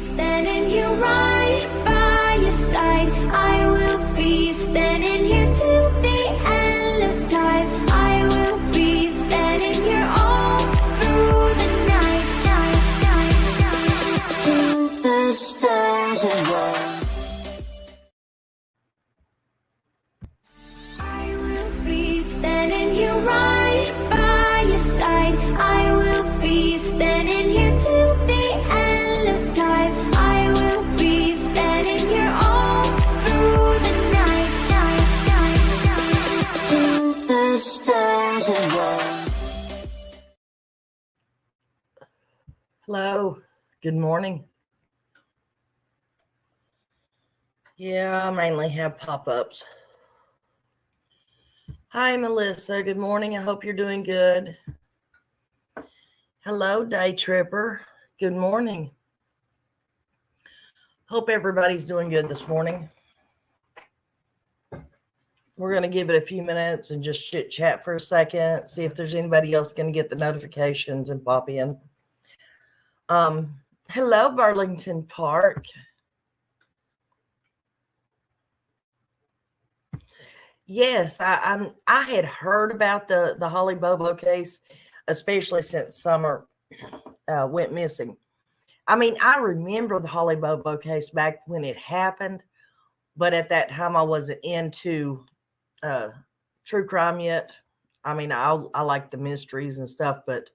standing here right by your side. I will be standing here till the end of time. I will be standing here all through the night, till the stars align. I will be standing here right by your side. I will be standing here till the end of time. I will be standing here all through the night, till the stars align. Hello, good morning. Yeah, I mainly have pop-ups. Hi, Melissa. Good morning. I hope you're doing good. Hello, Day Tripper. Good morning. Hope everybody's doing good this morning. We're going to give it a few minutes and just chit chat for a second, see if there's anybody else going to get the notifications and pop in. Hello, Burlington Park. Yes, I had heard about the Holly Bobo case, especially since Summer went missing. I mean, I remember the Holly Bobo case back when it happened, but at that time I wasn't into true crime yet. I mean, I like the mysteries and stuff, but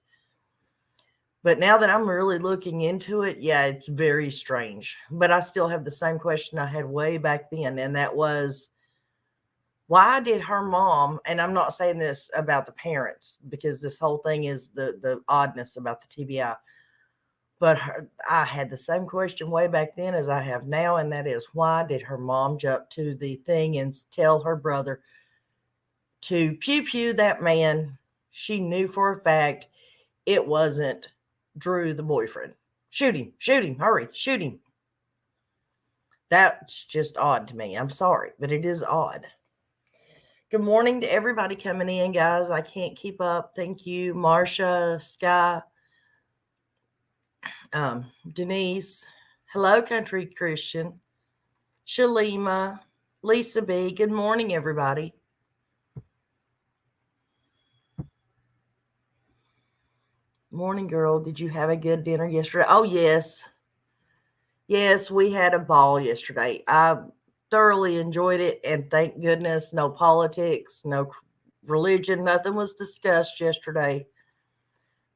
now that I'm really looking into it, yeah, it's very strange. But I still have the same question I had way back then, and that was, why did her mom, and I'm not saying this about the parents, because this whole thing is the oddness about the TBI, but I had the same question way back then as I have now, and that is, why did her mom jump to the thing and tell her brother to pew that man? She knew for a fact it wasn't Drew, the boyfriend. Shoot him, hurry, shoot him. That's just odd to me. I'm sorry, but it is odd. Good morning to everybody coming in, guys. I can't keep up. Thank you, Marsha, Sky, Denise. Hello, Country Christian. Shalima, Lisa B. Good morning, everybody. Morning, girl. Did you have a good dinner yesterday? Oh, yes. Yes, we had a ball yesterday. I thoroughly enjoyed it, and thank goodness no politics, no religion, nothing was discussed yesterday.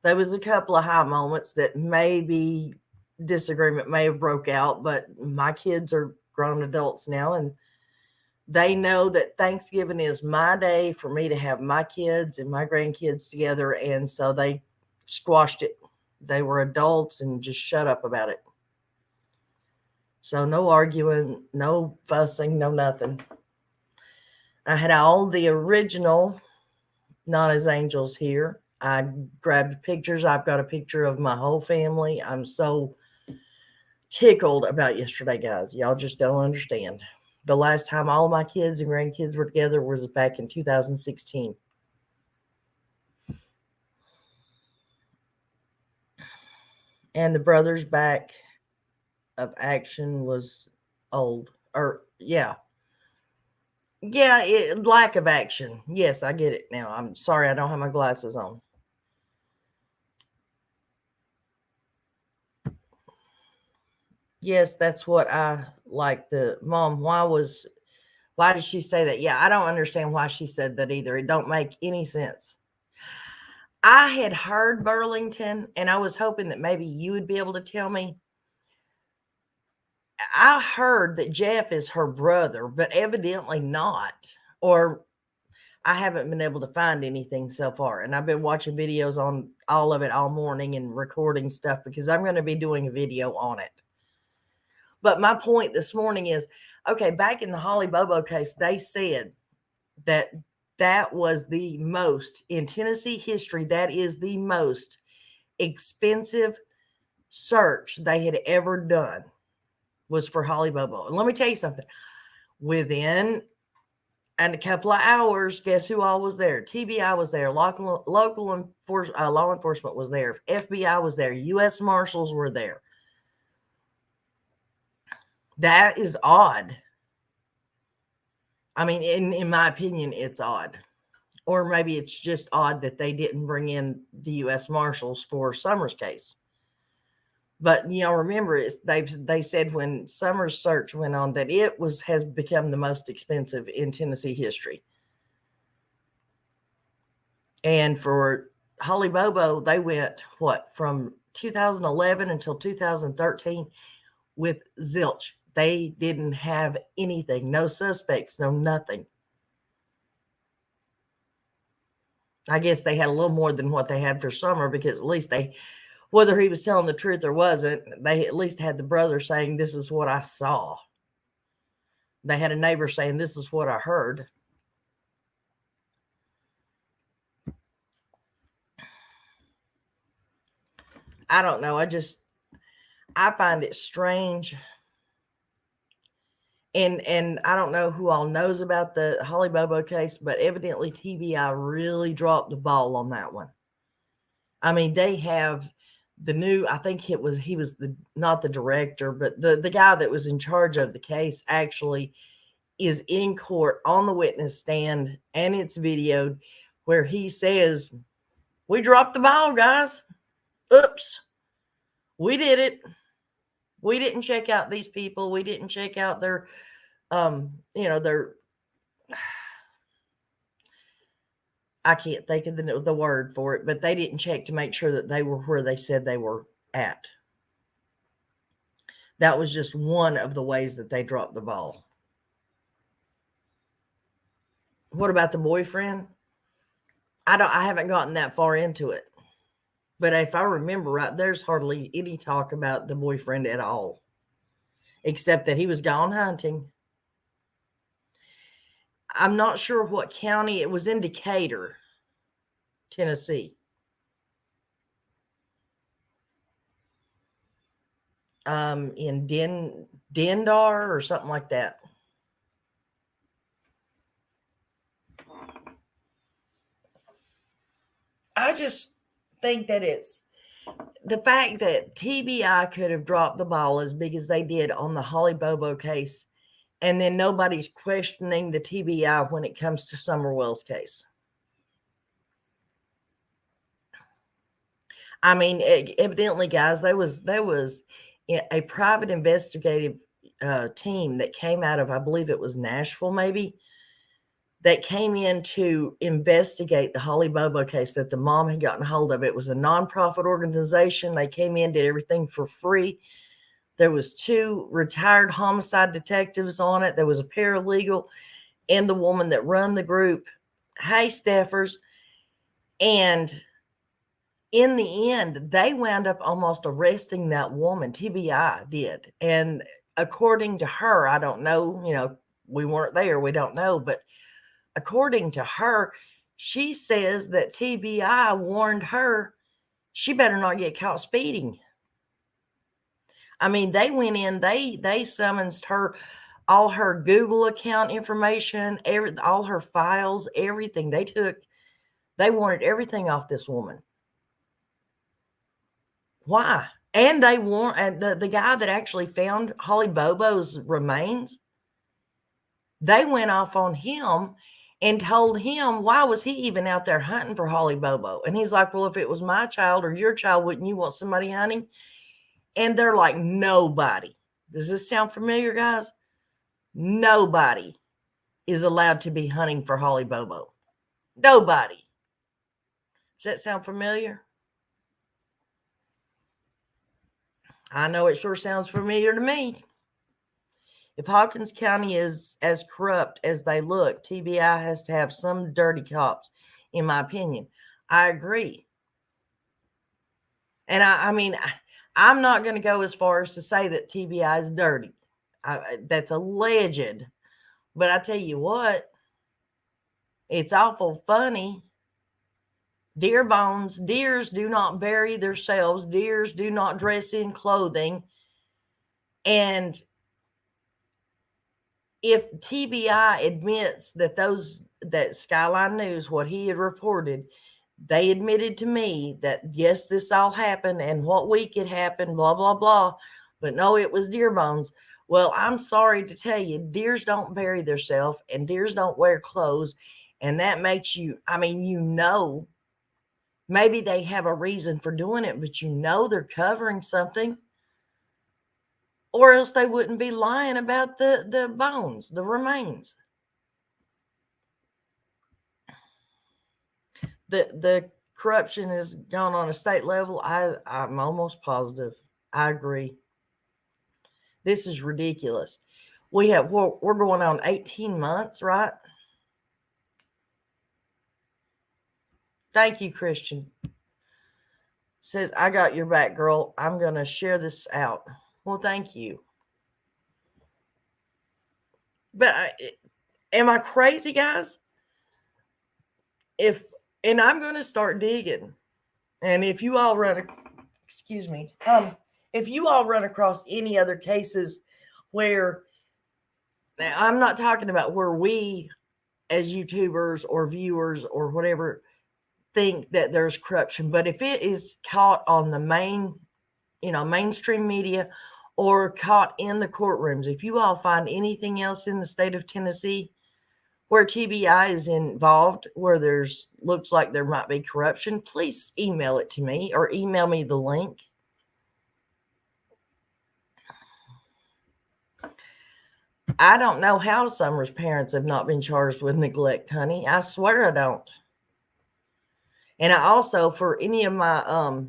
There was a couple of high moments that maybe disagreement may have broke out, but my kids are grown adults now, and they know that Thanksgiving is my day for me to have my kids and my grandkids together, and so they squashed it. They were adults and just shut up about it. So no arguing, no fussing, no nothing. I had all the original Not as Angels here. I grabbed pictures. I've got a picture of my whole family. I'm so tickled about yesterday, guys. Y'all just don't understand. The last time all my kids and grandkids were together was back in 2016. And the Brothers Back of Action was old. Lack of action. Yes, I get it now. I'm sorry, I don't have my glasses on. Yes, that's what I like. The mom, why did she say that? Yeah, I don't understand why she said that either. It don't make any sense. I had heard Burlington, and I was hoping that maybe you would be able to tell me. I heard that Jeff is her brother, but evidently not. Or I haven't been able to find anything so far. And I've been watching videos on all of it all morning and recording stuff because I'm going to be doing a video on it. But my point this morning is, okay, back in the Holly Bobo case, they said that was the most, in Tennessee history, that is the most expensive search they had ever done, was for Holly Bobo. And let me tell you something. Within a couple of hours, guess who all was there? TBI was there. Local law enforcement was there. FBI was there. U.S. Marshals were there. That is odd. I mean, in my opinion, it's odd. Or maybe it's just odd that they didn't bring in the U.S. Marshals for Summers' case. But remember, they said when Summers' search went on that it has become the most expensive in Tennessee history. And for Holly Bobo, they went from 2011 until 2013 with zilch. They didn't have anything, no suspects, no nothing. I guess they had a little more than what they had for Summer, because at least whether he was telling the truth or wasn't, they at least had the brother saying, this is what I saw. They had a neighbor saying, this is what I heard. I don't know. I find it strange. And I don't know who all knows about the Holly Bobo case, but evidently TBI really dropped the ball on that one. I mean, they have the new, I think he was not the director, but the guy that was in charge of the case actually is in court on the witness stand, and it's videoed, where he says, we dropped the ball, guys. Oops. We did it. We didn't check out these people. We didn't check out their, their, I can't think of the word for it, but they didn't check to make sure that they were where they said they were at. That was just one of the ways that they dropped the ball. What about the boyfriend? I haven't gotten that far into it. But if I remember right, there's hardly any talk about the boyfriend at all, except that he was gone hunting. I'm not sure what county. It was in Decatur, Tennessee. In Dendar or something like that. I just think that it's the fact that TBI could have dropped the ball as big as they did on the Holly Bobo case, and then nobody's questioning the TBI when it comes to Summer Wells' case. I mean, evidently, guys, there was a private investigative team that came out of, I believe it was Nashville, maybe, that came in to investigate the Holly Bobo case that the mom had gotten hold of. It was a nonprofit organization. They came in, did everything for free. There was 2 retired homicide detectives on it. There was a paralegal and the woman that run the group. Hey, Steffers. And in the end, they wound up almost arresting that woman. TBI did. And according to her, I don't know, we weren't there. We don't know. But according to her, she says that TBI warned her she better not get caught speeding. I mean, they went in, they summoned her, all her Google account information, all her files, everything. They wanted everything off this woman. Why? And they warned the guy that actually found Holly Bobo's remains. They went off on him and told him, why was he even out there hunting for Holly Bobo? And he's like, well, if it was my child or your child, wouldn't you want somebody hunting? And they're like, nobody. Does this sound familiar, guys? Nobody is allowed to be hunting for Holly Bobo. Nobody. Does that sound familiar? I know it sure sounds familiar to me. If Hawkins County is as corrupt as they look, TBI has to have some dirty cops, in my opinion. I agree. And I mean, I'm not going to go as far as to say that TBI is dirty. That's alleged. But I tell you what, it's awful funny. Deers do not bury themselves. Deers do not dress in clothing. And if TBI admits that Skyline News, what he had reported, they admitted to me that, yes, this all happened and what week it happened, blah, blah, blah. But no, it was deer bones. Well, I'm sorry to tell you, deers don't bury themselves and deers don't wear clothes. And that makes you, I mean, maybe they have a reason for doing it, but they're covering something. Or else they wouldn't be lying about the bones, the remains. The corruption has gone on a state level. I'm almost positive. I agree. This is ridiculous. We're going on 18 months, right? Thank you, Christian. Says, I got your back, girl. I'm going to share this out. Well, thank you. But am I crazy, guys? And I'm going to start digging. And if you all if you all run across any other cases where, now I'm not talking about where we as YouTubers or viewers or whatever think that there's corruption, but if it is caught on the mainstream media or caught in the courtrooms, if you all find anything else in the state of Tennessee where TBI is involved, where looks like there might be corruption, please email it to me or email me the link. I don't know how Summer's parents have not been charged with neglect, honey. I swear I don't. And I also, for any of my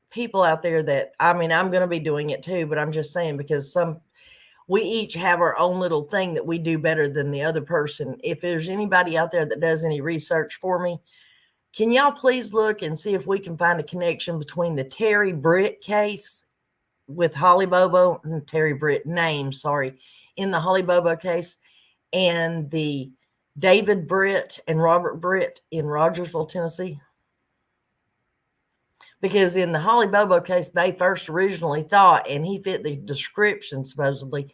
people out there that, I mean, I'm going to be doing it too, but I'm just saying, because we each have our own little thing that we do better than the other person. If there's anybody out there that does any research for me, can y'all please look and see if we can find a connection between the Terry Britt case with Holly Bobo, and Terry Britt name, sorry, in the Holly Bobo case, and the David Britt and Robert Britt in Rogersville, Tennessee? Because in the Holly Bobo case, they first originally thought, and he fit the description, supposedly,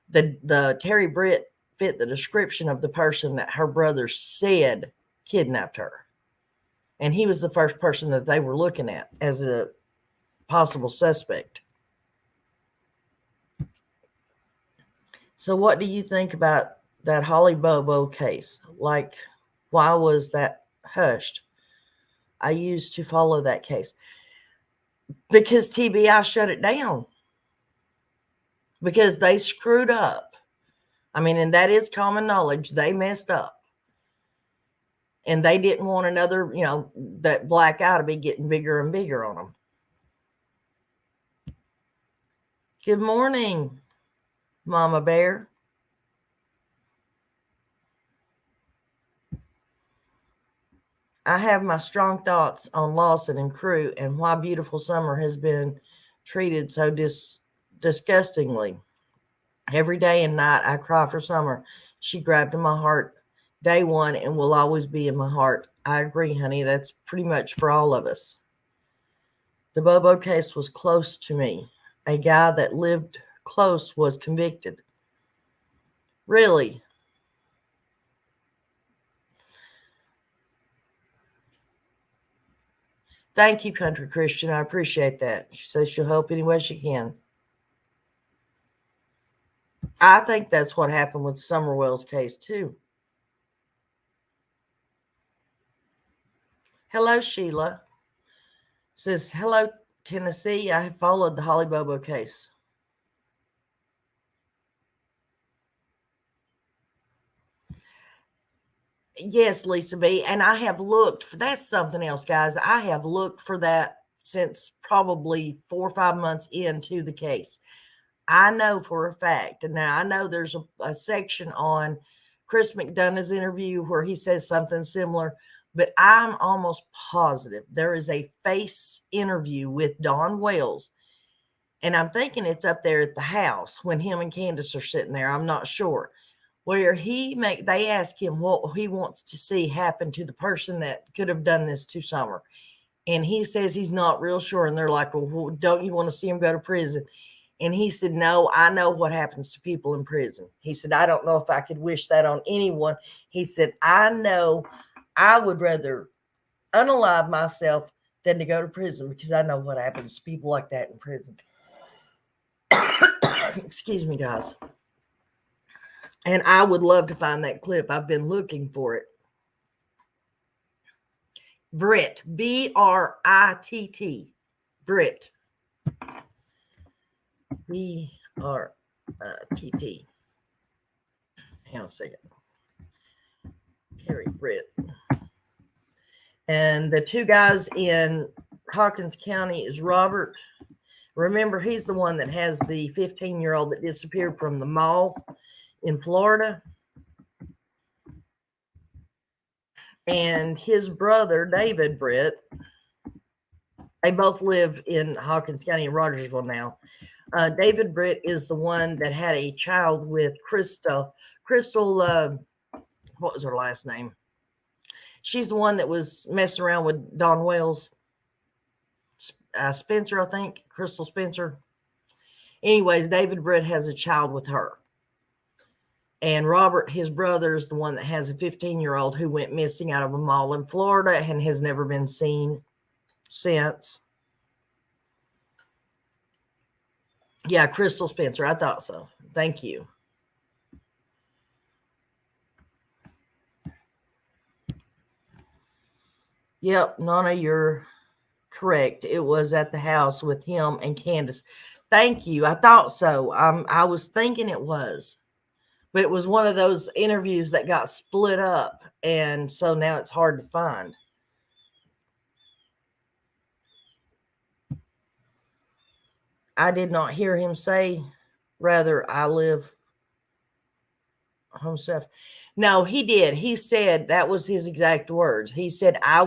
the Terry Britt fit the description of the person that her brother said kidnapped her. And he was the first person that they were looking at as a possible suspect. So what do you think about that Holly Bobo case? Like, why was that hushed? I used to follow that case because TBI shut it down because they screwed up. I mean, and that is common knowledge. They messed up. And they didn't want another, that black eye to be getting bigger and bigger on them. Good morning, Mama Bear. I have my strong thoughts on Lawson and crew and why beautiful Summer has been treated so disgustingly. Every day and night I cry for Summer. She grabbed in my heart day one and will always be in my heart. I agree, honey. That's pretty much for all of us. The Bobo case was close to me. A guy that lived close was convicted. Really? Thank you, Country Christian. I appreciate that. She says she'll help any way she can. I think that's what happened with Summer Wells' case, too. Hello, Sheila. Says, hello, Tennessee. I have followed the Holly Bobo case. Yes, Lisa B. And I have looked for, that's something else, guys. I have looked for that since probably 4 or 5 months into the case. I know for a fact, and now I know there's a section on Chris McDonough's interview where he says something similar, but I'm almost positive there is a face interview with Don Wells. And I'm thinking it's up there at the house when him and Candace are sitting there. I'm not sure. Where they ask him what he wants to see happen to the person that could have done this to Summer. And he says he's not real sure. And they're like, well, don't you want to see him go to prison? And he said, no, I know what happens to people in prison. He said, I don't know if I could wish that on anyone. He said, I know I would rather unalive myself than to go to prison because I know what happens to people like that in prison. Excuse me, guys. And I would love to find that clip. I've been looking for it. Britt, B-R-I-T-T. Britt. B-R-I-T-T. Hang on a second. Harry Britt. And the two guys in Hawkins County is Robert. Remember, he's the one that has the 15-year-old that disappeared from the mall in Florida. And his brother, David Britt, they both live in Hawkins County in Rogersville now. David Britt is the one that had a child with Crystal, what was her last name? She's the one that was messing around with Don Wells. Spencer, I think. Crystal Spencer. Anyways, David Britt has a child with her. And Robert, his brother, is the one that has a 15-year-old who went missing out of a mall in Florida and has never been seen since. Yeah, Crystal Spencer. I thought so. Thank you. Yep, Nana, you're correct. It was at the house with him and Candace. Thank you. I thought so. I was thinking it was. But it was one of those interviews that got split up. And so now it's hard to find. I did not hear him say, rather, I live home stuff. No, he did. He said that was his exact words. He said, I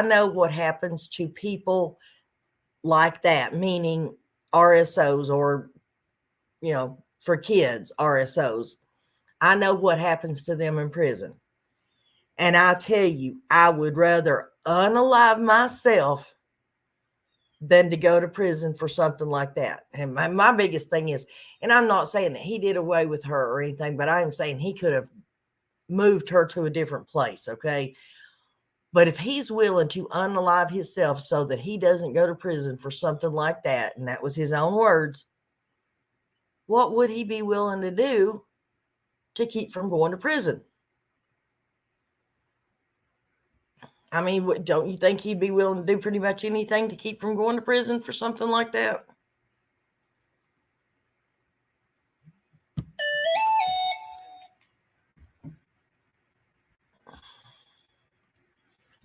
know what happens to people like that, meaning RSOs or, for kids, RSOs. I know what happens to them in prison. And I tell you, I would rather unalive myself than to go to prison for something like that. And my biggest thing is, and I'm not saying that he did away with her or anything, but I am saying he could have moved her to a different place, okay? But if he's willing to unalive himself so that he doesn't go to prison for something like that, and that was his own words, what would he be willing to do to keep from going to prison? I mean, don't you think he'd be willing to do pretty much anything to keep from going to prison for something like that?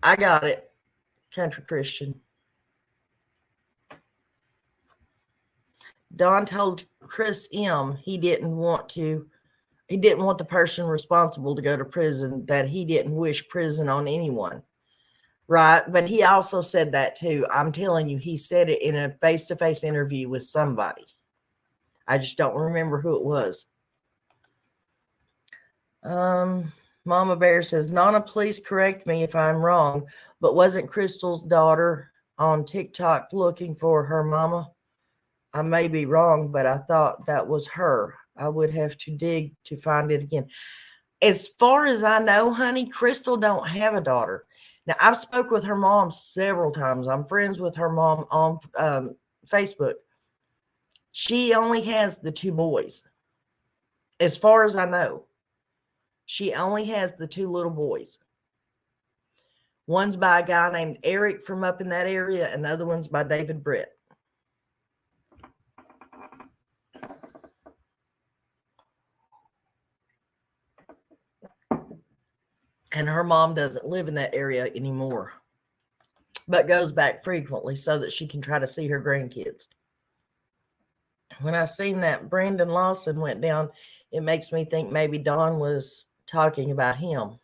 I got it, Country Christian. Don told Chris M. he didn't want the person responsible to go to prison, that he didn't wish prison on anyone. Right. But he also said that too. I'm telling you, he said it in a face-to-face interview with somebody. I just don't remember who it was. Mama Bear says, Nana, please correct me if I'm wrong, but wasn't Crystal's daughter on TikTok looking for her mama? I may be wrong, but I thought that was her. I would have to dig to find it again. As far as I know, honey, Crystal don't have a daughter. Now, I've spoke with her mom several times. I'm friends with her mom on Facebook. She only has the two boys. As far as I know, she only has the two little boys. One's by a guy named Eric from up in that area, and the other one's by David Britt. And her mom doesn't live in that area anymore, but goes back frequently so that she can try to see her grandkids. When I seen that Brandon Lawson went down, it makes me think maybe Don was talking about him.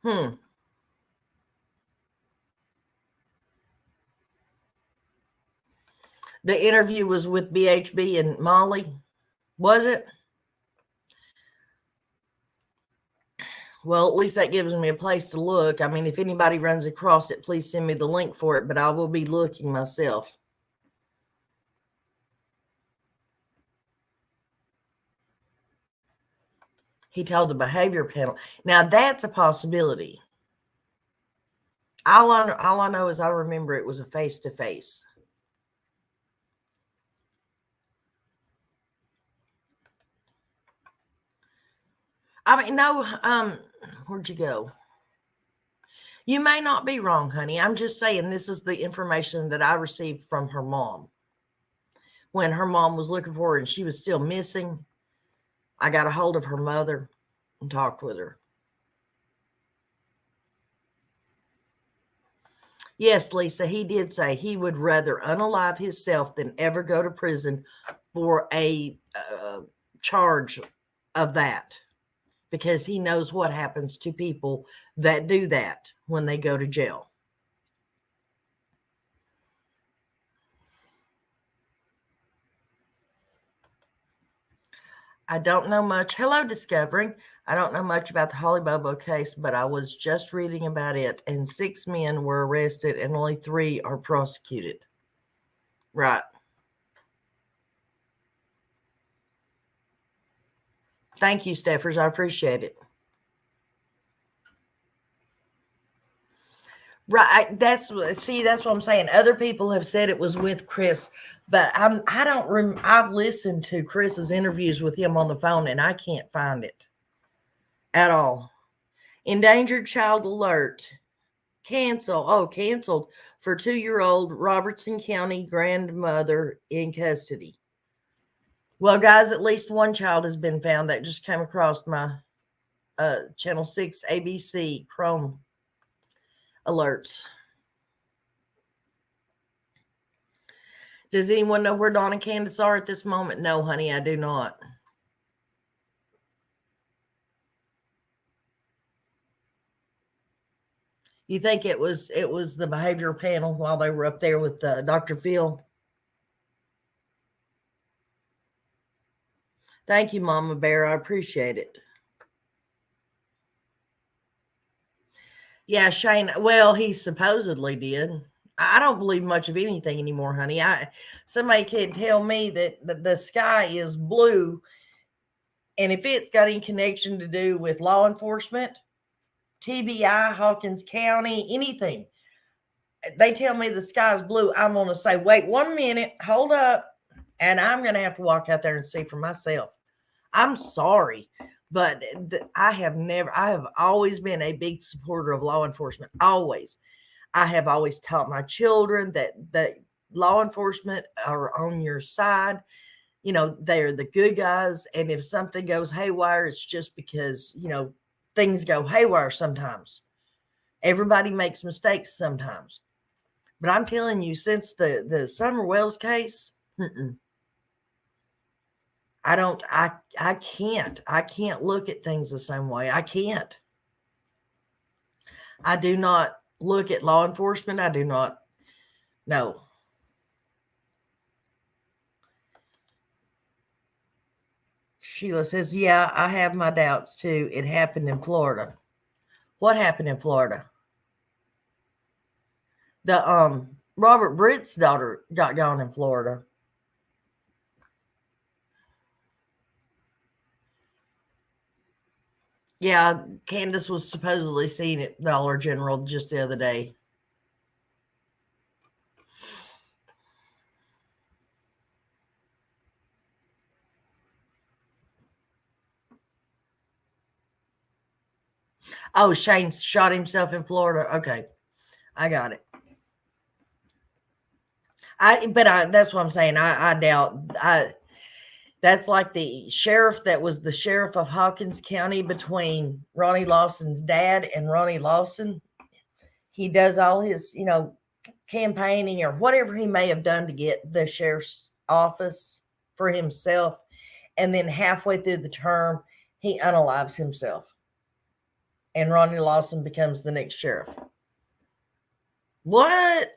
The interview was with BHB and Molly, was it? Well, at least that gives me a place to look. I mean, if anybody runs across it, please send me the link for it, but I will be looking myself. He told the behavior panel. Now, that's a possibility. All I know is I remember it was a face-to-face. I mean, no, where'd you go? You may not be wrong, honey. I'm just saying this is the information that I received from her mom. When her mom was looking for her and she was still missing, I got a hold of her mother and talked with her. Yes, Lisa, he did say he would rather unalive himself than ever go to prison for a charge of that, because he knows what happens to people that do that when they go to jail. I don't know much. Hello, Discovering. I don't know much about the Holly Bobo case, but I was just reading about it, and 6 men were arrested and only 3 are prosecuted. Right. Thank you, Steffers. I appreciate it. Right. That's what I'm saying. Other people have said it was with Chris, but I've listened to Chris's interviews with him on the phone and I can't find it at all. Endangered child alert. Canceled for 2-year-old Robertson County grandmother in custody. Well, guys, at least one child has been found. That just came across my Channel 6 ABC Chrome alerts. Does anyone know where Dawn and Candace are at this moment? No, honey, I do not. You think it was the behavioral panel while they were up there with Dr. Phil? Thank you, Mama Bear. I appreciate it. Yeah, Shane. Well, he supposedly did. I don't believe much of anything anymore, honey. Somebody can tell me that the sky is blue, and if it's got any connection to do with law enforcement, TBI, Hawkins County, anything, they tell me the sky's blue, I'm going to say, wait 1 minute, hold up, and I'm going to have to walk out there and see for myself. I'm sorry, but I have always been a big supporter of law enforcement. Always. I have always taught my children that law enforcement are on your side. You know, they're the good guys. And if something goes haywire, it's just because, things go haywire sometimes. Everybody makes mistakes sometimes. But I'm telling you, since the Summer Wells case, I can't look at things the same way. I can't. I do not look at law enforcement. I do not. No. Sheila says, yeah, I have my doubts too. It happened in Florida. What happened in Florida? The Robert Britt's daughter got gone in Florida. Yeah, Candace was supposedly seen at Dollar General just the other day. Oh, Shane shot himself in Florida. Okay, I got it. That's what I'm saying. I doubt. That's like the sheriff that was the sheriff of Hawkins County between Ronnie Lawson's dad and Ronnie Lawson. He does all his, campaigning or whatever he may have done to get the sheriff's office for himself. And then halfway through the term, he unalives himself. And Ronnie Lawson becomes the next sheriff. What?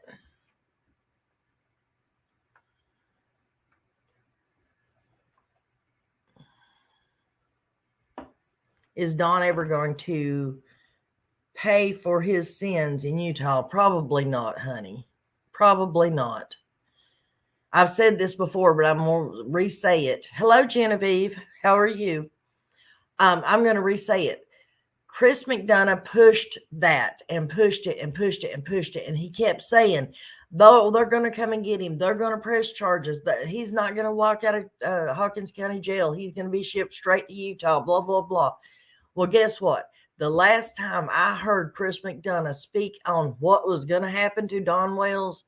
Is Don ever going to pay for his sins in Utah? Probably not, honey. Probably not. I've said this before, but I'm going to re-say it. Hello, Genevieve. How are you? I'm going to re-say it. Chris McDonough pushed that and pushed it and pushed it and pushed it. And he kept saying, though they're going to come and get him. They're going to press charges. That he's not going to walk out of Hawkins County jail. He's going to be shipped straight to Utah, blah, blah, blah. Well, guess what? The last time I heard Chris McDonough speak on what was going to happen to Don Wells,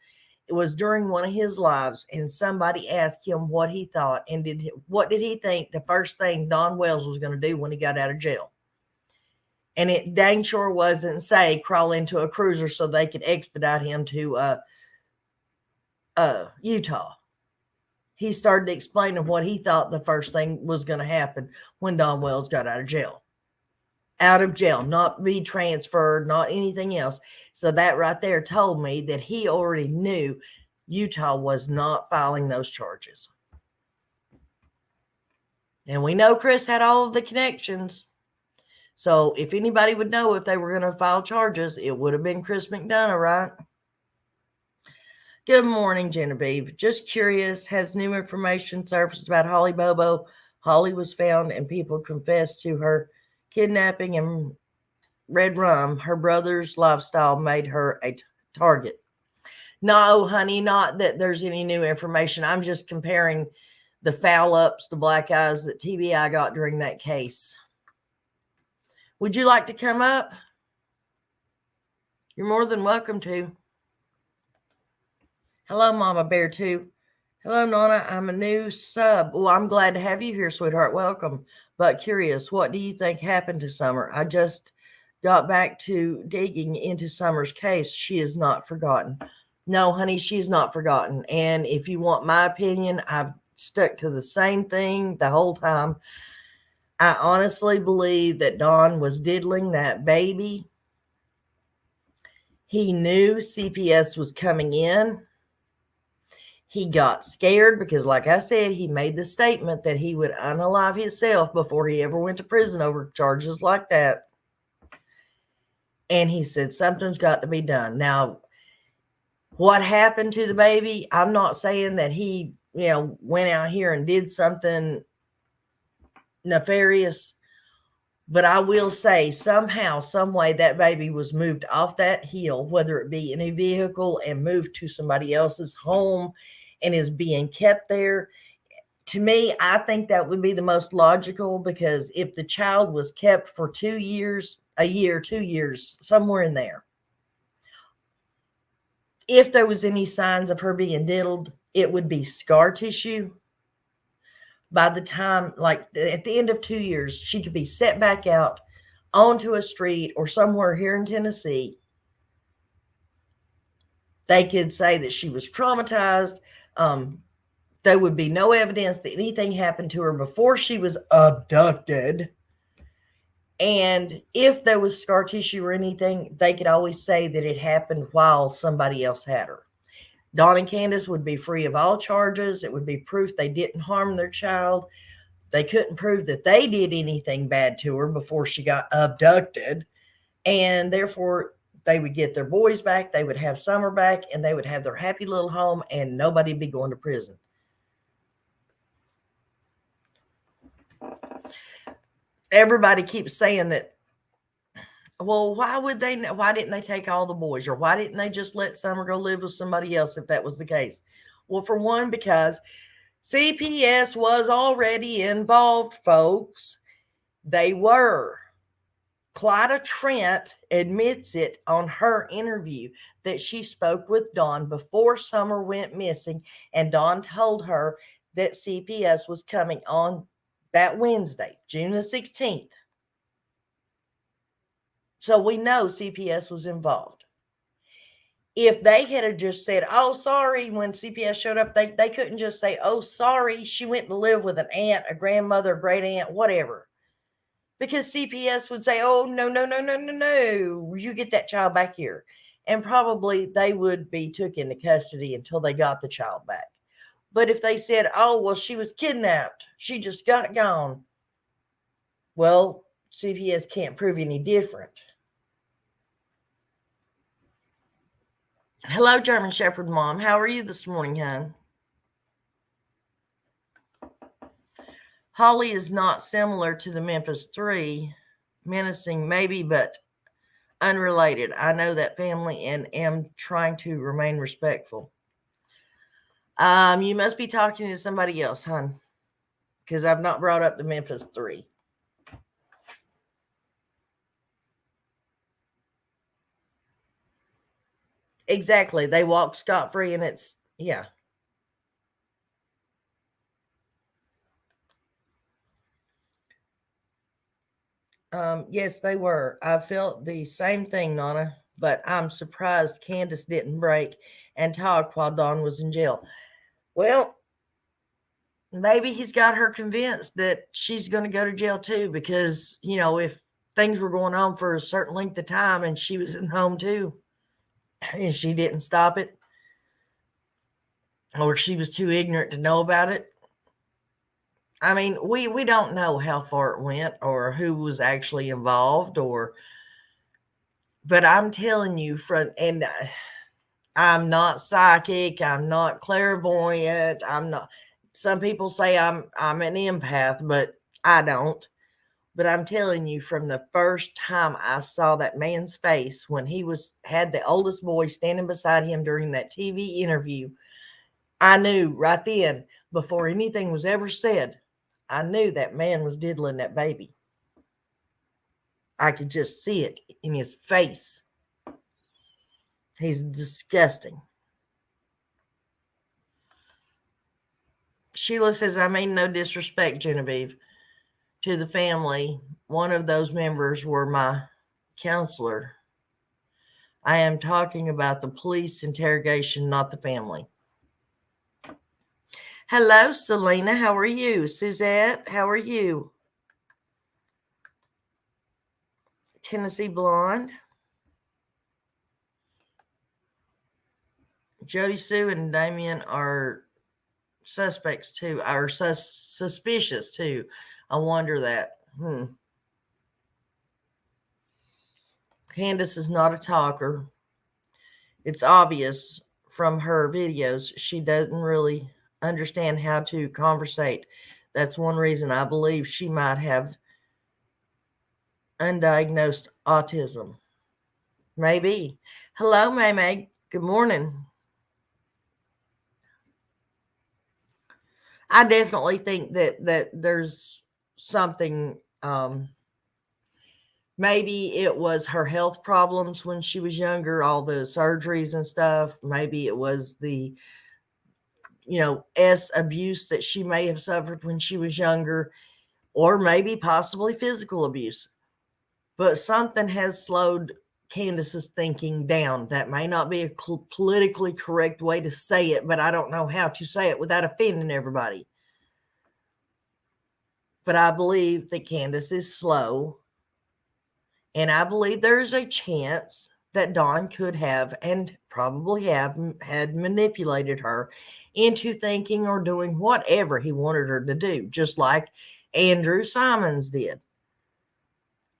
it was during one of his lives, and somebody asked him what he thought, and what did he think the first thing Don Wells was going to do when he got out of jail? And it dang sure wasn't say crawl into a cruiser so they could expedite him to Utah. He started explaining what he thought the first thing was going to happen when Don Wells got out of jail. Out of jail, not be transferred, not anything else. So that right there told me that he already knew Utah was not filing those charges. And we know Chris had all of the connections. So if anybody would know if they were going to file charges, it would have been Chris McDonough, right? Good morning, Genevieve. Just curious, has new information surfaced about Holly Bobo? Holly was found and people confessed to her kidnapping and red rum. Her brother's lifestyle made her a target. No, honey, not that there's any new information. I'm just comparing the foul ups, the black eyes that TBI got during that case. Would you like to come up? You're more than welcome to. Hello, Mama Bear 2. Hello, Nonna. I'm a new sub. Well, I'm glad to have you here, sweetheart. Welcome. But curious, what do you think happened to Summer? I just got back to digging into Summer's case. She is not forgotten. No, honey, she's not forgotten. And if you want my opinion, I've stuck to the same thing the whole time. I honestly believe that Don was diddling that baby. He knew CPS was coming in. He got scared because, like I said, he made the statement that he would unalive himself before he ever went to prison over charges like that. And he said, something's got to be done. Now, what happened to the baby? I'm not saying that he, went out here and did something nefarious. But I will say somehow, some way that baby was moved off that hill, whether it be in a vehicle and moved to somebody else's home and is being kept there. To me, I think that would be the most logical, because if the child was kept for 2 years, a year, 2 years, somewhere in there, if there was any signs of her being diddled, it would be scar tissue. By the time, like at the end of 2 years, she could be set back out onto a street or somewhere here in Tennessee. They could say that she was traumatized. There would be no evidence that anything happened to her before she was abducted. And if there was scar tissue or anything, they could always say that it happened while somebody else had her. Don and Candace would be free of all charges. It would be proof they didn't harm their child. They couldn't prove that they did anything bad to her before she got abducted. And therefore, they would get their boys back. They would have Summer back, and they would have their happy little home, and nobody would be going to prison. Everybody keeps saying that, well, why didn't they take all the boys, or why didn't they just let Summer go live with somebody else if that was the case? Well, for one, because CPS was already involved, folks. They were. Clyda Trent admits it on her interview that she spoke with Dawn before Summer went missing, and Dawn told her that CPS was coming on that Wednesday, June the 16th. So we know CPS was involved. If they had just said, oh, sorry, when CPS showed up, they couldn't just say, oh, sorry, she went to live with an aunt, a grandmother, a great aunt, whatever. Because CPS would say, oh, no, you get that child back here. And probably they would be took into custody until they got the child back. But if they said, oh, well, she was kidnapped, she just got gone, well, CPS can't prove any different. Hello, German Shepherd Mom. How are you this morning, hon? Holly is not similar to the Memphis 3. Menacing, maybe, but unrelated. I know that family and am trying to remain respectful. You must be talking to somebody else, hon, because I've not brought up the Memphis 3. Exactly. They walk scot-free, and it's yeah. Yes, they were. I felt the same thing, Nana, but I'm surprised Candace didn't break and talk while Dawn was in jail. Well, maybe he's got her convinced that she's going to go to jail too, because, if things were going on for a certain length of time and she was in home too, and she didn't stop it, or she was too ignorant to know about it. I mean, we don't know how far it went or who was actually involved, but I'm telling you and I'm not psychic, I'm not clairvoyant, I'm not. Some people say I'm an empath, but I don't. But I'm telling you, from the first time I saw that man's face when he had the oldest boy standing beside him during that TV interview, I knew right then, before anything was ever said, I knew that man was diddling that baby. I could just see it in his face. He's disgusting. Sheila says, I mean no disrespect, Genevieve, to the family. One of those members were my counselor. I am talking about the police interrogation, not the family. Hello, Selena. How are you? Suzette, how are you? Tennessee Blonde. Jody Sue and Damien are suspects too, are suspicious too. I wonder that. Candace is not a talker. It's obvious from her videos she doesn't really understand how to conversate. That's one reason I believe she might have undiagnosed autism. Maybe. Hello, May. Good morning. I definitely think that there's something. Maybe it was her health problems when she was younger, all the surgeries and stuff. Maybe it was the abuse that she may have suffered when she was younger, or maybe possibly physical abuse. But something has slowed Candace's thinking down. That may not be a politically correct way to say it, but I don't know how to say it without offending everybody. But I believe that Candace is slow, and I believe there's a chance that Dawn could have and probably had manipulated her into thinking or doing whatever he wanted her to do, just like Andrew Simons did.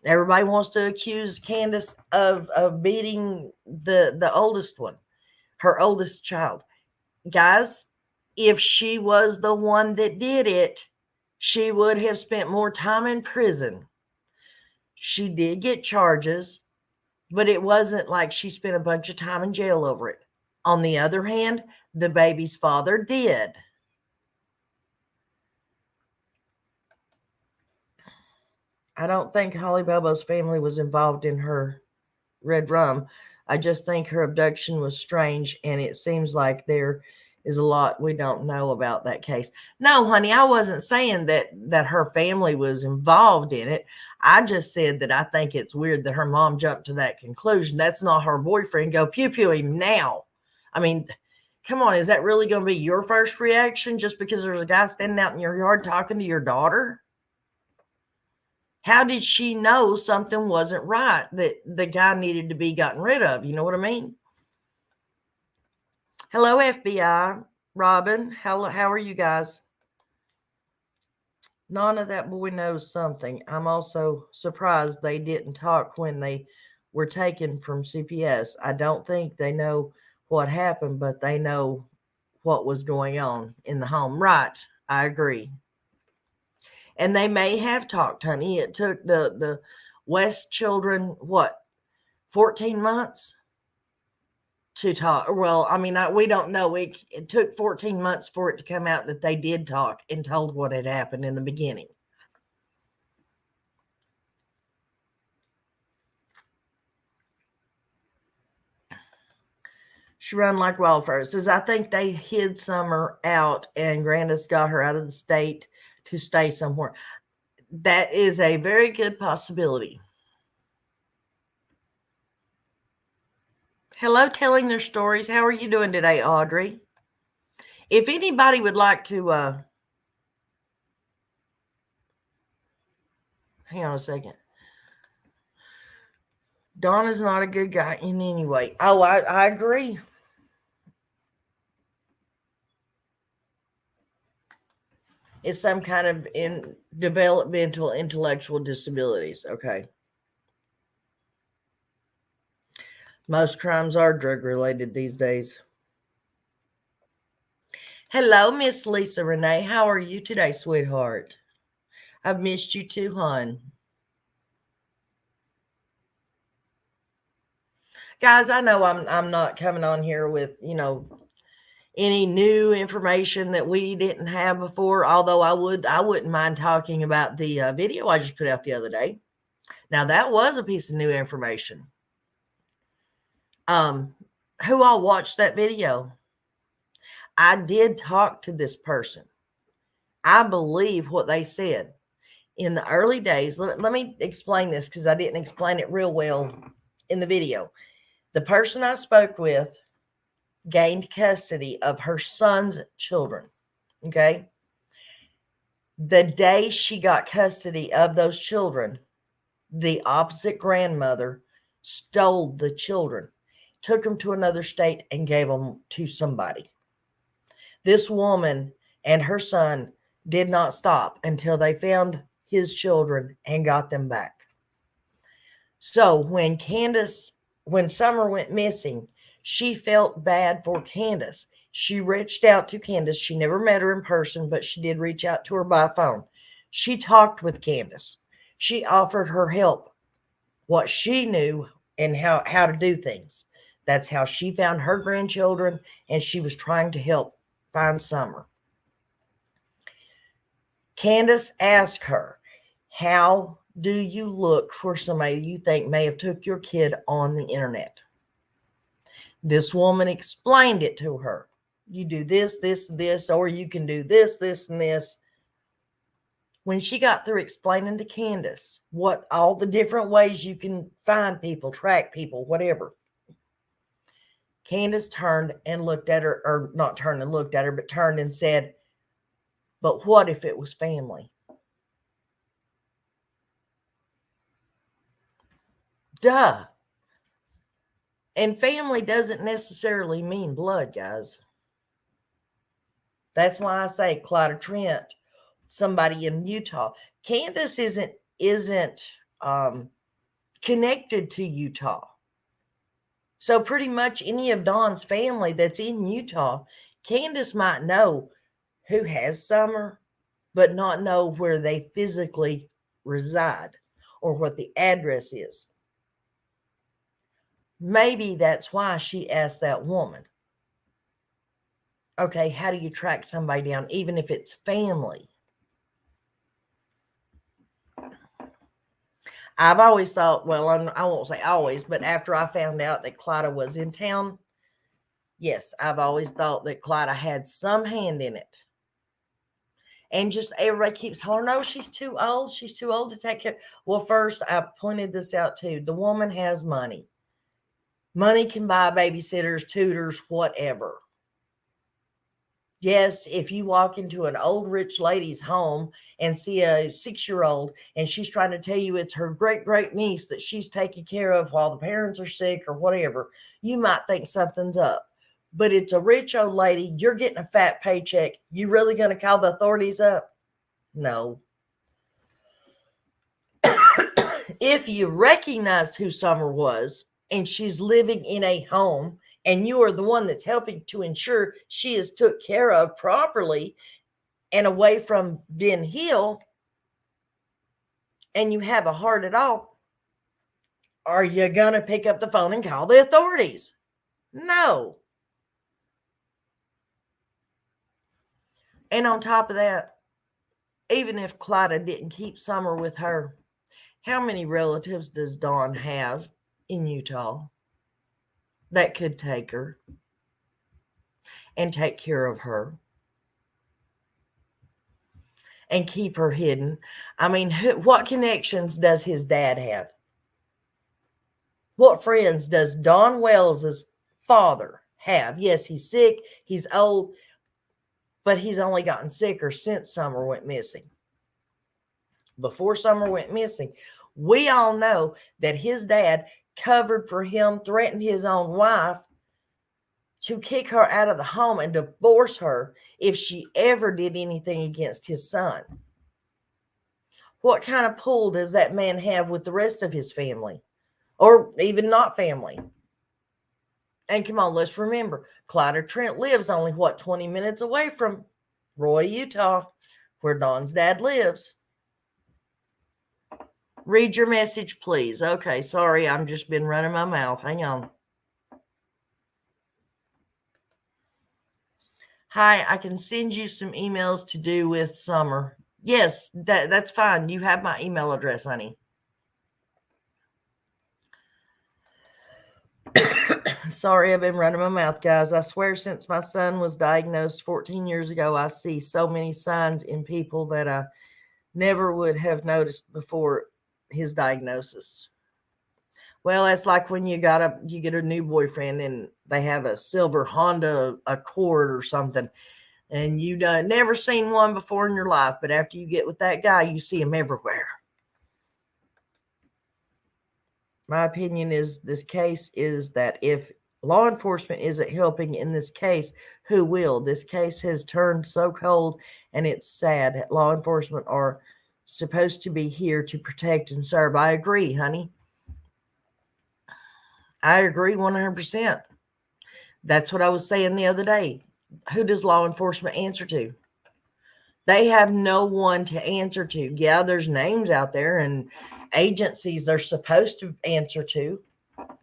Everybody wants to accuse Candace of beating the oldest one, her oldest child. Guys, if she was the one that did it, she would have spent more time in prison. She did get charges, but it wasn't like she spent a bunch of time in jail over it. On the other hand, the baby's father did. I don't think Holly Bobo's family was involved in her red rum. I just think her abduction was strange, and it seems like there is a lot we don't know about that case. No, honey, I wasn't saying that her family was involved in it. I just said that I think it's weird that her mom jumped to that conclusion. That's not her boyfriend. Go pew pew him now. I mean, come on, is that really going to be your first reaction just because there's a guy standing out in your yard talking to your daughter? How did she know something wasn't right, that the guy needed to be gotten rid of? You know what I mean? Hello, FBI. Robin, how are you guys? None of that boy knows something. I'm also surprised they didn't talk when they were taken from CPS. I don't think they know what happened, but they know what was going on in the home. Right. I agree. And they may have talked, honey. It took the West children, 14 months to talk. Well, I mean, we don't know. It took 14 months for it to come out that they did talk and told what had happened in the beginning. She run like wildfire. It says, I think they hid Summer out and Grandis got her out of the state to stay somewhere. That is a very good possibility. Hello, telling their stories. How are you doing today, Audrey? If anybody would like to, hang on a second. Donna's not a good guy in any way. Oh, I agree. It's some kind of developmental intellectual disabilities. Okay. Most crimes are drug related these days. Hello, Miss Lisa Renee. How are you today, sweetheart? I've missed you too, hon. Guys, I know I'm not coming on here with, any new information that we didn't have before, although I wouldn't mind talking about the video I just put out the other day. Now that was a piece of new information. Who all watched that video? I did talk to this person. I believe what they said. In the early days, let me explain this because I didn't explain it real well in the video. The person I spoke with gained custody of her son's children. Okay. The day she got custody of those children, the opposite grandmother stole the children, took them to another state, and gave them to somebody. This woman and her son did not stop until they found his children and got them back. So when Summer went missing, she felt bad for Candace. She reached out to Candace. She never met her in person, but she did reach out to her by phone. She talked with Candace. She offered her help, what she knew and how to do things. That's how she found her grandchildren, and she was trying to help find Summer. Candace asked her, how do you look for somebody you think may have took your kid on the internet? This woman explained it to her. You do this, this, this, or you can do this, this, and this. When she got through explaining to Candace what all the different ways you can find people, track people, whatever, Candace turned and looked at her, or not turned and looked at her, but turned and said, but what if it was family? Duh. And family doesn't necessarily mean blood, guys. That's why I say Clyde Trent, somebody in Utah. Candace isn't connected to Utah. So pretty much any of Dawn's family that's in Utah, Candace might know who has Summer, but not know where they physically reside or what the address is. Maybe that's why she asked that woman, okay, how do you track somebody down, even if it's family? I've always thought, well, I won't say always, but after I found out that Clyda was in town, yes, I've always thought that Clyda had some hand in it. And just everybody keeps hollering, no, she's too old. She's too old to take care. Well, first, I pointed this out too. The woman has money. Money can buy babysitters, tutors, whatever. Yes, if you walk into an old rich lady's home and see a 6-year-old and she's trying to tell you it's her great niece that she's taking care of while the parents are sick or whatever, you might think something's up. But it's a rich old lady. You're getting a fat paycheck. You really going to call the authorities up? No. If you recognized who Summer was and she's living in a home and you are the one that's helping to ensure she is took care of properly and away from Ben Hill, and you have a heart at all, are you going to pick up the phone and call the authorities? No. And on top of that, even if Clyda didn't keep Summer with her, how many relatives does Dawn have in Utah that could take her? and take care of her and keep her hidden. I mean, what connections does his dad have? What friends does Don Wells's father have? Yes, he's sick, he's old, but he's only gotten sicker since Summer went missing. Before Summer went missing, we all know that his dad covered for him, threatened his own wife to kick her out of the home and divorce her if she ever did anything against his son. What kind of pull does that man have with the rest of his family? Or even not family? And come on, let's remember, Clyde Trent lives only, 20 minutes away from Roy, Utah, where Don's dad lives. Read your message, please. Okay, sorry, I'm just been running my mouth. Hang on. Hi, I can send you some emails to do with Summer. Yes, that's fine. You have my email address, honey. Sorry, I've been running my mouth, guys. I swear since my son was diagnosed 14 years ago, I see so many signs in people that I never would have noticed before his diagnosis. Well, that's like when you get a new boyfriend and they have a silver Honda Accord or something, and you never seen one before in your life, but after you get with that guy, you see him everywhere. My opinion is this case is that if law enforcement isn't helping in this case, who will? This case has turned so cold, and it's sad. Law enforcement are supposed to be here to protect and serve. I agree, honey. I agree 100%. That's what I was saying the other day. Who does law enforcement answer to? They have no one to answer to. Yeah, there's names out there and agencies they're supposed to answer to,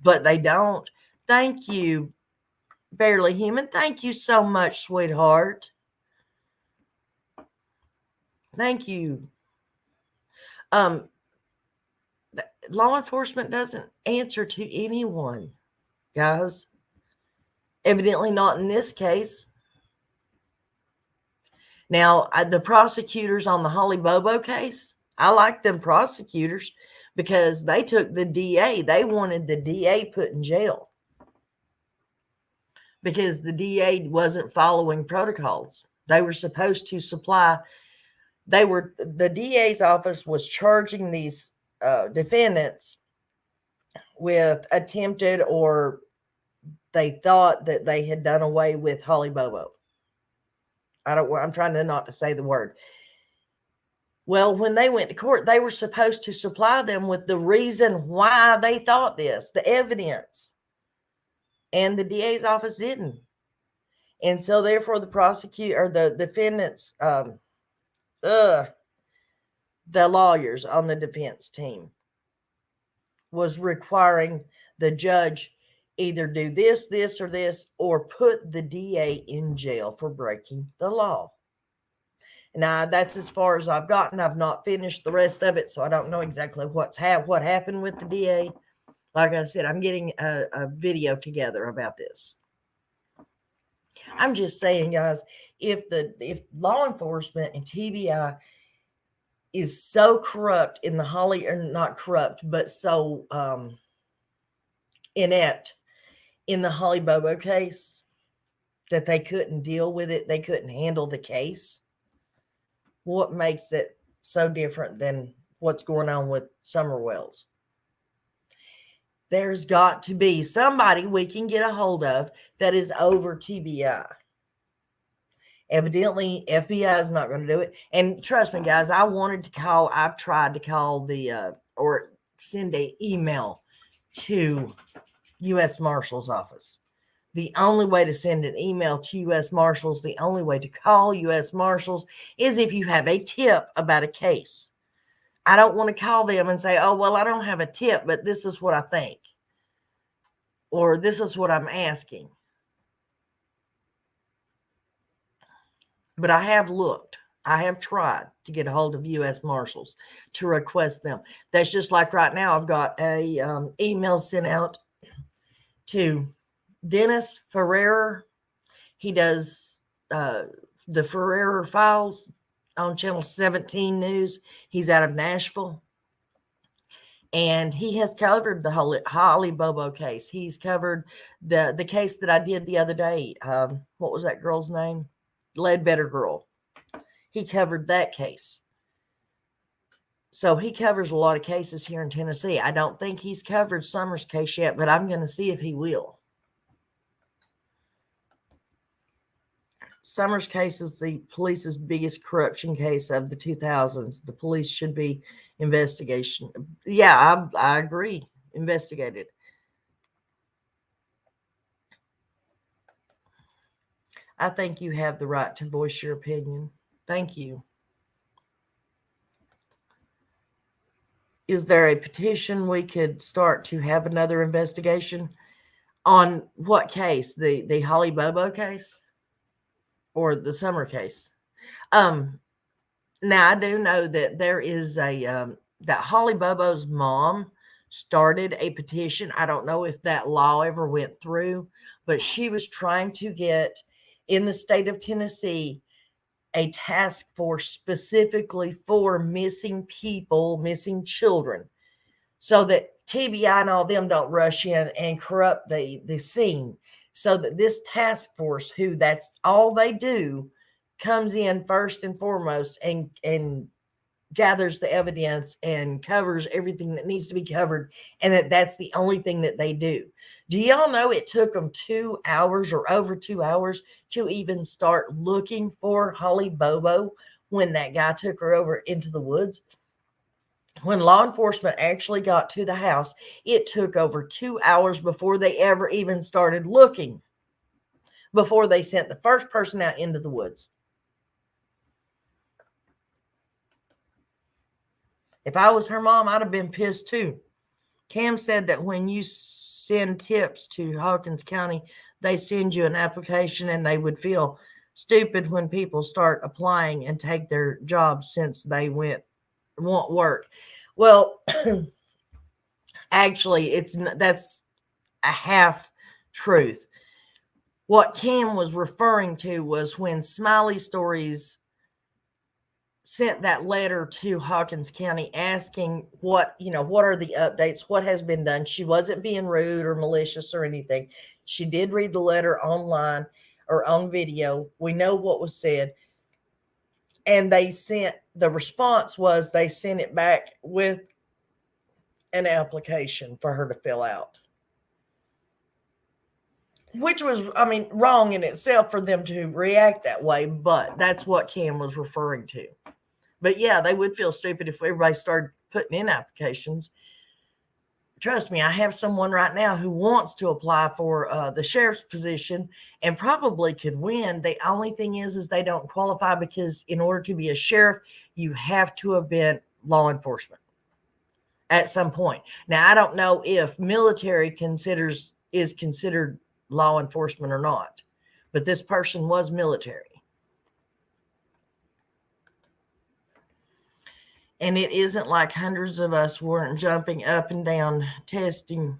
but they don't. Thank you, Barely Human. Thank you so much, sweetheart. Thank you. Law enforcement doesn't answer to anyone, guys. Evidently not in this case. Now, the prosecutors on the Holly Bobo case, I like them prosecutors because they took the DA. They wanted the DA put in jail because the DA wasn't following protocols. They were supposed to supply, the DA's office was charging these defendants with attempted, or they thought that they had done away with Holly Bobo. I'm trying to not to say the word. Well, when they went to court, they were supposed to supply them with the reason why they thought this, the evidence. And the DA's office didn't. And so therefore the prosecutor or the defendants, the lawyers on the defense team was requiring the judge either do this, this, or this, or put the DA in jail for breaking the law. Now, that's as far as I've gotten. I've not finished the rest of it, so I don't know exactly what happened with the DA. Like I said, I'm getting a video together about this. I'm just saying, guys, if law enforcement and TBI is so corrupt in the Holly, or not corrupt, but so inept in the Holly Bobo case that they couldn't deal with it, they couldn't handle the case, what makes it so different than what's going on with Summer Wells? There's got to be somebody we can get a hold of that is over TBI. Evidently, FBI is not going to do it. And trust me, guys, I've tried to call or send an email to U.S. Marshal's office. The only way to send an email to U.S. Marshals, the only way to call U.S. Marshals is if you have a tip about a case. I don't want to call them and say, oh, well, I don't have a tip, but this is what I think. Or this is what I'm asking. But I have looked. I have tried to get a hold of U.S. Marshals to request them. That's just like right now I've got a email sent out to Dennis Ferrer. He does the Ferrer Files on Channel 17 News. He's out of Nashville. And he has covered the Holly Bobo case. He's covered the case that I did the other day. What was that girl's name? Ledbetter girl. He covered that case. So he covers a lot of cases here in Tennessee. I don't think he's covered Summers' case yet, but I'm going to see if he will. Summers' case is the police's biggest corruption case of the 2000s. The police should be investigation. Yeah, I agree. Investigated. I think you have the right to voice your opinion. Thank you. Is there a petition we could start to have another investigation on what case? The Holly Bobo case or the Summer case? Now I do know that there is that Holly Bobo's mom started a petition. I don't know if that law ever went through, but she was trying to get in the state of Tennessee a task force specifically for missing people, missing children, so that TBI and all them don't rush in and corrupt the scene. So that this task force, who that's all they do, comes in first and foremost and gathers the evidence and covers everything that needs to be covered, and that's the only thing that they do. Do y'all know it took them 2 hours or over 2 hours to even start looking for Holly Bobo when that guy took her over into the woods? When law enforcement actually got to the house, it took over 2 hours before they ever even started looking, before they sent the first person out into the woods. If I was her mom, I'd have been pissed too. Cam said that when you send tips to Hawkins County, they send you an application, and they would feel stupid when people start applying and take their jobs since they want work. Well, actually, that's a half truth. What Cam was referring to was when Smiley Stories sent that letter to Hawkins County asking what are the updates, what has been done. She wasn't being rude or malicious or anything. She did read the letter online or on video. We know what was said. And the response was they sent it back with an application for her to fill out. Which was, wrong in itself for them to react that way, but that's what Cam was referring to. But yeah, they would feel stupid if everybody started putting in applications. Trust me, I have someone right now who wants to apply for the sheriff's position and probably could win. The only thing is they don't qualify, because in order to be a sheriff, you have to have been law enforcement at some point. Now, I don't know if military is considered law enforcement or not, but this person was military. And it isn't like hundreds of us weren't jumping up and down, texting,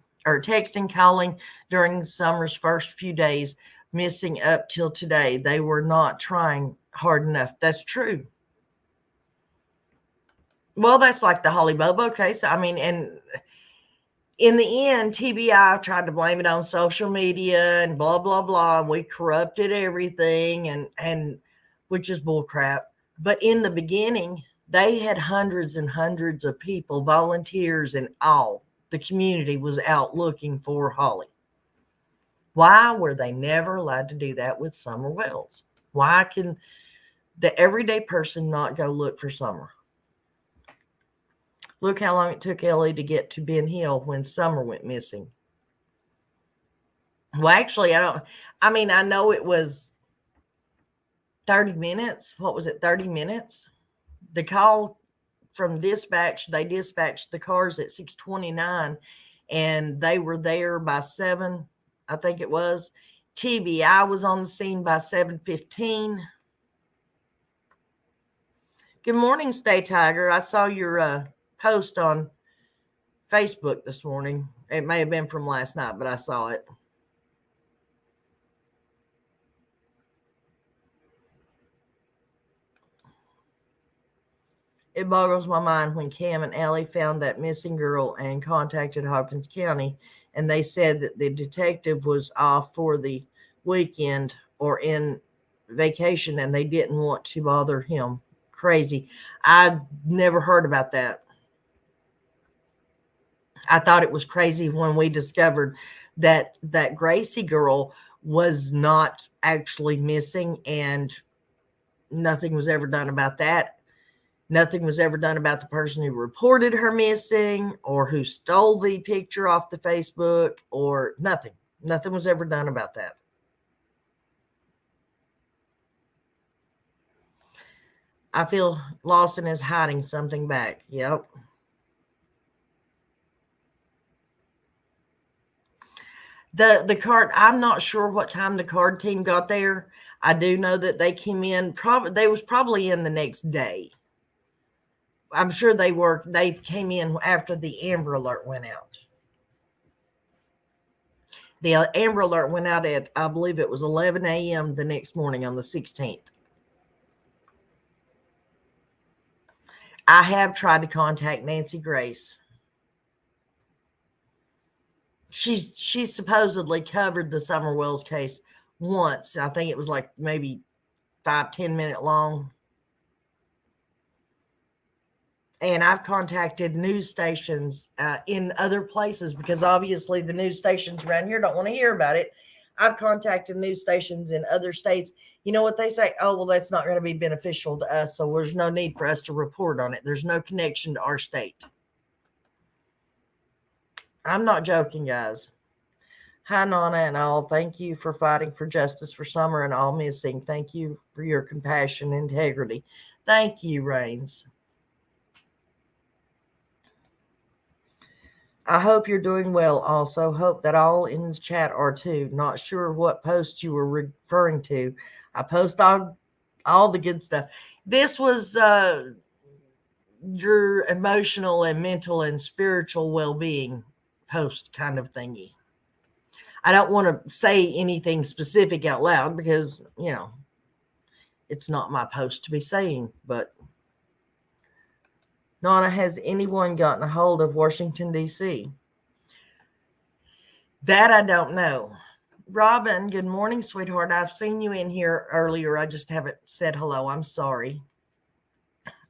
calling during Summer's first few days, missing up till today. They were not trying hard enough. That's true. Well, that's like the Holly Bobo case. And in the end, TBI tried to blame it on social media and blah, blah, blah. We corrupted everything, and which is bullcrap. But in the beginning, they had hundreds and hundreds of people, volunteers, and all. The community was out looking for Holly. Why were they never allowed to do that with Summer Wells? Why can the everyday person not go look for Summer? Look how long it took Ellie to get to Ben Hill when Summer went missing. Well, actually, I know it was 30 minutes. What was it, 30 minutes? The call from dispatch, they dispatched the cars at 6:29, and they were there by 7, I think it was. TBI was on the scene by 7:15. Good morning, Stay Tiger. I saw your post on Facebook this morning. It may have been from last night, but I saw it. It boggles my mind when Cam and Allie found that missing girl and contacted Hopkins County, and they said that the detective was off for the weekend or in vacation and they didn't want to bother him. Crazy. I never heard about that. I thought it was crazy when we discovered that Gracie girl was not actually missing, and nothing was ever done about that. Nothing was ever done about the person who reported her missing or who stole the picture off the Facebook, or nothing. Nothing was ever done about that. I feel Lawson is hiding something back. Yep. The card, I'm not sure what time the card team got there. I do know that they came in, they was probably in the next day. I'm sure they came in after the Amber Alert went out. The Amber Alert went out at, I believe it was 11 a.m. the next morning on the 16th. I have tried to contact Nancy Grace. She's supposedly covered the Summer Wells case once. I think it was like maybe 5-10 minute long. And I've contacted news stations in other places, because obviously the news stations around here don't want to hear about it. I've contacted news stations in other states. You know what they say? Oh, well, that's not going to be beneficial to us, so there's no need for us to report on it. There's no connection to our state. I'm not joking, guys. Hi, Nana and all. Thank you for fighting for justice for Summer and all missing. Thank you for your compassion and integrity. Thank you, Rains. I hope you're doing well. Also, hope that all in the chat are too. Not sure what post you were referring to. I post all the good stuff. This was your emotional and mental and spiritual well-being post kind of thingy. I don't want to say anything specific out loud because, it's not my post to be saying, but Nana, has anyone gotten a hold of Washington, D.C.? That I don't know. Robin, good morning, sweetheart. I've seen you in here earlier. I just haven't said hello. I'm sorry.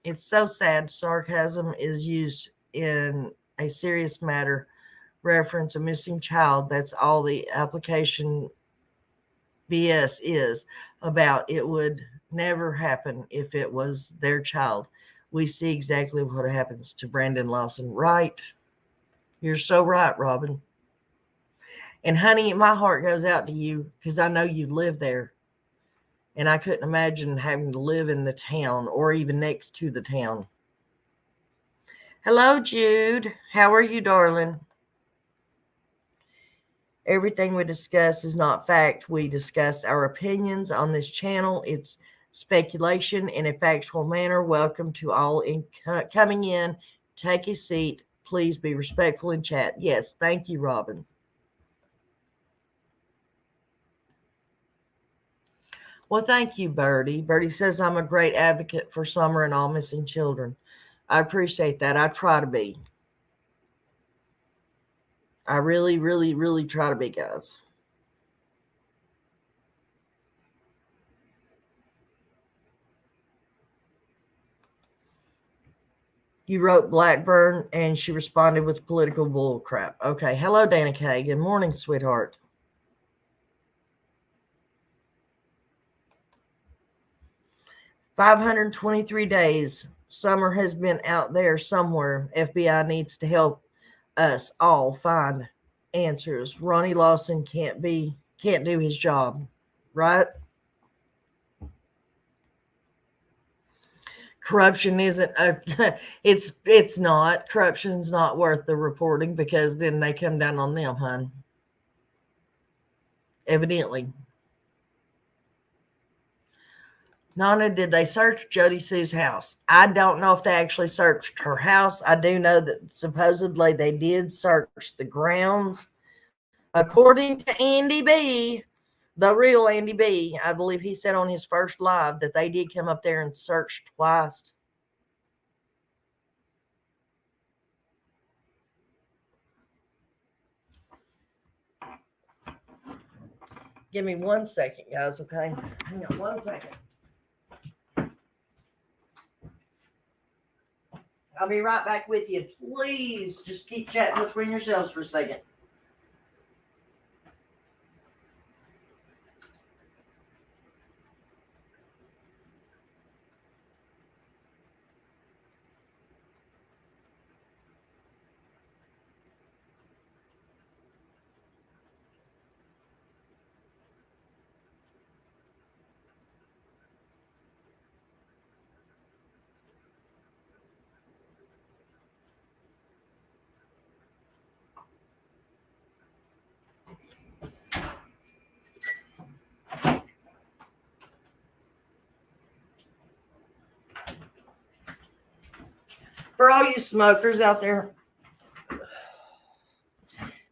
It's so sad. Sarcasm is used in a serious matter. Reference a missing child. That's all the application BS is about. It would never happen if it was their child. We see exactly what happens to Brandon Lawson. Right. You're so right, Robin. And honey, my heart goes out to you because I know you live there. And I couldn't imagine having to live in the town or even next to the town. Hello, Jude. How are you, darling? Everything we discuss is not fact. We discuss our opinions on this channel. It's speculation in a factual manner. Welcome to all coming in. Take a seat. Please be respectful in chat. Yes, thank you, Robin. Well, thank you, Birdie. Birdie says I'm a great advocate for Summer and all missing children. I appreciate that. I try to be. I really, really, really try to be, guys. You wrote Blackburn, and she responded with political bull crap. Okay. Hello, Dana Kay. Good morning, sweetheart. "523 days. Summer has been out there somewhere. FBI needs to help us all find answers. Ronnie Lawson can't do his job." Right? Corruption isn't it's not. Corruption's not worth the reporting because then they come down on them, hun. Evidently. Nana, did they search Jody Sue's house? I don't know if they actually searched her house. I do know that supposedly they did search the grounds. According to Andy B, the real Andy B, I believe he said on his first live that they did come up there and search twice. Give me 1 second, guys, okay? Hang on 1 second. I'll be right back with you. Please just keep chatting between yourselves for a second. For all you smokers out there,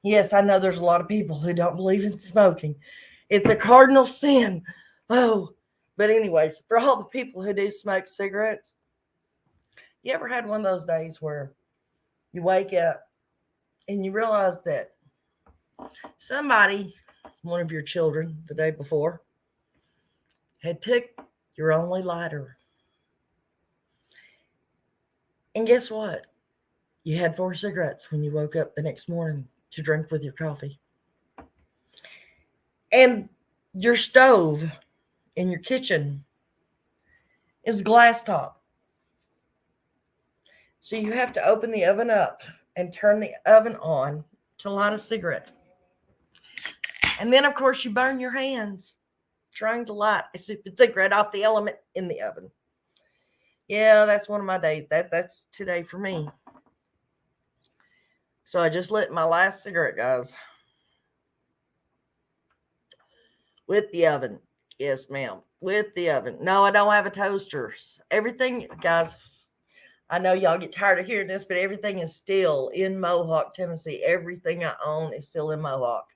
yes, I know there's a lot of people who don't believe in smoking. It's a cardinal sin. Oh, but anyways, for all the people who do smoke cigarettes, you ever had one of those days where you wake up and you realize that somebody, one of your children the day before, had took your only lighter? And guess what? You had 4 cigarettes when you woke up the next morning to drink with your coffee. And your stove in your kitchen is glass top. So you have to open the oven up and turn the oven on to light a cigarette. And then, of course, you burn your hands trying to light a stupid cigarette off the element in the oven. Yeah, that's one of my days. That's today for me. So I just lit my last cigarette, guys. With the oven. Yes, ma'am. With the oven. No, I don't have a toaster. Everything, guys, I know y'all get tired of hearing this, but everything is still in Mohawk, Tennessee. Everything I own is still in Mohawk.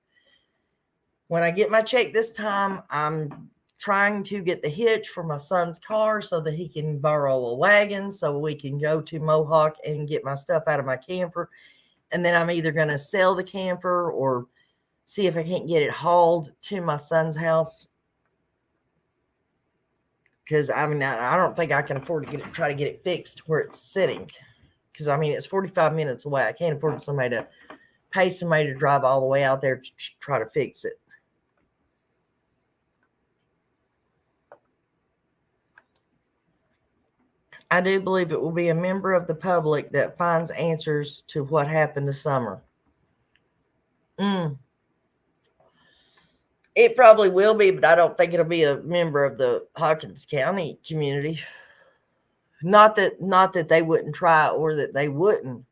When I get my check this time, I'm trying to get the hitch for my son's car so that he can borrow a wagon so we can go to Mohawk and get my stuff out of my camper. And then I'm either going to sell the camper or see if I can't get it hauled to my son's house. Because, I mean, I don't think I can afford to try to get it fixed where it's sitting. Because, I mean, it's 45 minutes away. I can't afford somebody to pay somebody to drive all the way out there to try to fix it. I do believe it will be a member of the public that finds answers to what happened this summer. It probably will be, but I don't think it'll be a member of the Hawkins County community. Not that they wouldn't try or that they wouldn't,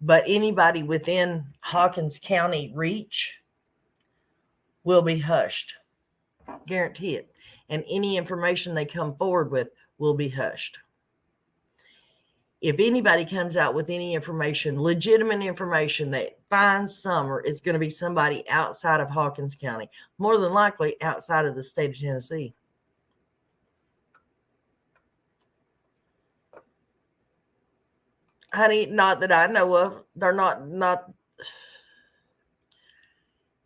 but anybody within Hawkins County reach will be hushed. Guarantee it. And any information they come forward with will be hushed. If anybody comes out with any information, legitimate information that finds Summer, it's going to be somebody outside of Hawkins County, more than likely outside of the state of Tennessee. Honey, not that I know of. They're not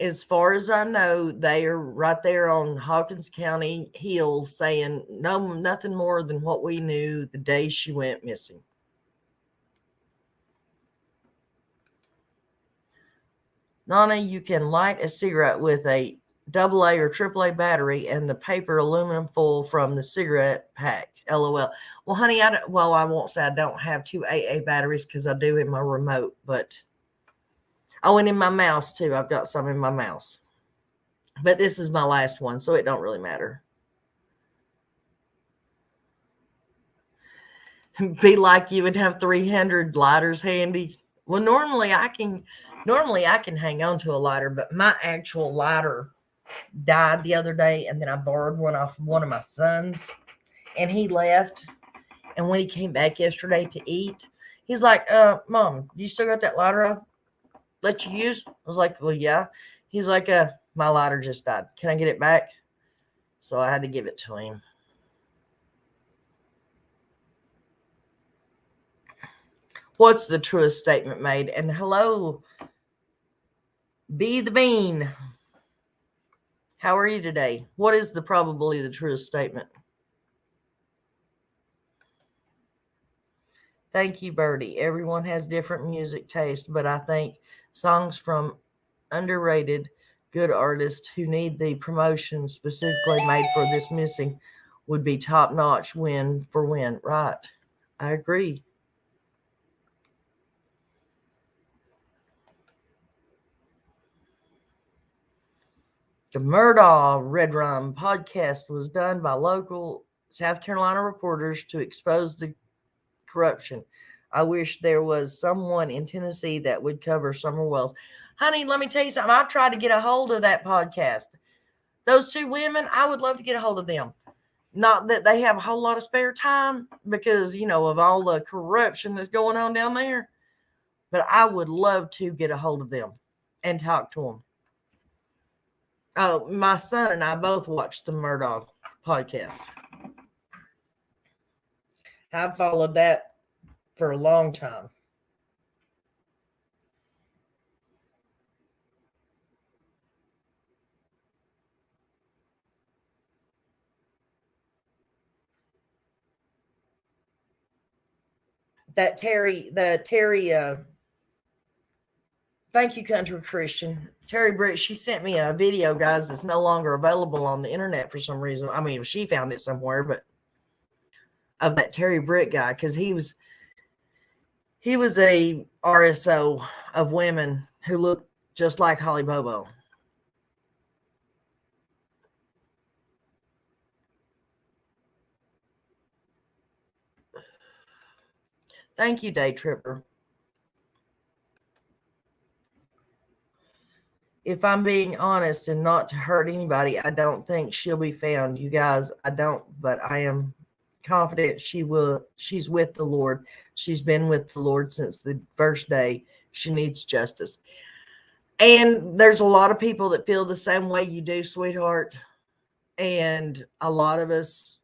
as far as I know, they are right there on Hawkins County Hills saying nothing more than what we knew the day she went missing. Nana, you can light a cigarette with a AA or AAA battery and the paper aluminum foil from the cigarette pack. LOL. Well, honey, I won't say I don't have 2 AA batteries because I do in my remote, but and in my mouse too. I've got some in my mouse. But this is my last one, so it don't really matter. Be like you would have 300 lighters handy. Well, normally I can hang on to a lighter, but my actual lighter died the other day, and then I borrowed one off one of my sons, and he left. And when he came back yesterday to eat, he's like, Mom, you still got that lighter I'll let you use? I was like, well, yeah. He's like, my lighter just died. Can I get it back? So I had to give it to him. What's the truest statement made? And hello, Be the Bean. How are you today? What is probably the truest statement? Thank you, Birdie. Everyone has different music taste, but I think songs from underrated good artists who need the promotion specifically made for this missing would be top notch win for win. Right. I agree. The Murdaugh Red Rum podcast was done by local South Carolina reporters to expose the corruption. I wish there was someone in Tennessee that would cover Summer Wells. Honey, let me tell you something. I've tried to get a hold of that podcast. Those two women, I would love to get a hold of them. Not that they have a whole lot of spare time because, of all the corruption that's going on down there, but I would love to get a hold of them and talk to them. Oh, my son and I both watched the Murdaugh podcast. I've followed that for a long time. Thank you, Country Christian. Terry Britt, she sent me a video, guys, that's no longer available on the internet for some reason. I mean, she found it somewhere, but of that Terry Britt guy, because he was a RSO of women who looked just like Holly Bobo. Thank you, Day Tripper. If I'm being honest and not to hurt anybody, I don't think she'll be found. You guys, I don't, but I am confident she will. She's with the Lord. She's been with the Lord since the first day. She needs justice. And there's a lot of people that feel the same way you do, sweetheart. And a lot of us,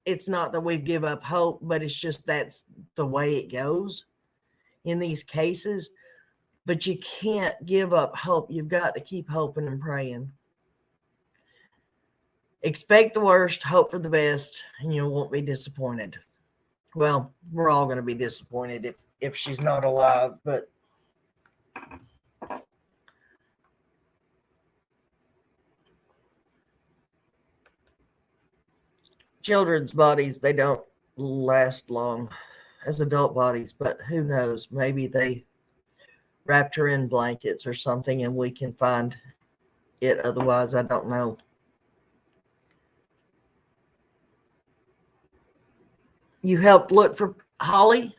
it's not that we give up hope, but it's just that's the way it goes in these cases. But you can't give up hope. You've got to keep hoping and praying. Expect the worst, hope for the best, and you won't be disappointed. Well, we're all going to be disappointed if she's not alive, but children's bodies, they don't last long as adult bodies, but who knows? Maybe they wrapped her in blankets or something and we can find it. Otherwise, I don't know. You helped look for Holly?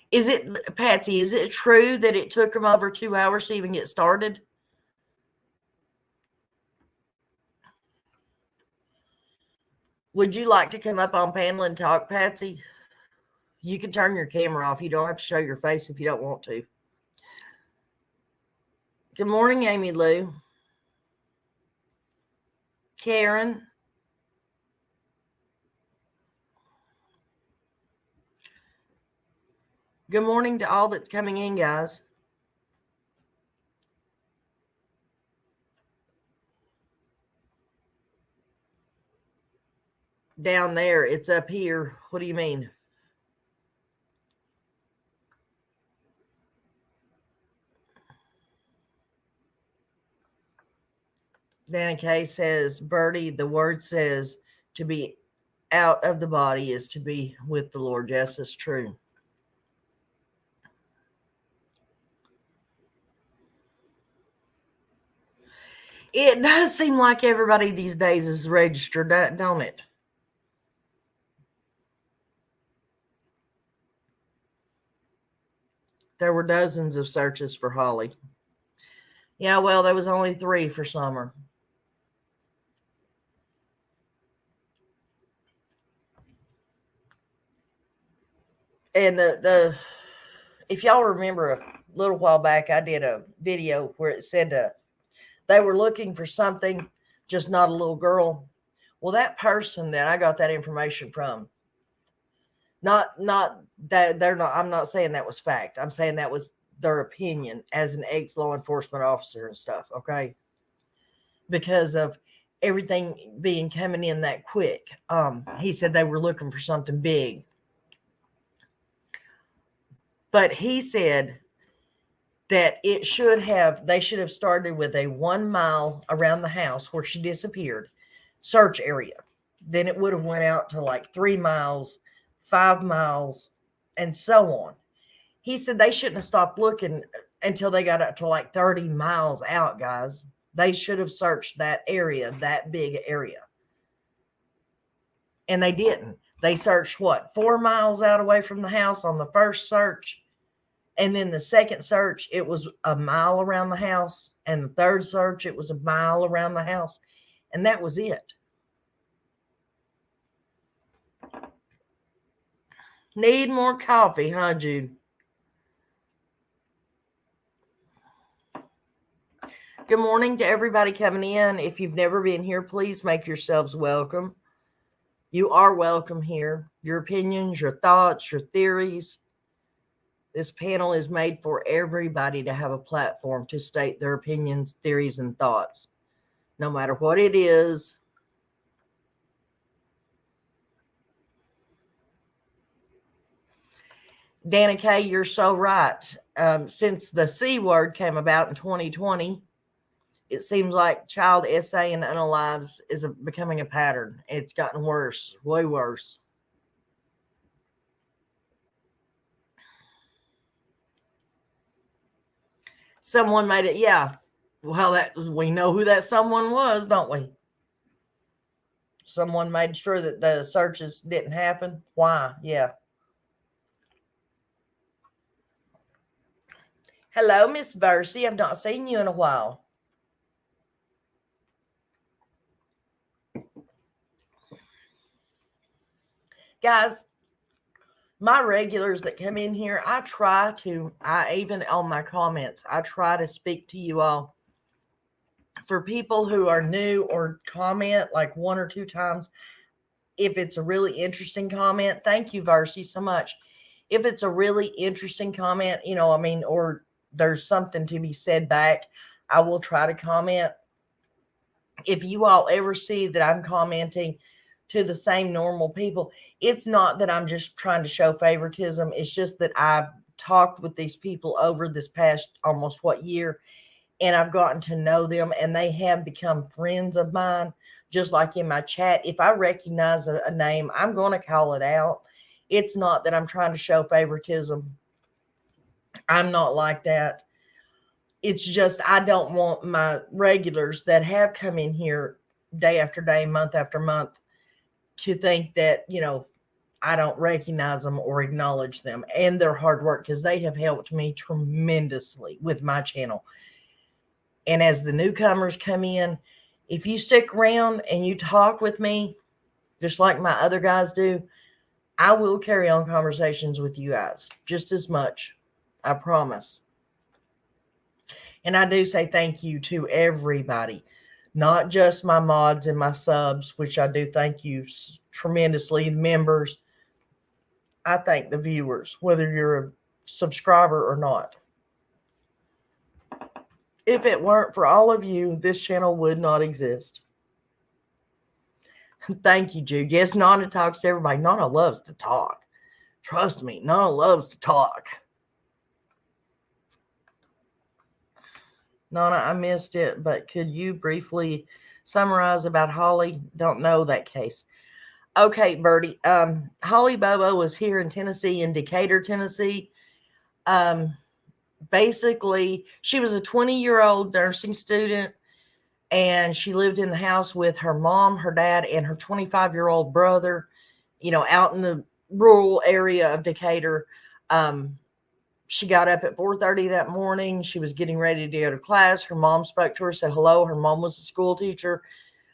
Is it, Patsy, is it true that it took them over 2 hours to even get started? Would you like to come up on panel and talk, Patsy? You can turn your camera off. You don't have to show your face if you don't want to. Good morning, Amy Lou. Karen. Good morning to all that's coming in, guys. Down there, it's up here. What do you mean? Dana Kay says, Birdie, the word says to be out of the body is to be with the Lord. Yes, that's true. It does seem like everybody these days is registered, don't it? There were dozens of searches for Holly. Yeah, well, there was only 3 for Summer. And the if y'all remember a little while back, I did a video where it said they were looking for something, just not a little girl. Well, that person that I got that information from, not that they're not, I'm not saying that was fact. I'm saying that was their opinion as an ex-law enforcement officer and stuff, okay? because of everything being coming in that quick. He said they were looking for something big. But he said that they should have started with a 1 mile around the house where she disappeared search area. Then it would have went out to like 3 miles, 5 miles, and so on. He said they shouldn't have stopped looking until they got up to like 30 miles out, guys. They should have searched that area, that big area. And they didn't. They searched 4 miles out away from the house on the first search. And then the second search, it was a mile around the house. And the third search, it was a mile around the house. And that was it. Need more coffee, huh, Jude? Good morning to everybody coming in. If you've never been here, please make yourselves welcome. You are welcome here. Your opinions, your thoughts, your theories. This panel is made for everybody to have a platform to state their opinions, theories, and thoughts, no matter what it is. Dana Kay, you're so right. Since the C word came about in 2020, it seems like child SA and unalives is becoming a pattern. It's gotten worse, way worse. Someone made it, yeah. Well, we know who that someone was, don't we? Someone made sure that the searches didn't happen. Why? Yeah. Hello, Miss Versi. I've not seen you in a while. Guys, my regulars that come in here, I even on my comments, I try to speak to you all. For people who are new or comment like 1 or 2 times, if it's a really interesting comment, thank you, Versi, so much. If it's a really interesting comment, or there's something to be said back, I will try to comment. If you all ever see that I'm commenting to the same normal people, it's not that I'm just trying to show favoritism. It's just that I've talked with these people over this past almost year, and I've gotten to know them, and they have become friends of mine. Just like in my chat, if I recognize a name, I'm going to call it out. It's not that I'm trying to show favoritism. I'm not like that. It's just I don't want my regulars that have come in here day after day, month after month, to think that, I don't recognize them or acknowledge them and their hard work, because they have helped me tremendously with my channel. And as the newcomers come in, if you stick around and you talk with me, just like my other guys do, I will carry on conversations with you guys just as much. I promise. And I do say thank you to everybody, not just my mods and my subs, which I do thank you tremendously, members. I thank the viewers, whether you're a subscriber or not. If it weren't for all of you, this channel would not exist. Thank you, Jude. Yes, Nana talks to everybody. Nana loves to talk. Trust me, Nana loves to talk. Nana, I missed it, but could you briefly summarize about Holly? Don't know that case. Okay, Birdie. Holly Bobo was here in Tennessee, in Decatur, Tennessee. Basically, she was a 20-year-old nursing student, and she lived in the house with her mom, her dad, and her 25-year-old brother, out in the rural area of Decatur. She got up at 4:30 that morning. She was getting ready to go to class. Her mom spoke to her, said hello. Her mom was a school teacher.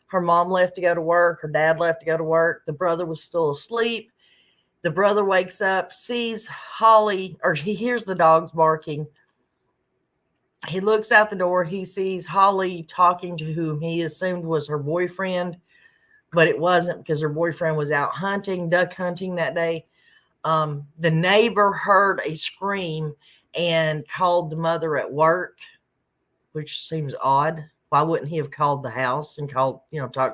Her mom left to go to work. Her dad left to go to work. The brother was still asleep. The brother wakes up, sees Holly, or he hears the dogs barking. He looks out the door. He sees Holly talking to whom he assumed was her boyfriend, but it wasn't, because her boyfriend was out hunting, duck hunting that day. The neighbor heard a scream and called the mother at work, which seems odd. Why wouldn't he have called the house and talked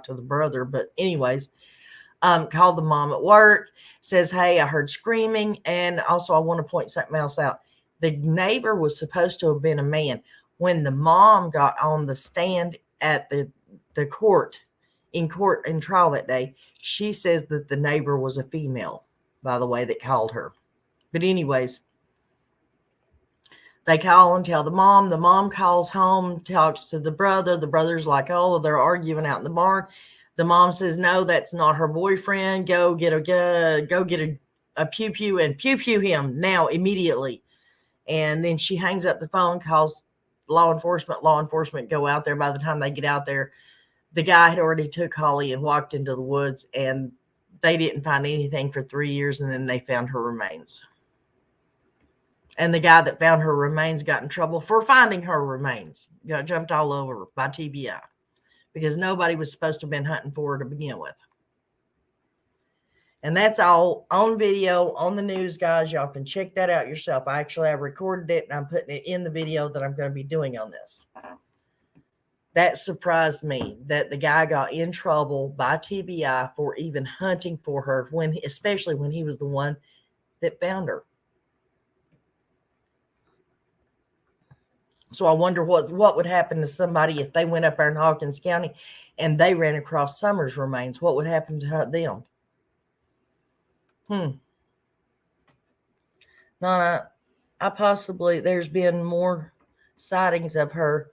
to the brother? But anyways, called the mom at work, says, hey, I heard screaming. And also I want to point something else out. The neighbor was supposed to have been a man. When the mom got on the stand at the court, in trial that day, she says that the neighbor was a female, by the way, that called her. But anyways, they call and tell the mom. The mom calls home, talks to the brother. The brother's like, oh, they're arguing out in the barn. The mom says, no, that's not her boyfriend. Go get a pew pew and pew pew him now, immediately. And then she hangs up the phone, calls law enforcement. Law enforcement go out there. By the time they get out there, the guy had already took Holly and walked into the woods, and they didn't find anything for 3 years, and then they found her remains. And the guy that found her remains got in trouble for finding her remains. Got jumped all over by TBI because nobody was supposed to have been hunting for her to begin with. And that's all on video, on the news, guys. Y'all can check that out yourself. I recorded it, and I'm putting it in the video that I'm going to be doing on this. That surprised me that the guy got in trouble by TBI for even hunting for her, especially when he was the one that found her. So I wonder what would happen to somebody if they went up there in Hawkins County and they ran across Summers' remains. What would happen to them? No, there's been more sightings of her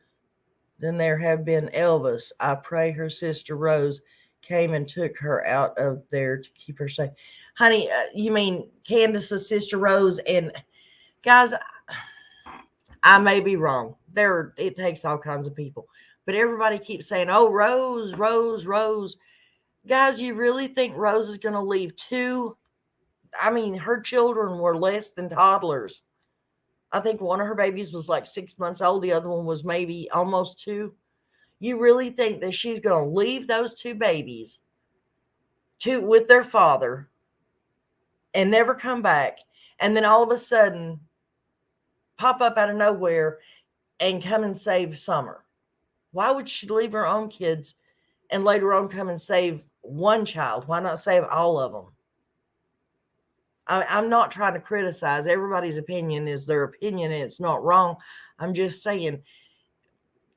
than there have been Elvis. I pray her sister Rose came and took her out of there to keep her safe. Honey, you mean Candace's sister Rose? And guys, I may be wrong. It takes all kinds of people. But everybody keeps saying, oh, Rose, Rose, Rose. Guys, you really think Rose is going to leave two? I mean, her children were less than toddlers. I think one of her babies was like 6 months old. The other one was maybe almost 2. You really think that she's going to leave those 2 babies with their father and never come back, and then all of a sudden pop up out of nowhere and come and save Summer? Why would she leave her own kids and later on come and save one child? Why not save all of them? I'm not trying to criticize. Everybody's opinion is their opinion, and it's not wrong. I'm just saying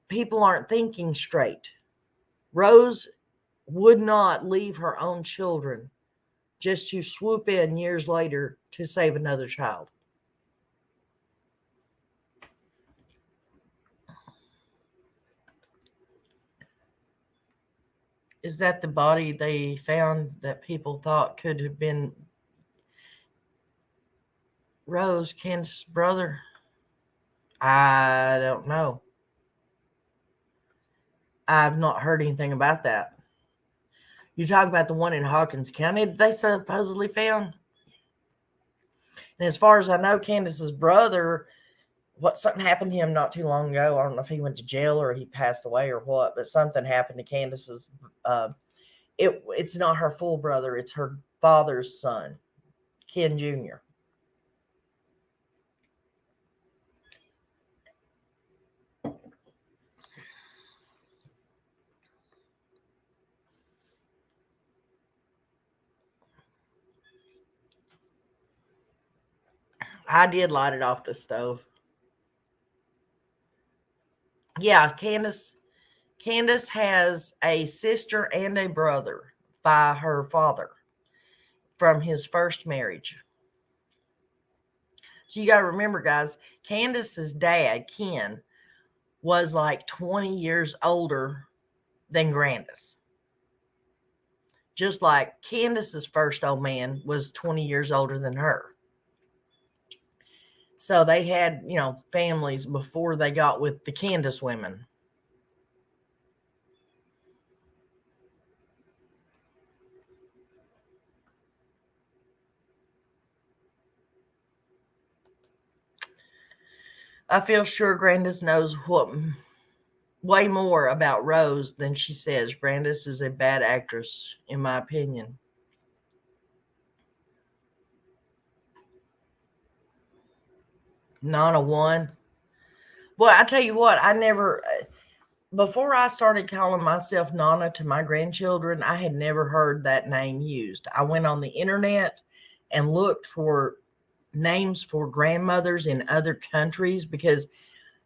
people aren't thinking straight. Rose would not leave her own children just to swoop in years later to save another child. Is that the body they found that people thought could have been Rose, Candace's brother? I don't know. I've not heard anything about that. You talk about the one in Hawkins County that they supposedly found? And as far as I know, Candace's brother, something happened to him not too long ago. I don't know if he went to jail or he passed away or what, but something happened to Candace's. It's not her full brother. It's her father's son, Ken Jr. I did light it off the stove. Yeah, Candace has a sister and a brother by her father from his first marriage. So you got to remember, guys, Candace's dad, Ken, was like 20 years older than Grandis. Just like Candace's first old man was 20 years older than her. So they had, families before they got with the Candace women. I feel sure Grandis knows way more about Rose than she says. Grandis is a bad actress, in my opinion. Nana one. Well, I tell you what, I never. before I started calling myself Nana to my grandchildren, I had never heard that name used. I went on the internet and looked for names for grandmothers in other countries because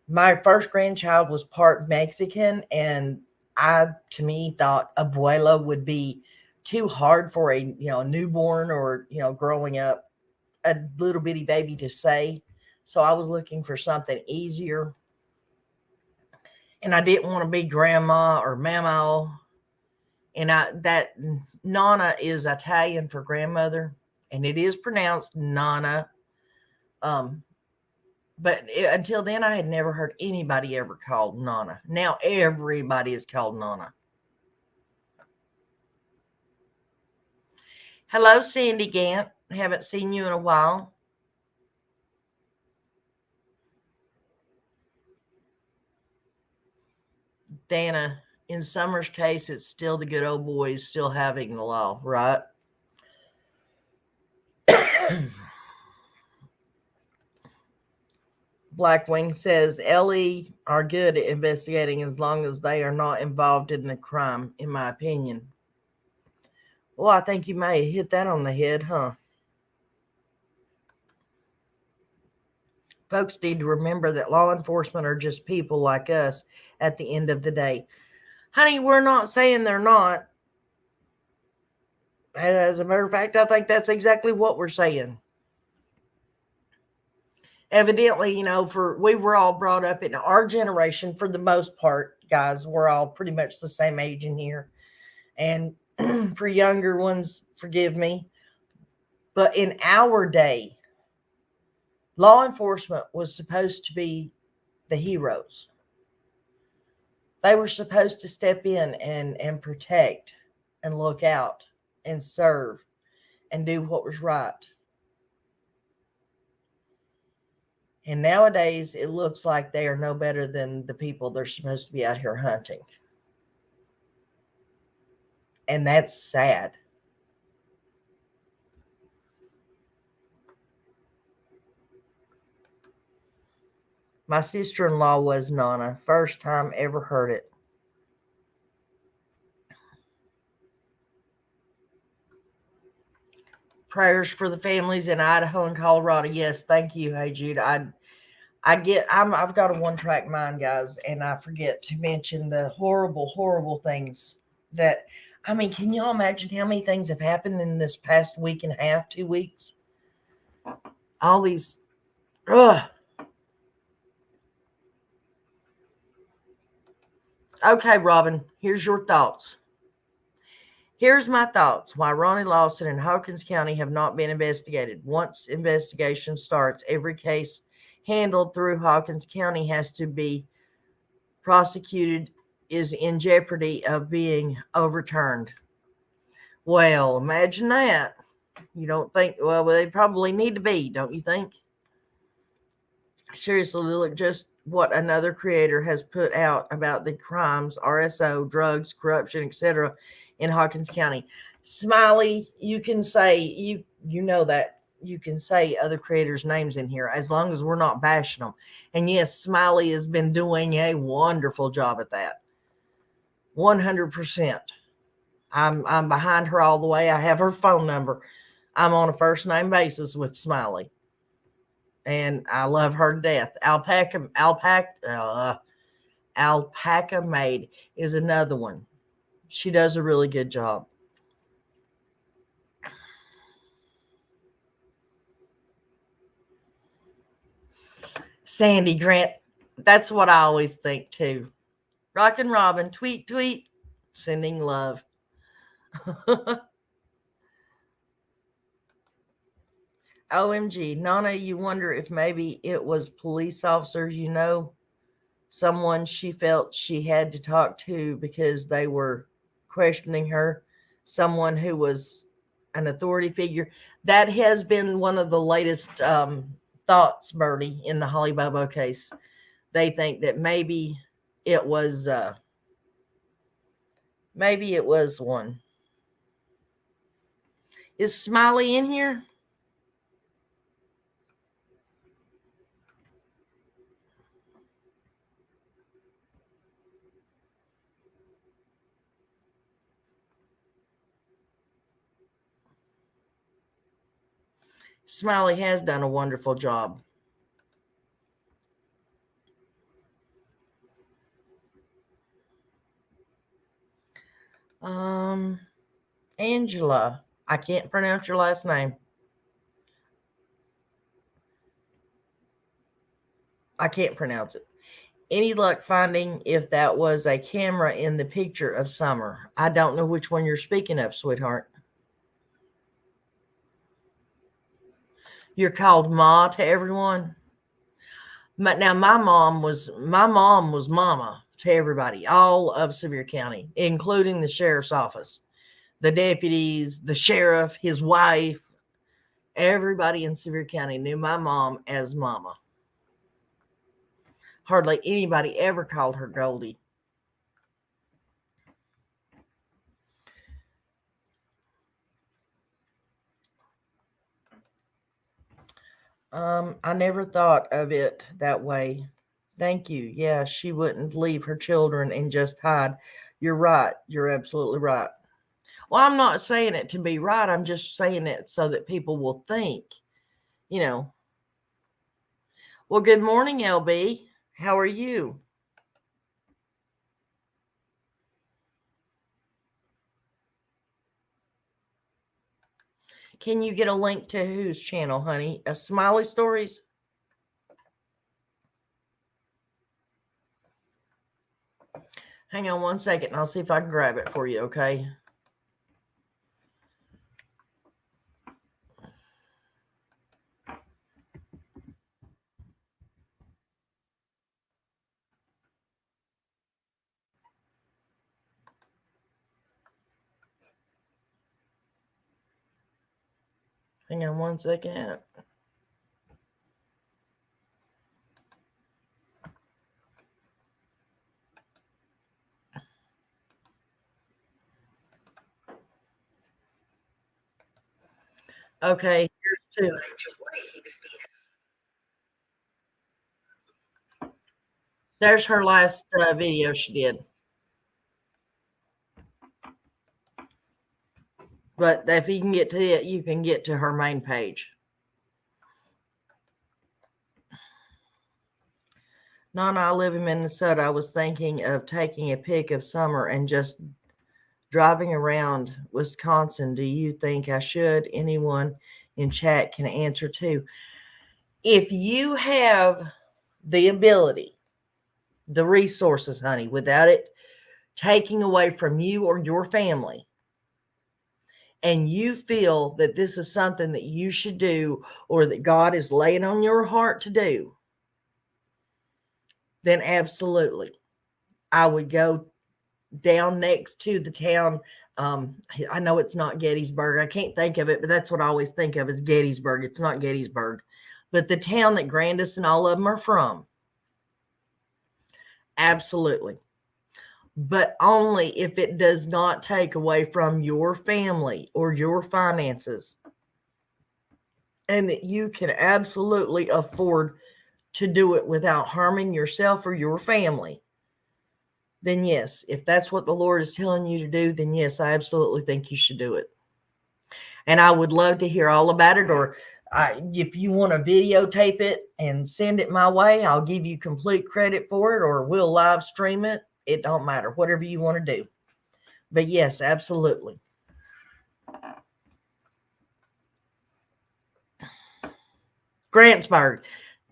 my first grandchild was part Mexican, and I, to me, thought abuela would be too hard for a newborn or growing up a little bitty baby to say. So I was looking for something easier, and I didn't want to be grandma or mama. And that Nana is Italian for grandmother, and it is pronounced Nana. Um, but until then, I had never heard anybody ever called Nana. Now everybody is called Nana. Hello, Sandy Gant. Haven't seen you in a while. Dana, in Summer's case, it's still the good old boys still having the law, right? Blackwing says Ellie are good at investigating as long as they are not involved in the crime, in my opinion. Well, I think you may have hit that on the head, huh? Folks need to remember that law enforcement are just people like us at the end of the day. Honey, we're not saying they're not. As a matter of fact, I think that's exactly what we're saying. Evidently, we were all brought up in our generation for the most part, guys. We're all pretty much the same age in here. And for younger ones, forgive me. But in our day, law enforcement was supposed to be the heroes. They were supposed to step in and protect and look out and serve and do what was right. And nowadays, it looks like they are no better than the people they're supposed to be out here hunting. And that's sad. My sister-in-law was Nana. First time ever heard it. Prayers for the families in Idaho and Colorado. Yes, thank you. Hey, Jude. I've got a one-track mind, guys, and I forget to mention the horrible, horrible things that, can y'all imagine how many things have happened in this past week and a half, 2 weeks? All these, ugh. Okay, Robin, here's your thoughts. Here's my thoughts why Ronnie Lawson and Hawkins County have not been investigated. Once investigation starts, every case handled through Hawkins County has to be prosecuted, is in jeopardy of being overturned. Well, imagine that. You don't think, well, they probably need to be, don't you think? Seriously, look just what another creator has put out about the crimes, RSO, drugs, corruption, etc. in Hawkins County. Smiley, you can say, you know that you can say other creators' names in here as long as we're not bashing them. And yes, Smiley has been doing a wonderful job at that. 100%. I'm behind her all the way. I have her phone number. I'm on a first name basis with Smiley. And I love her to death. Alpaca Maid is another one. She does a really good job. Sandy Grant, that's what I always think too. Rockin' Robin, tweet, tweet, sending love. OMG, Nana, you wonder if maybe it was police officers, someone she felt she had to talk to because they were questioning her, someone who was an authority figure. That has been one of the latest thoughts, Bertie, in the Holly Bobo case. They think that maybe it was one. Is Smiley in here? Smiley has done a wonderful job. Angela, I can't pronounce your last name. I can't pronounce it. Any luck finding if that was a camera in the picture of Summer? I don't know which one you're speaking of, sweetheart. You're called Ma to everyone. Now my mom was Mama to everybody, all of Sevier County, including the sheriff's office, the deputies, the sheriff, his wife. Everybody in Sevier County knew my mom as Mama. Hardly anybody ever called her Goldie. I never thought of it that way. Thank you. Yeah, she wouldn't leave her children and just hide. You're right. You're absolutely right. Well, I'm not saying it to be right. I'm just saying it so that people will think, you know. Well, good morning, LB. How are you? Can you get a link to whose channel, honey? Smiley Stories? Hang on one second and I'll see if I can grab it for you, okay? Hang on one second. Okay, here's two. There's her last video she did. But if you can get to it, you can get to her main page. Nana, I live in Minnesota. I was thinking of taking a pic of Summer and just driving around Wisconsin. Do you think I should? Anyone in chat can answer too. If you have the ability, the resources, honey, without it taking away from you or your family, and you feel that this is something that you should do or that God is laying on your heart to do, then absolutely, I would go down next to the town. I know it's not Gettysburg. I can't think of it, but that's what I always think of as Gettysburg. It's not Gettysburg, but the town that Grandis and all of them are from. Absolutely. But only if it does not take away from your family or your finances, and that you can absolutely afford to do it without harming yourself or your family, then yes, if that's what the Lord is telling you to do, then yes, I absolutely think you should do it. And I would love to hear all about it. Or if you want to videotape it and send it my way, I'll give you complete credit for it, or we'll live stream it. It don't matter, whatever you want to do. But yes, absolutely. Grantsburg.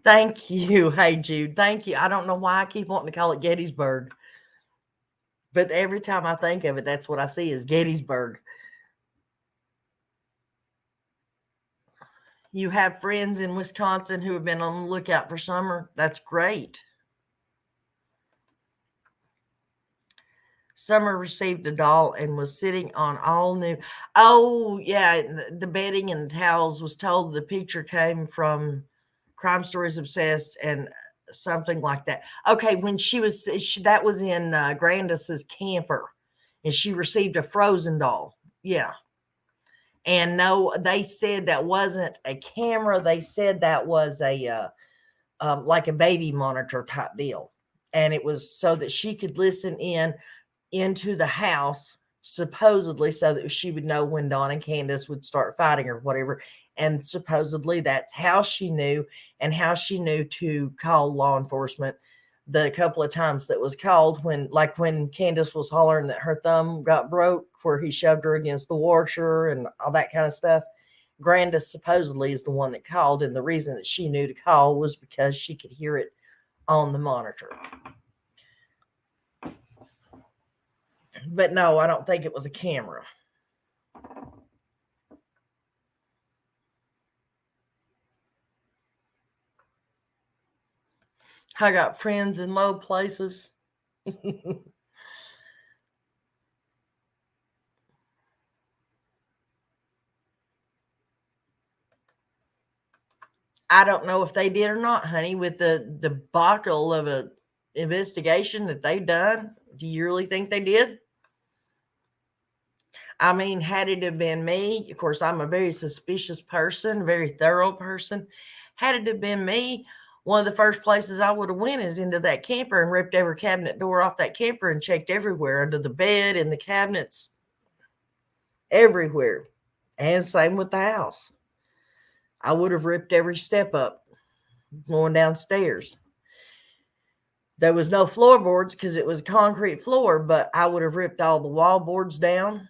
Thank you. Hey, Jude. Thank you. I don't know why I keep wanting to call it Gettysburg, but every time I think of it, that's what I see is Gettysburg. You have friends in Wisconsin who have been on the lookout for Summer. That's great. Summer received a doll and was sitting on all new. Oh, yeah. The bedding and the towels was told the picture came from Crime Stories Obsessed and something like that. Okay. When that was in Grandis's camper and she received a Frozen doll. Yeah. And no, they said that wasn't a camera. They said that was like a baby monitor type deal. And it was so that she could listen into the house supposedly so that she would know when Dawn and Candace would start fighting or whatever. And supposedly that's how she knew, and how she knew to call law enforcement the couple of times that was called, when, like when Candace was hollering that her thumb got broke where he shoved her against the washer and all that kind of stuff. Grandis supposedly is the one that called, and the reason that she knew to call was because she could hear it on the monitor. But no, I don't think it was a camera. I got friends in low places. I don't know if they did or not, honey, with the debacle of a investigation that they done. Do you really think they did? I mean, had it have been me, of course, I'm a very suspicious person, very thorough person. Had it have been me, one of the first places I would have went is into that camper and ripped every cabinet door off that camper and checked everywhere, under the bed, in the cabinets, everywhere. And same with the house. I would have ripped every step up going downstairs. There was no floorboards because it was a concrete floor, but I would have ripped all the wall boards down.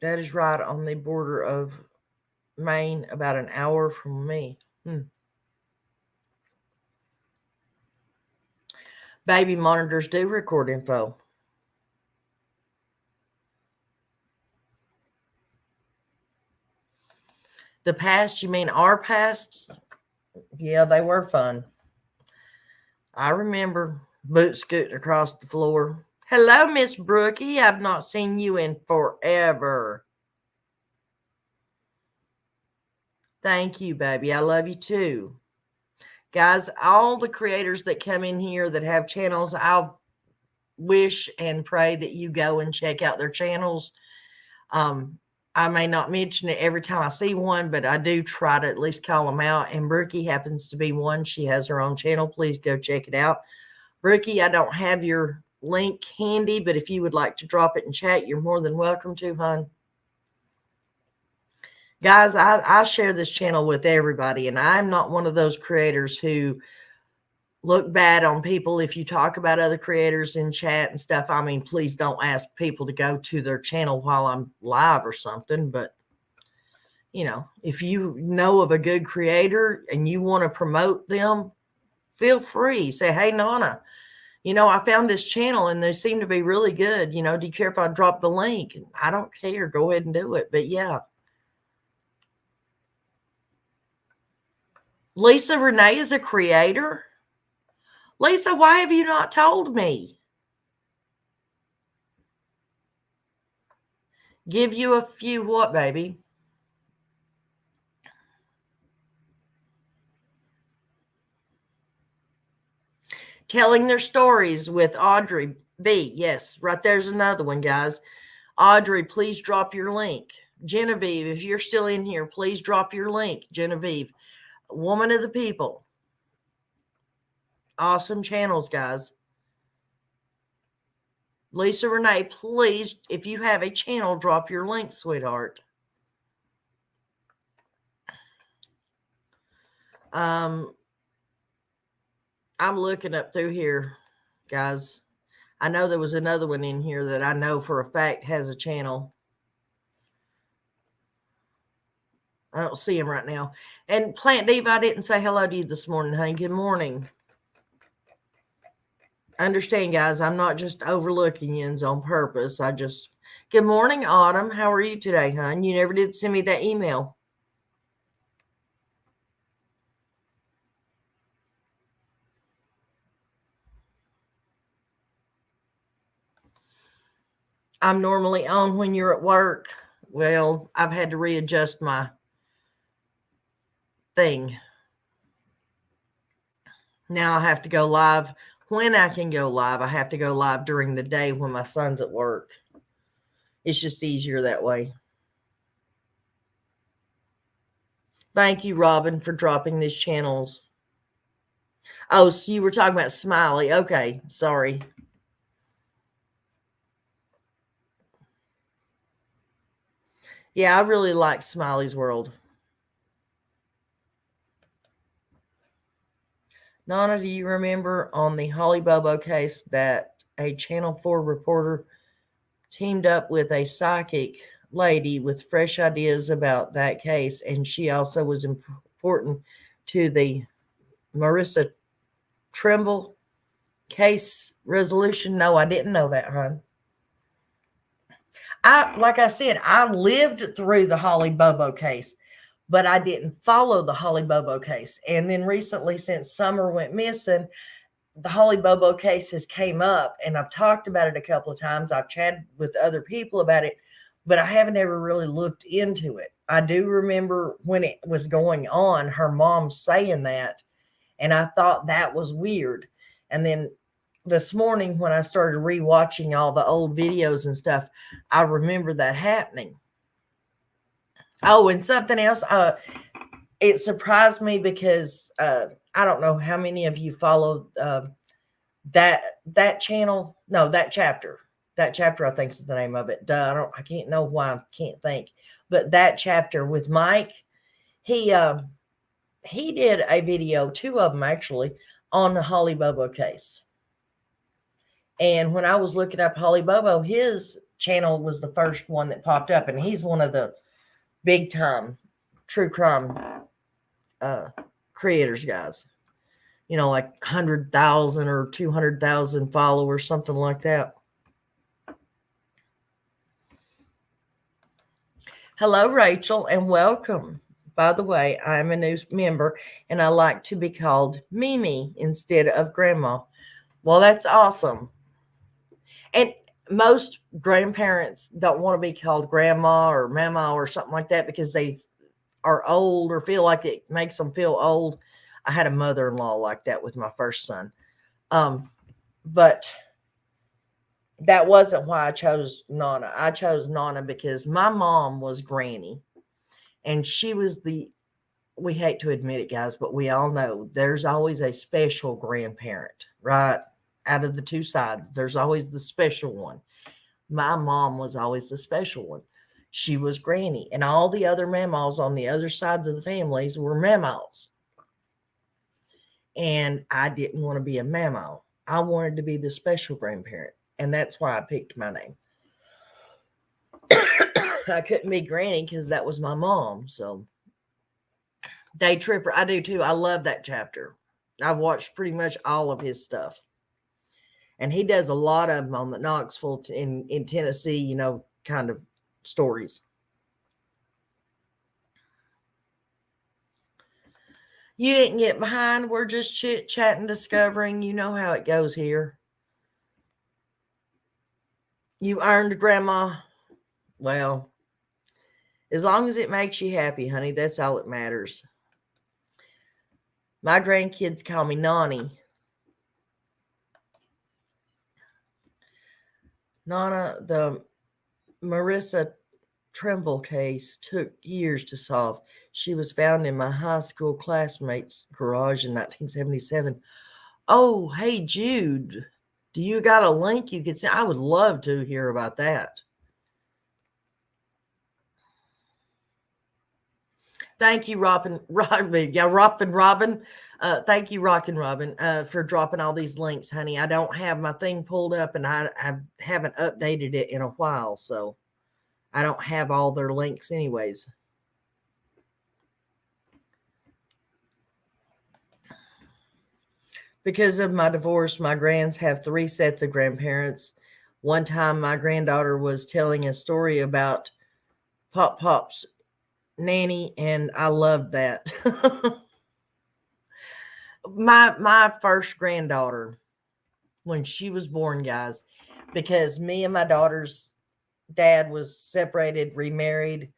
That is right on the border of Maine, about an hour from me. Baby monitors do record info. The past, you mean our pasts? Yeah, they were fun. I remember boot scooting across the floor. Hello, Miss Brookie. I've not seen you in forever. Thank you, baby. I love you too. Guys, all the creators that come in here that have channels, I'll wish and pray that you go and check out their channels. I may not mention it every time I see one, but I do try to at least call them out. And Brookie happens to be one. She has her own channel. Please go check it out. Brookie, I don't have your link handy, but if you would like to drop it in chat, you're more than welcome to, hon. Guys, I share this channel with everybody, and I'm not one of those creators who look bad on people if you talk about other creators in chat and stuff. I mean, please don't ask people to go to their channel while I'm live or something. But, you know, if you know of a good creator and you want to promote them, feel free. Say, hey, Nana, you know, I found this channel and they seem to be really good. You know, do you care if I drop the link? I don't care. Go ahead and do it. But yeah. Lisa Renee is a creator. Lisa, why have you not told me? Give you a few what, baby? Telling their stories with Audrey B. Yes, right there's another one, guys. Audrey, please drop your link. Genevieve, if you're still in here, please drop your link. Genevieve, woman of the people. Awesome channels, guys. Lisa Renee, please, if you have a channel, drop your link, sweetheart. I'm looking up through here, guys. I know there was another one in here that I know for a fact has a channel. I don't see him right now. And Plant Diva, I didn't say hello to you this morning, honey. Good morning. Understand, guys, I'm not just overlooking yins on purpose. Good morning, Autumn. How are you today, hon? You never did send me that email. I'm normally on when you're at work. Well, I've had to readjust my thing. Now I have to go live when I can go live. I have to go live during the day when my son's at work. It's just easier that way. Thank you, Robin, for dropping these channels. Oh, so you were talking about Smiley. Okay, sorry. Yeah, I really like Smiley's World. Nana, do you remember on the Holly Bobo case that a Channel 4 reporter teamed up with a psychic lady with fresh ideas about that case, and she also was important to the Marissa Trimble case resolution? No, I didn't know that, hon. Like I said, I lived through the Holly Bobo case, but I didn't follow the Holly Bobo case. And then recently, since Summer went missing, the Holly Bobo case has came up, and I've talked about it a couple of times. I've chatted with other people about it, but I haven't ever really looked into it. I do remember when it was going on, her mom saying that, and I thought that was weird. And then this morning when I started rewatching all the old videos and stuff, I remember that happening. Oh, and something else, it surprised me because I don't know how many of you follow that channel. No, that chapter. That chapter, I think, is the name of it. I can't know why I can't think. But that chapter with Mike, he did a video, two of them actually, on the Holly Bobo case. And when I was looking up Holly Bobo, his channel was the first one that popped up, and he's one of the big time true crime creators guys. You know, like 100,000 or 200,000 followers, something like that. Hello, Rachel, and welcome. By the way, I'm a new member, and I like to be called Mimi instead of Grandma. Well, that's awesome. And most grandparents don't want to be called Grandma or Mama or something like that because they are old or feel like it makes them feel old. I had a mother-in-law like that with my first son. But that wasn't why I chose Nana. I chose Nana because my mom was Granny, and she was we hate to admit it, guys, but we all know there's always a special grandparent, right? Out of the two sides, there's always the special one. My mom was always the special one. She was Granny, and all the other mammas on the other sides of the families were mammas. And I didn't want to be a mama. I wanted to be the special grandparent, and that's why I picked my name. I couldn't be Granny because that was my mom. So Day Tripper, I do too. I love that chapter. I've watched pretty much all of his stuff. And he does a lot of them on the Knoxville in Tennessee, you know, kind of stories. You didn't get behind. We're just chit-chatting, discovering. You know how it goes here. You earned, Grandma. Well, as long as it makes you happy, honey, that's all that matters. My grandkids call me Nani. Nana, the Marissa Trimble case took years to solve. She was found in my high school classmate's garage in 1977. Oh, hey, Jude, do you got a link you could send? I would love to hear about that. Thank you, Robin. Yeah, Robin. Thank you, Rockin' Robin, for dropping all these links, honey. I don't have my thing pulled up, and I haven't updated it in a while, so I don't have all their links anyways. Because of my divorce, my grands have 3 sets of grandparents. One time, my granddaughter was telling a story about Pop's nanny, and I loved that. my first granddaughter, when she was born, guys, because me and my daughter's dad was separated, remarried.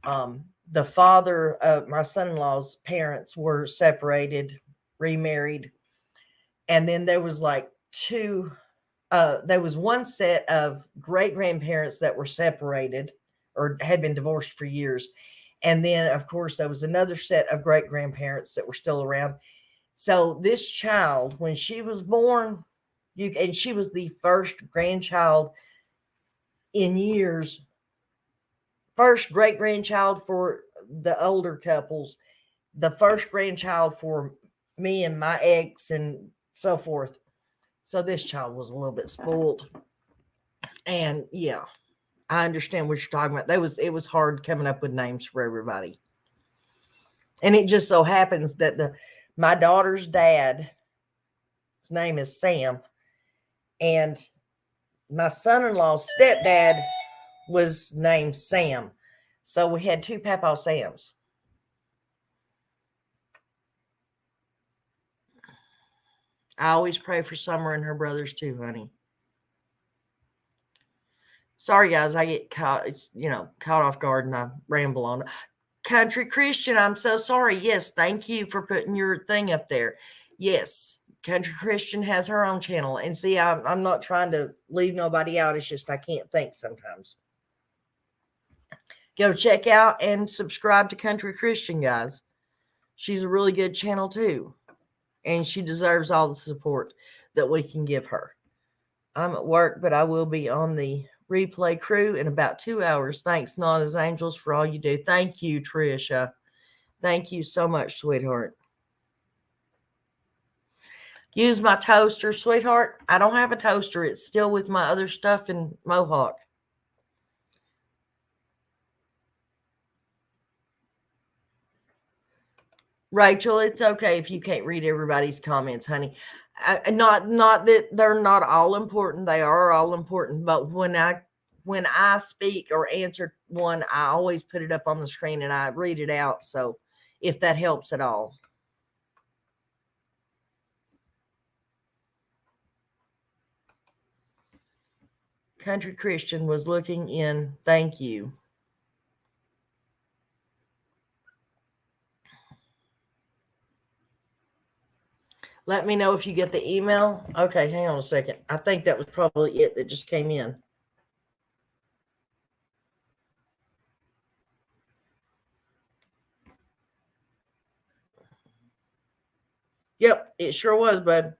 The father of my son-in-law's parents were separated, remarried. And then there was like there was one set of great grandparents that were separated or had been divorced for years. And then, of course, there was another set of great-grandparents that were still around. So this child, when she was born, and she was the first grandchild in years, first great-grandchild for the older couples, the first grandchild for me and my ex and so forth. So this child was a little bit spoiled. And yeah, I understand what you're talking about. It was hard coming up with names for everybody. And it just so happens that my daughter's dad, his name is Sam, and my son-in-law's stepdad was named Sam. So we had two Papa Sams. I always pray for Summer and her brothers too, honey. Sorry, guys, I get caught. It's caught off guard, and I ramble on. Country Christian, I'm so sorry. Yes, thank you for putting your thing up there. Yes, Country Christian has her own channel, and see, I'm not trying to leave nobody out. It's just I can't think sometimes. Go check out and subscribe to Country Christian, guys. She's a really good channel too, and she deserves all the support that we can give her. I'm at work, but I will be on the replay crew in about 2 hours. Thanks, Nana's Angels, for all you do. Thank you, Trisha. Thank you so much, sweetheart. Use my toaster, sweetheart. I don't have a toaster. It's still with my other stuff in Mohawk. Rachel, it's okay if you can't read everybody's comments, honey. Not that they're not all important. They are all important. But when I speak or answer one, I always put it up on the screen and I read it out. So if that helps at all. Country Christian was looking in. Thank you. Let me know if you get the email. Okay, hang on a second. I think that was probably it that just came in. Yep, it sure was, bud.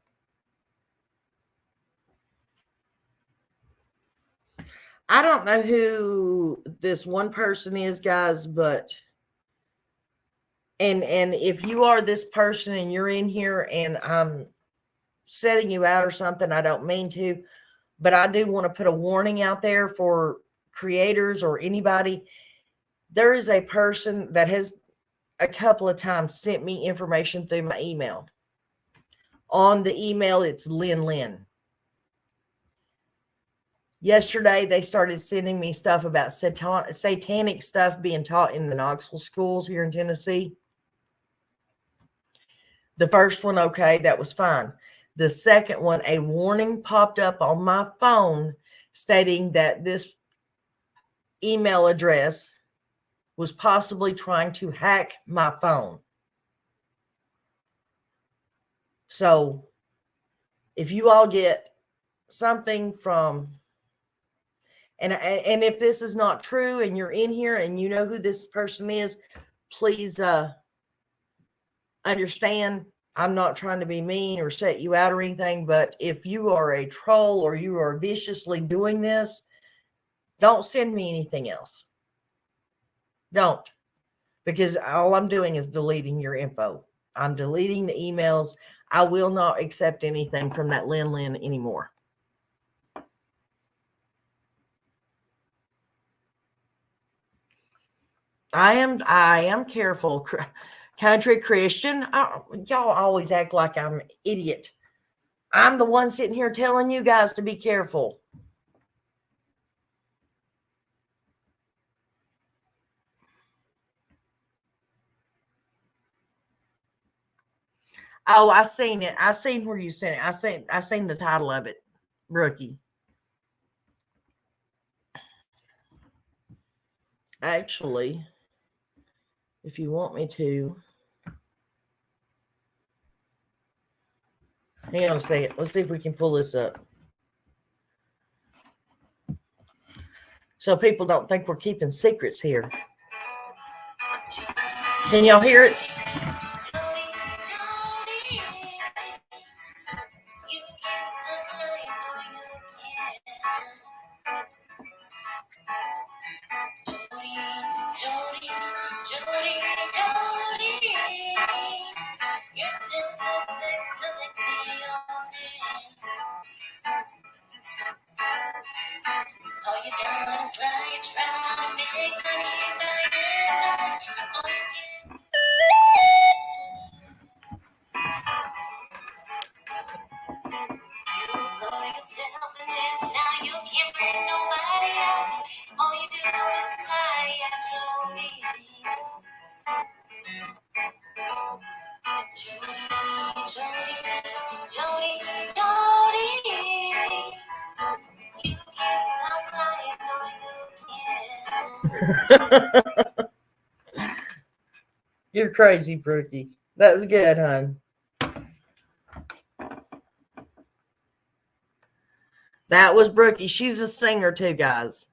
I don't know who this one person is, guys, but and if you are this person and you're in here and I'm setting you out or something, I don't mean to, but I do want to put a warning out there for creators or anybody. There is a person that has a couple of times sent me information through my email. On the email, it's Lynn. Yesterday, they started sending me stuff about satanic stuff being taught in the Knoxville schools here in Tennessee. The first one, okay, that was fine. The second one, a warning popped up on my phone stating that this email address was possibly trying to hack my phone. So if you all get something from, and if this is not true and you're in here and you know who this person is, please understand I'm not trying to be mean or set you out or anything, but if you are a troll or you are viciously doing this, don't send me anything else. Don't. Because all I'm doing is deleting your info. I'm deleting the emails. I will not accept anything from that Lynn anymore. I am careful. Country Christian, y'all always act like I'm an idiot. I'm the one sitting here telling you guys to be careful. Oh, I seen it. I seen where you sent it. I seen the title of it. Rookie. Actually, if you want me to, hang on a second. Let's see if we can pull this up. So people don't think we're keeping secrets here. Can y'all hear it? You're crazy, Brookie. That's good, hon. That was Brookie. She's a singer too, guys.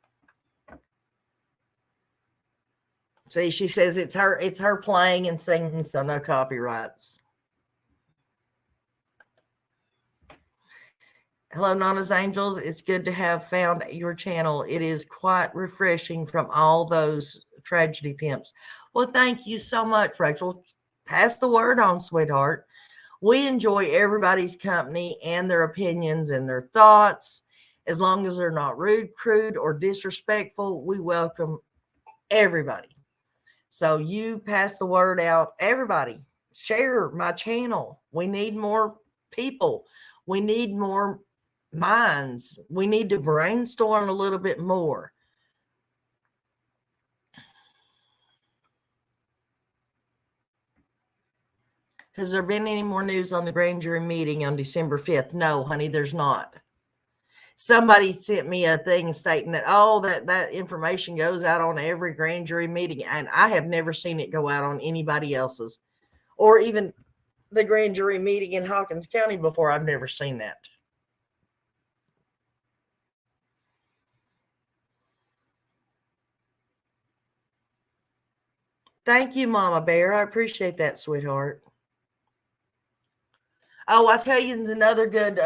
See, she says it's her playing and singing, so no copyrights. Hello, Nana's Angels. It's good to have found your channel. It is quite refreshing from all those tragedy pimps. Well, thank you so much, Rachel. Pass the word on, sweetheart. We enjoy everybody's company and their opinions and their thoughts. As long as they're not rude, crude, or disrespectful, we welcome everybody. So you pass the word out. Everybody, share my channel. We need more people. We need more minds. We need to brainstorm a little bit more. Has there been any more news on the grand jury meeting on December 5th? No, honey, there's not. Somebody sent me a thing stating that, oh, that information goes out on every grand jury meeting. And I have never seen it go out on anybody else's, or even the grand jury meeting in Hawkins County before. I've never seen that. Thank you, Mama Bear. I appreciate that, sweetheart. Oh, I tell you, there's another good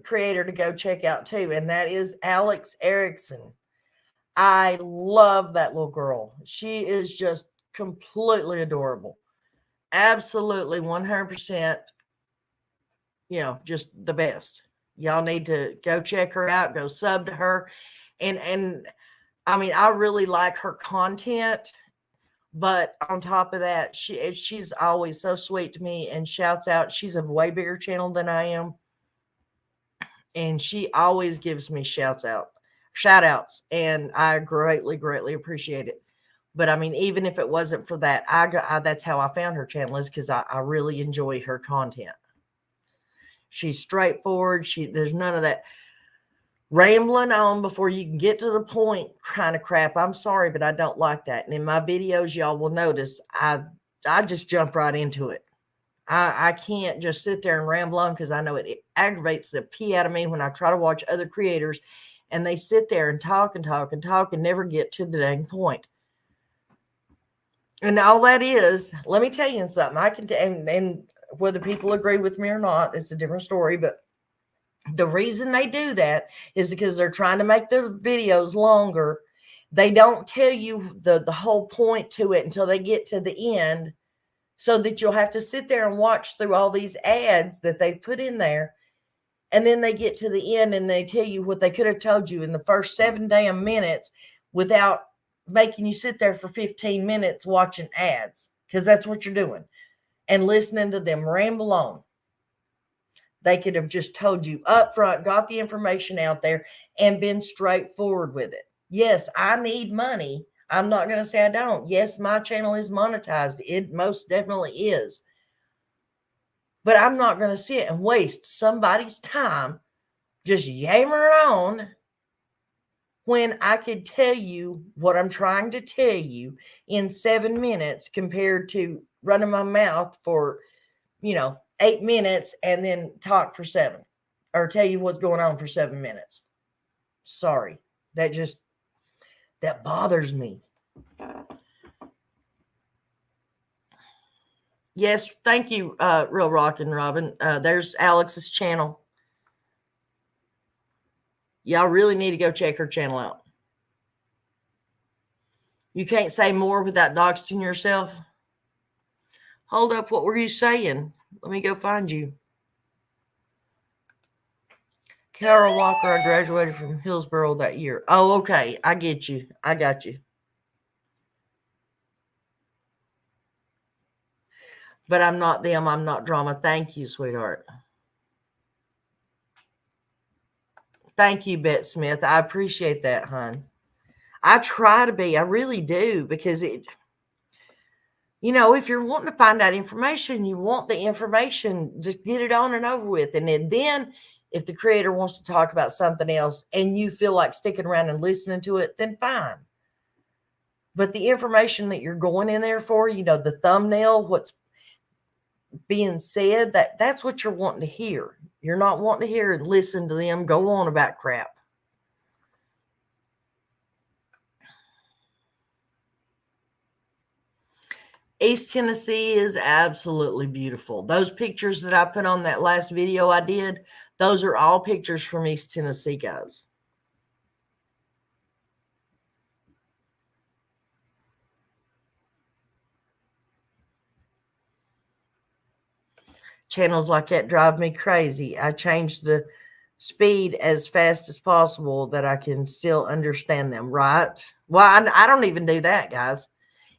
creator to go check out too, and that is Alex Erickson. I love that little girl. She is just completely adorable. Absolutely 100%, just the best. Y'all need to go check her out, go sub to her. And I mean, I really like her content. But on top of that, she's always so sweet to me and shouts out. She's a way bigger channel than I am. And she always gives me shout outs. And I greatly, greatly appreciate it. But I mean, even if it wasn't for that, that's how I found her channel, is because I really enjoy her content. She's straightforward. There's none of that rambling on before you can get to the point kind of crap. I'm sorry, but I don't like that. And in my videos, y'all will notice I just jump right into it. I can't just sit there and ramble on, because I know it aggravates the pee out of me when I try to watch other creators and they sit there and talk and talk and talk and never get to the dang point. And all that is, let me tell you something. I can, and whether people agree with me or not, it's a different story, but the reason they do that is because they're trying to make their videos longer. They don't tell you the whole point to it until they get to the end, so that you'll have to sit there and watch through all these ads that they put in there. And then they get to the end and they tell you what they could have told you in the first 7 damn minutes without making you sit there for 15 minutes watching ads, because that's what you're doing, and listening to them ramble on. They could have just told you up front, got the information out there, and been straightforward with it. Yes, I need money. I'm not going to say I don't. Yes, my channel is monetized. It most definitely is. But I'm not going to sit and waste somebody's time just yammering on when I could tell you what I'm trying to tell you in 7 minutes, compared to running my mouth for, 8 minutes and then talk for 7, or tell you what's going on for 7 minutes. Sorry. That bothers me. Yes, thank you, Real Rockin' Robin. There's Alex's channel. Y'all really need to go check her channel out. You can't say more without doxing yourself. Hold up, what were you saying? Let me go find you. Carol Walker, I graduated from Hillsboro that year. Oh, okay. I get you. I got you. But I'm not them. I'm not drama. Thank you, sweetheart. Thank you, Bet Smith. I appreciate that, hon. I try to be. I really do, because it, if you're wanting to find out information, you want the information, just get it on and over with. And then if the creator wants to talk about something else and you feel like sticking around and listening to it, then fine. But the information that you're going in there for, the thumbnail, what's being said, that's what you're wanting to hear. You're not wanting to hear and listen to them go on about crap. East Tennessee is absolutely beautiful. Those pictures that I put on that last video I did, those are all pictures from East Tennessee, guys. Channels like that drive me crazy. I change the speed as fast as possible that I can still understand them, right? Well, I don't even do that, guys.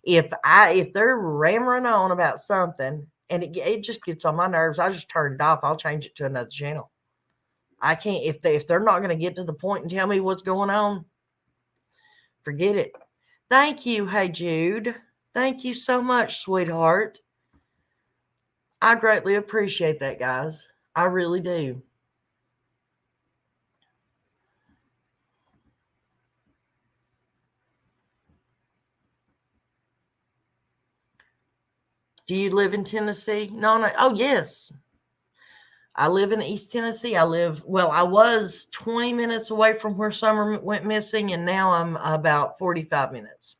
If they're rammering on about something and it just gets on my nerves, I just turn it off. I'll change it to another channel. I can't, if they're not going to get to the point and tell me what's going on, forget it. Thank you. Hey, Jude. Thank you so much, sweetheart. I greatly appreciate that, guys. I really do. Do you live in Tennessee? No. Oh, yes. I live in East Tennessee. I was 20 minutes away from where Summer went missing, and now I'm about 45 minutes.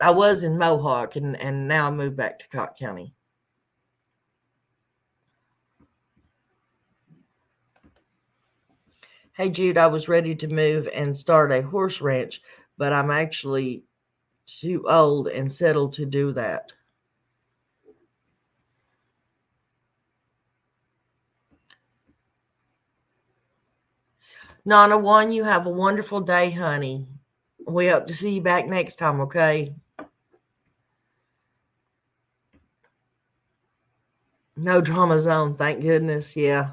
I was in Mohawk, and now I moved back to Cocke County. Hey, Jude, I was ready to move and start a horse ranch, but I'm actually too old and settled to do that. Nana One, you have a wonderful day, honey. We hope to see you back next time, okay? No drama zone, thank goodness. Yeah.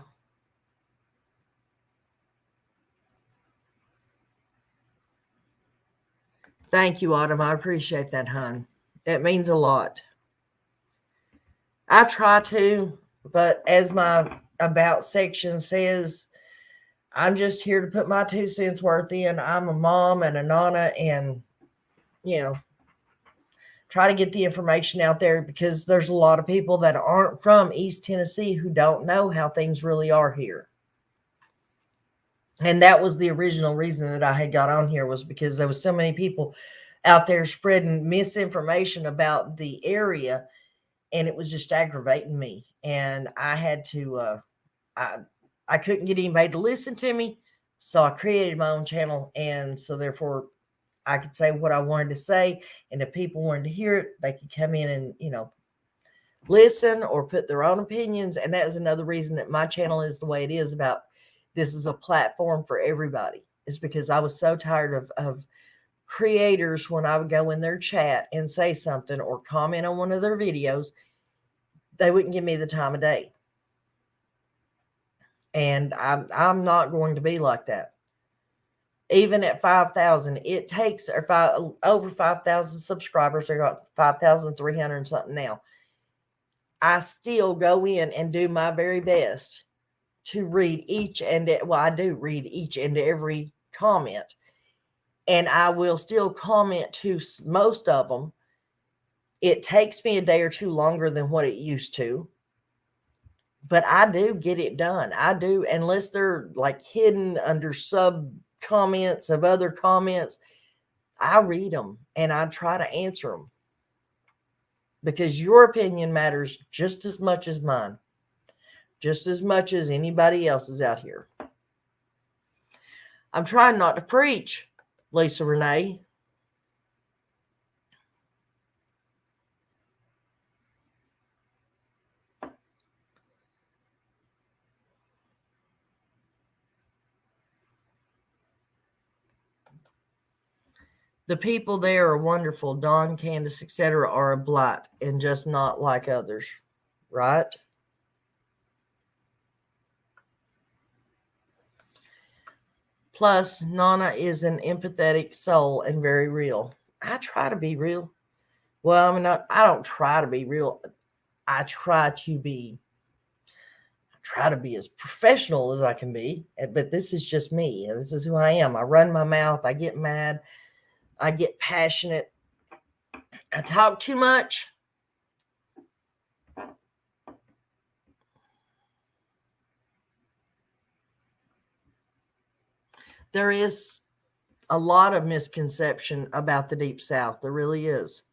Thank you, Autumn. I appreciate that, hon. It means a lot. I try to, but as my about section says, I'm just here to put my 2 cents worth in. I'm a mom and a nana, and try to get the information out there, because there's a lot of people that aren't from East Tennessee who don't know how things really are here. And that was the original reason that I had got on here, was because there was so many people out there spreading misinformation about the area, and it was just aggravating me. And I had to, I couldn't get anybody to listen to me, so I created my own channel, and so therefore I could say what I wanted to say, and if people wanted to hear it, they could come in and listen or put their own opinions. And that is another reason that my channel is the way it is. About this is a platform for everybody, is because I was so tired of creators, when I would go in their chat and say something or comment on one of their videos, they wouldn't give me the time of day. And I'm not going to be like that. Even at 5,000, it takes, over 5,000 subscribers, I got 5,300 and something now. I still go in and do my very best to read I do read each and every comment. And I will still comment to most of them. It takes me a day or two longer than what it used to, but I do get it done. I do, unless they're like hidden under sub comments of other comments. I read them and I try to answer them. because your opinion matters just as much as mine, just as much as anybody else's out here. I'm trying not to preach, Lisa Renee. The people there are wonderful. Dawn, Candace, etc. are a blight and just not like others, right? Plus, Nana is an empathetic soul and very real. I try to be real. Well, I mean, I don't try to be real. I try to be as professional as I can be. But this is just me. This is who I am. I run my mouth. I get mad. I get passionate. I talk too much. There is a lot of misconception about the Deep South. There really is.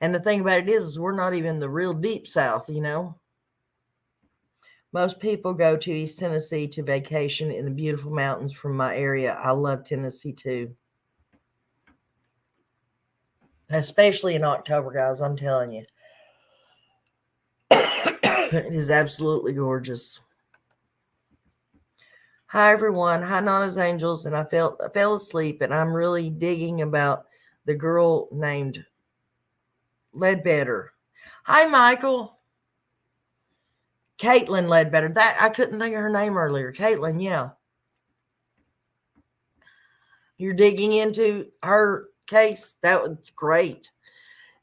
And the thing about it is we're not even the real Deep South, you know. Most people go to East Tennessee to vacation in the beautiful mountains from my area. I love Tennessee too. Especially in October, guys, I'm telling you. It is absolutely gorgeous. Hi, everyone. Hi, Nana's Angels. And I fell asleep, and I'm really digging about the girl named Ledbetter. Hi, Michael. Caitlin Ledbetter. That I couldn't think of her name earlier. Caitlin, yeah. You're digging into her case. That was great.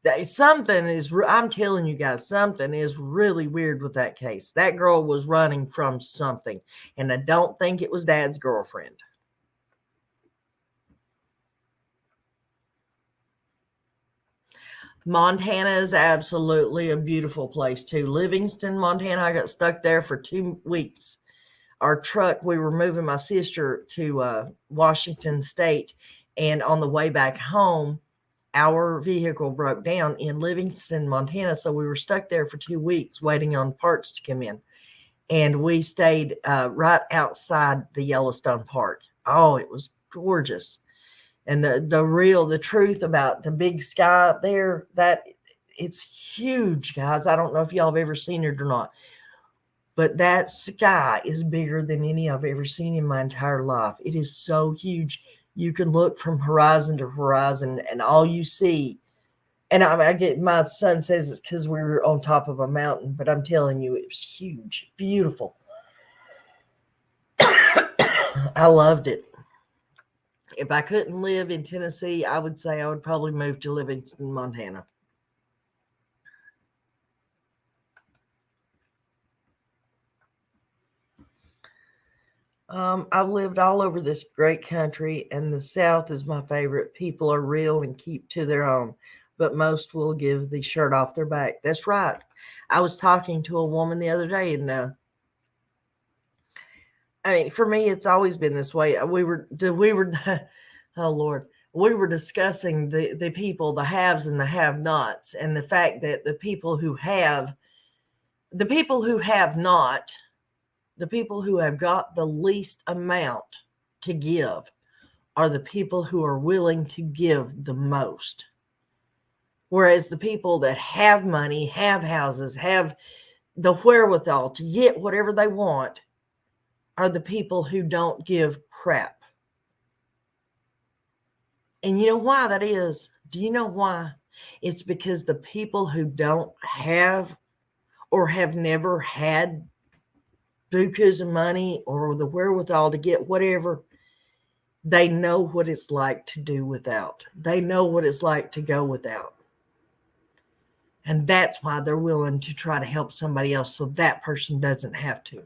I'm telling you guys, something is really weird with that case. That girl was running from something, and I don't think it was Dad's girlfriend. Montana is absolutely a beautiful place too. Livingston, Montana, I got stuck there for 2 weeks. Our truck, we were moving my sister to Washington State, and on the way back home, our vehicle broke down in Livingston, Montana. So we were stuck there for 2 weeks waiting on parts to come in. And we stayed right outside the Yellowstone Park. Oh, it was gorgeous. And the truth about the big sky up there, that it's huge, guys. I don't know if y'all have ever seen it or not, but that sky is bigger than any I've ever seen in my entire life. It is so huge. You can look from horizon to horizon, and all you see, and I get, my son says it's because we were on top of a mountain, but I'm telling you, it was huge, beautiful. I loved it. If I couldn't live in Tennessee, I would say I would probably move to Livingston, Montana. I've lived all over this great country, and the South is my favorite. People are real and keep to their own, but most will give the shirt off their back. That's right. I was talking to a woman the other day, and I mean, for me, it's always been this way. Oh Lord, we were discussing the people, the haves and the have-nots, and the fact that the people who have not, the people who have got the least amount to give are the people who are willing to give the most. Whereas the people that have money, have houses, have the wherewithal to get whatever they want are the people who don't give crap. And you know why that is? Do you know why? It's because the people who don't have or have never had bukus of money or the wherewithal to get whatever, they know what it's like to do without. They know what it's like to go without. And that's why they're willing to try to help somebody else so that person doesn't have to.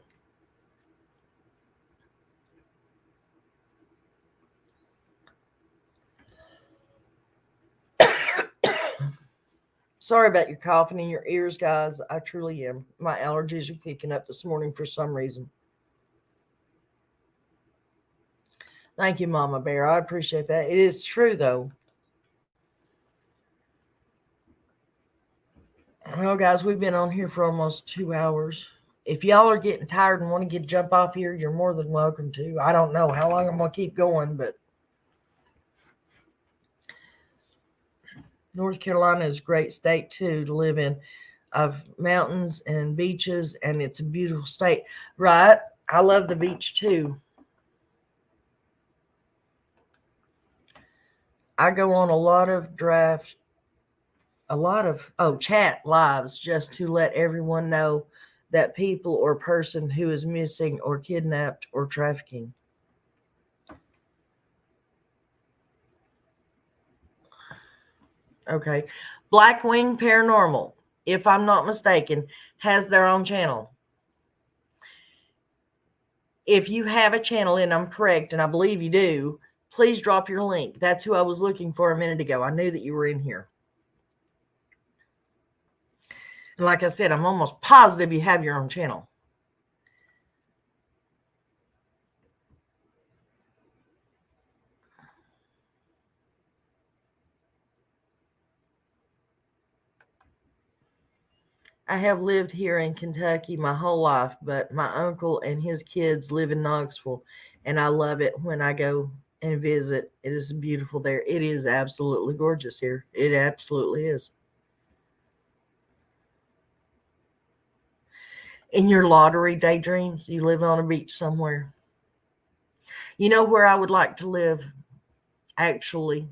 Sorry about your coughing in your ears, guys. I truly am. My allergies are kicking up this morning for some reason. Thank you, Mama Bear. I appreciate that. It is true, though. Well, guys, we've been on here for almost 2 hours. If y'all are getting tired and want to jump off here, you're more than welcome to. I don't know how long I'm going to keep going, but North Carolina is a great state, too, to live in. Of mountains and beaches, and it's a beautiful state. Right? I love the beach, too. I go on a lot of chat lives just to let everyone know that people or person who is missing or kidnapped or trafficking. Okay. Blackwing Paranormal, if I'm not mistaken, has their own channel. If you have a channel and I'm correct, and I believe you do, please drop your link. That's who I was looking for a minute ago. I knew that you were in here. And like I said, I'm almost positive you have your own channel. I have lived here in Kentucky my whole life, but my uncle and his kids live in Knoxville, and I love it when I go and visit. It is beautiful there. It is absolutely gorgeous here. It absolutely is. In your lottery daydreams, you live on a beach somewhere. You know where I would like to live? Actually,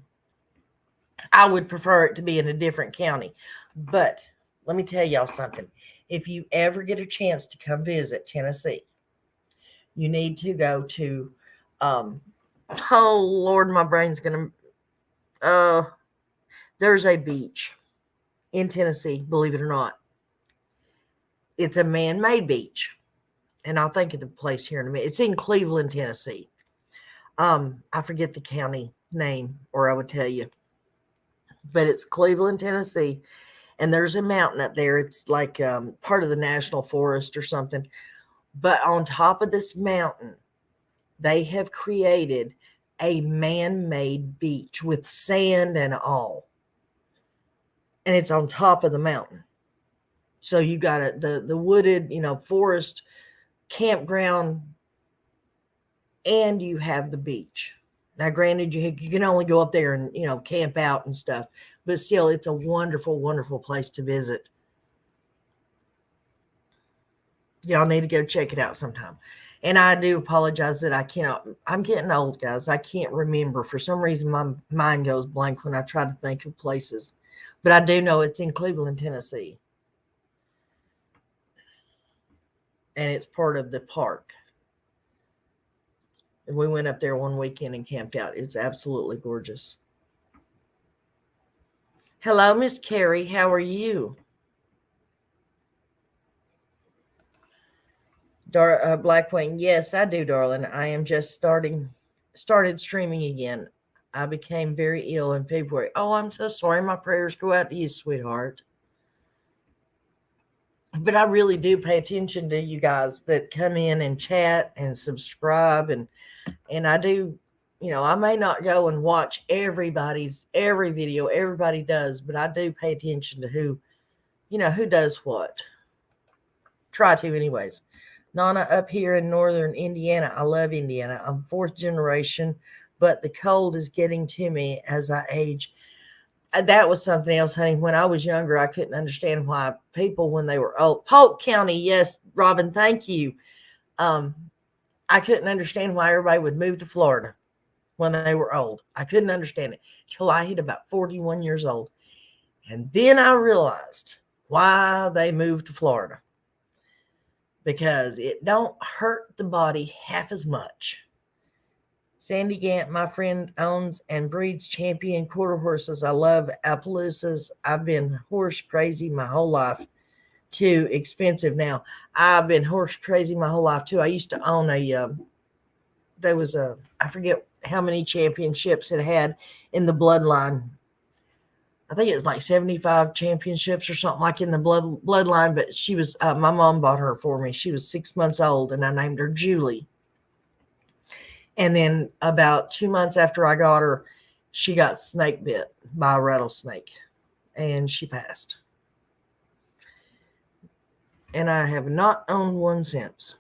I would prefer it to be in a different county. But let me tell y'all something. If you ever get a chance to come visit Tennessee, you need to go to, oh Lord, my brain's going to, there's a beach in Tennessee, believe it or not. It's a man-made beach. And I'll think of the place here in a minute. It's in Cleveland, Tennessee. I forget the county name, or I would tell you. But it's Cleveland, Tennessee. And there's a mountain up there. It's like part of the national forest or something. But on top of this mountain, they have created a man-made beach with sand and all. And it's on top of the mountain. So you got the wooded, forest campground, and you have the beach. Now, granted, you can only go up there and, camp out and stuff. But still, it's a wonderful, wonderful place to visit. Y'all need to go check it out sometime. And I do apologize that I cannot. I'm getting old, guys. I can't remember. For some reason, my mind goes blank when I try to think of places. But I do know it's in Cleveland, Tennessee. And it's part of the park. And we went up there one weekend and camped out. It's absolutely gorgeous. Hello, Miss Carrie. How are you? Blackwing. Yes, I do, darling. I am just started streaming again. I became very ill in February. Oh, I'm so sorry. My prayers go out to you, sweetheart. But I really do pay attention to you guys that come in and chat and subscribe, and I do, I may not go and watch every video everybody does, but I do pay attention to who does what. Try to anyways. Nana, up here in northern Indiana. I love Indiana. I'm fourth generation, but the cold is getting to me as I age. That was something else, honey. When I was younger, I couldn't understand why people, when they were old, Polk County, yes, Robin, thank you. I couldn't understand why everybody would move to Florida when they were old. I couldn't understand it till I hit about 41 years old. And then I realized why they moved to Florida. Because it don't hurt the body half as much. Sandy Gant, my friend, owns and breeds champion quarter horses. I love Appaloosas. I've been horse crazy my whole life. Too expensive now. I've been horse crazy my whole life too. I used to own I forget how many championships it had in the bloodline. I think it was like 75 championships or something like in the bloodline. But she was, my mom bought her for me. She was 6 months old, and I named her Julie. And then about 2 months after I got her, she got snake bit by a rattlesnake, and she passed. and I have not owned one since.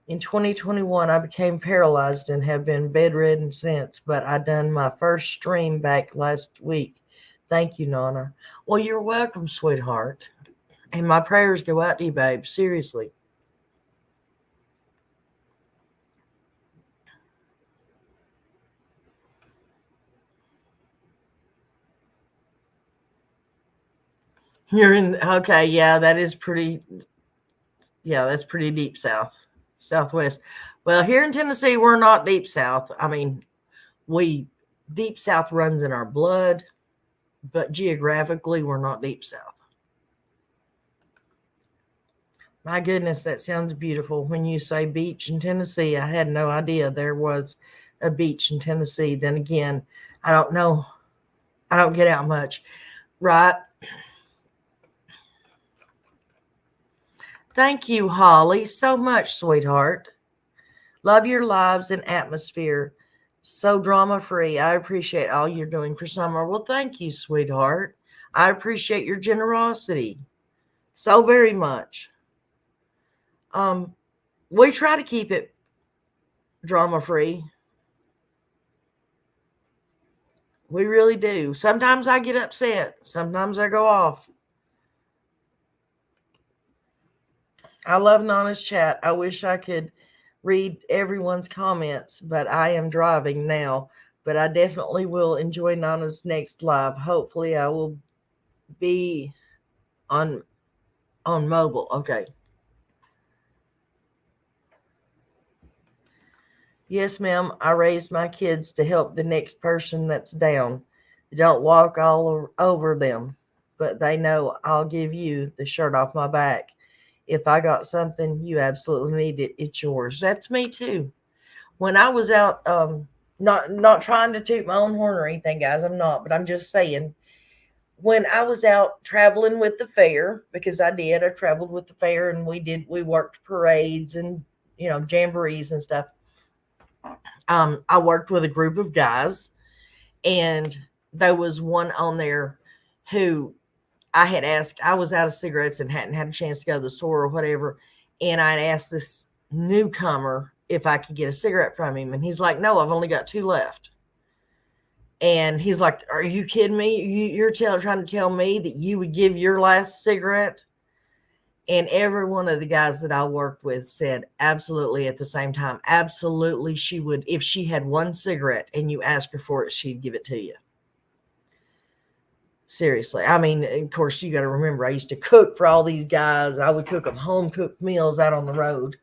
In 2021, I became paralyzed and have been bedridden since, but I done my first stream back last week. Thank you, Nana. Well, you're welcome, sweetheart. And my prayers go out to you, babe. Seriously. You're in, okay, yeah, that is pretty, yeah, that's pretty deep south, southwest. Well, here in Tennessee, we're not deep south. I mean, we, deep south runs in our blood, but geographically, we're not deep south. My goodness, that sounds beautiful. When you say beach in Tennessee, I had no idea there was a beach in Tennessee. Then again, I don't know. I don't get out much. Right. Thank you, Holly, so much, sweetheart. Love your lives and atmosphere. So drama free. I appreciate all you're doing for summer. Well, thank you, sweetheart. I appreciate your generosity so very much. Um, we try to keep it drama free. We really do. Sometimes I get upset. Sometimes I go off. I love Nana's chat. I wish I could read everyone's comments, but I am driving now. But I definitely will enjoy Nana's next live. Hopefully, I will be on mobile. Okay. Yes, ma'am. I raised my kids to help the next person that's down. Don't walk all over them, but they know I'll give you the shirt off my back. If I got something you absolutely need it, it's yours. That's me too. When I was out, not trying to toot my own horn or anything, guys, I'm not, but I'm just saying, when I was out traveling with the fair, because I traveled with the fair and we worked parades and, jamborees and stuff. I worked with a group of guys, and there was one on there who I had asked. I was out of cigarettes and hadn't had a chance to go to the store or whatever. And I'd asked this newcomer if I could get a cigarette from him. And he's like, no, I've only got 2 left. And he's like, are you kidding me? You're trying to tell me that you would give your last cigarette? And every one of the guys that I worked with said absolutely at the same time. Absolutely, she would. If she had 1 cigarette and you asked her for it, she'd give it to you. Seriously. I mean, of course, you got to remember, I used to cook for all these guys. I would cook them home cooked meals out on the road.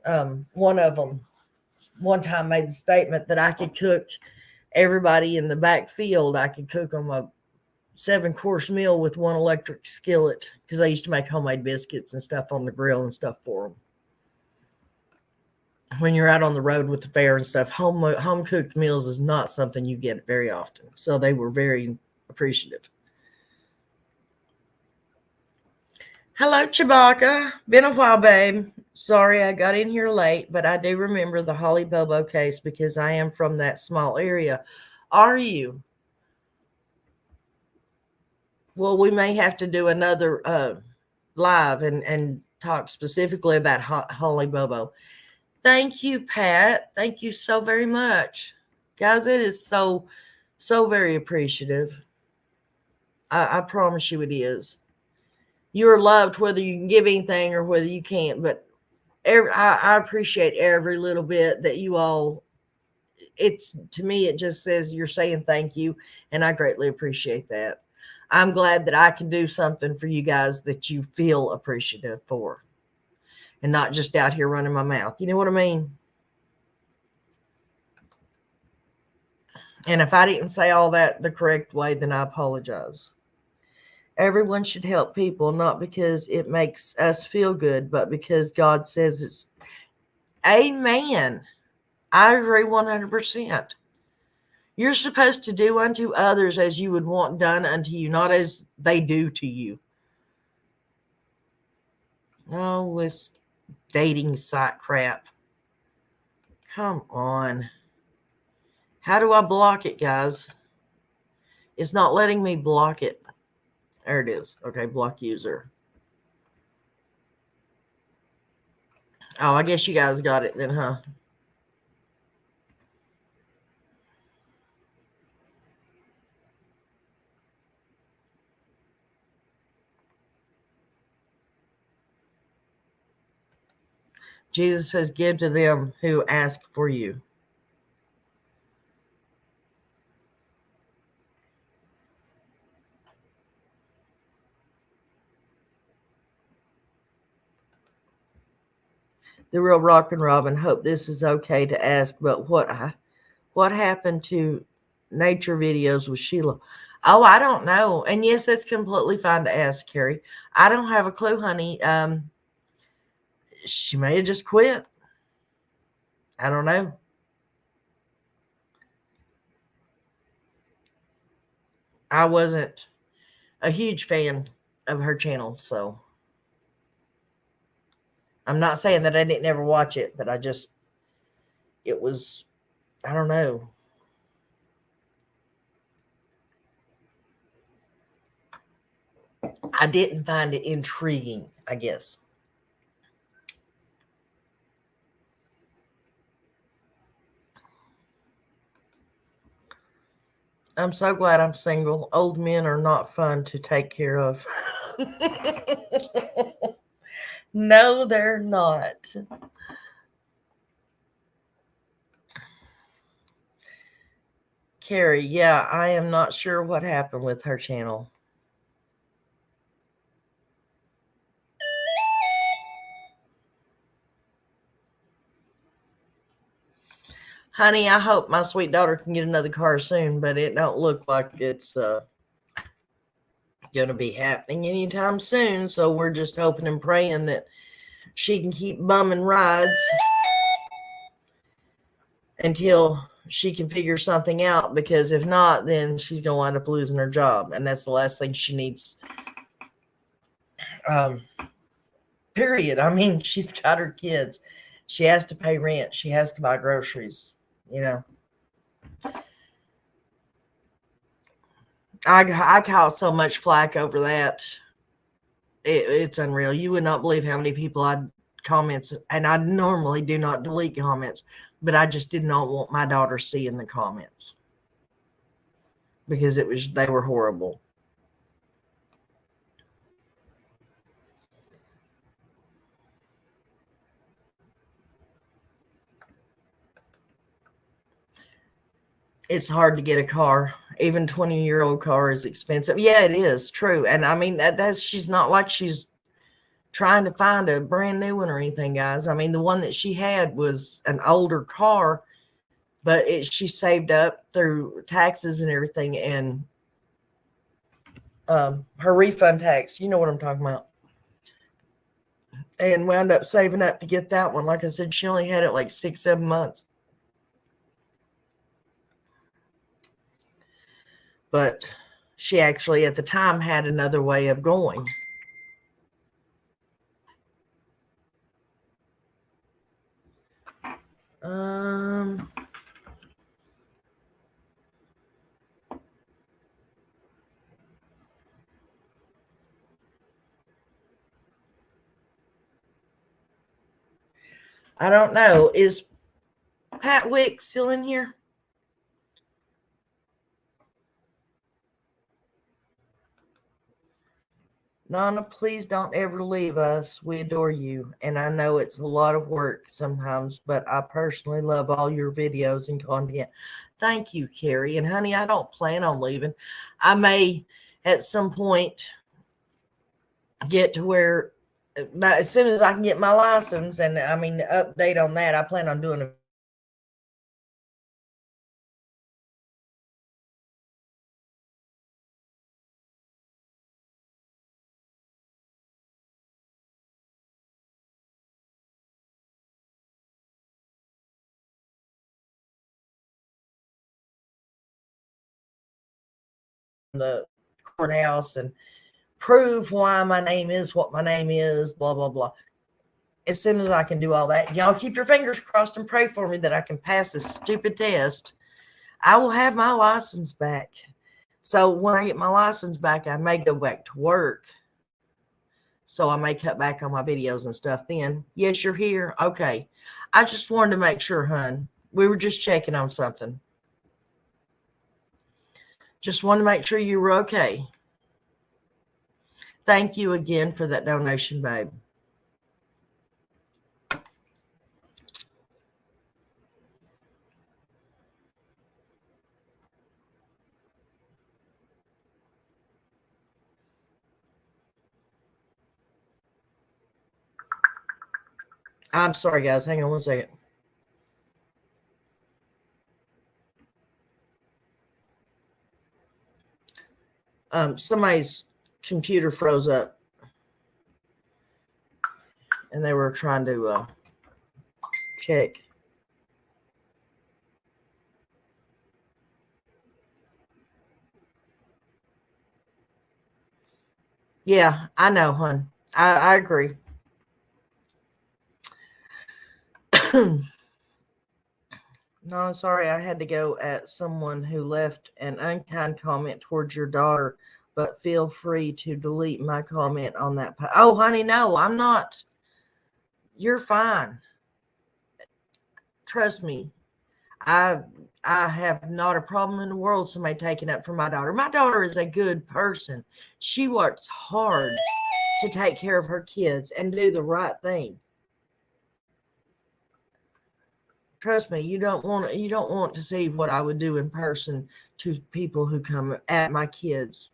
One of them one time made the statement that I could cook everybody in the back field. I could cook them a 7-course meal with 1 electric skillet, because I used to make homemade biscuits and stuff on the grill and stuff for them. When you're out on the road with the fair and stuff, home cooked meals is not something you get very often. So they were very appreciative. Hello, Chewbacca. Been a while, babe. Sorry I got in here late, but I do remember the Holly Bobo case because I am from that small area. Are you? Well, we may have to do another live and talk specifically about Holly Bobo. Thank you, Pat. Thank you so very much. Guys, it is so very appreciative. I promise you it is. You're loved whether you can give anything or whether you can't, but I appreciate every little bit that you all, to me, it just says you're saying thank you, and I greatly appreciate that. I'm glad that I can do something for you guys that you feel appreciative for, and not just out here running my mouth. You know what I mean? And if I didn't say all that the correct way, then I apologize. Everyone should help people, not because it makes us feel good, but because God says it's. Amen. I agree 100%. You're supposed to do unto others as you would want done unto you, not as they do to you. Oh, dating site crap. Come on. How do I block it, guys? It's not letting me block it. There it is. Okay, block user. Oh, I guess you guys got it then, huh? Jesus says, give to them who ask for you. The real Rockin' Robin. Hope this is okay to ask, but what happened to nature videos with Sheila? Oh, I don't know. And yes, it's completely fine to ask, Carrie. I don't have a clue, honey. She may have just quit. I don't know. I wasn't a huge fan of her channel, so I'm not saying that I didn't ever watch it, but it was, I don't know. I didn't find it intriguing, I guess. I'm so glad I'm single. Old men are not fun to take care of. No, they're not. Carrie, yeah, I am not sure what happened with her channel. Honey, I hope my sweet daughter can get another car soon, but it don't look like it's going to be happening anytime soon. So we're just hoping and praying that she can keep bumming rides until she can figure something out, because if not, then she's going to wind up losing her job, and that's the last thing she needs. Um, period. I mean, she's got her kids. She has to pay rent. She has to buy groceries. You know, I caught so much flack over that. It's unreal. You would not believe how many people I comments, and I normally do not delete comments, but I just did not want my daughter seeing the comments because they were horrible. It's hard to get a car. Even 20-year-old car is expensive. Yeah, it is true. And I mean that's she's not like she's trying to find a brand new one or anything, guys. I mean, the one that she had was an older car, but she saved up through taxes and everything, and her refund tax, you know what I'm talking about, and wound up saving up to get that one. Like I said, she only had it like 6-7 months, but she actually at the time had another way of going. um I don't know. Is Pat Wick still in here? Nana, please don't ever leave us. We adore you. And I know it's a lot of work sometimes, but I personally love all your videos and content. Thank you, Carrie. And honey, I don't plan on leaving. I may at some point get to where, as soon as I can get my license, and I mean, the update on that, I plan on doing a the courthouse and prove why my name is what my name is, blah, blah, blah. as soon as I can do all that, y'all keep your fingers crossed and pray for me that I can pass this stupid test. I will have my license back. So when I get my license back, I may go back to work. So I may cut back on my videos and stuff then. Yes, you're here. Okay. I just wanted to make sure, hun. We were just checking on something. Just wanted to make sure you were okay. Thank you again for that donation, babe. I'm sorry, guys. Hang on one second. Somebody's computer froze up, and they were trying to check. Yeah, I know, hun. I agree. No, sorry, I had to go at someone who left an unkind comment towards your daughter, but feel free to delete my comment on that. Oh, honey, no, I'm not. You're fine. Trust me. I have not a problem in the world somebody taking up for my daughter. My daughter is a good person. She works hard to take care of her kids and do the right thing. Trust me, you don't want to see what I would do in person to people who come at my kids.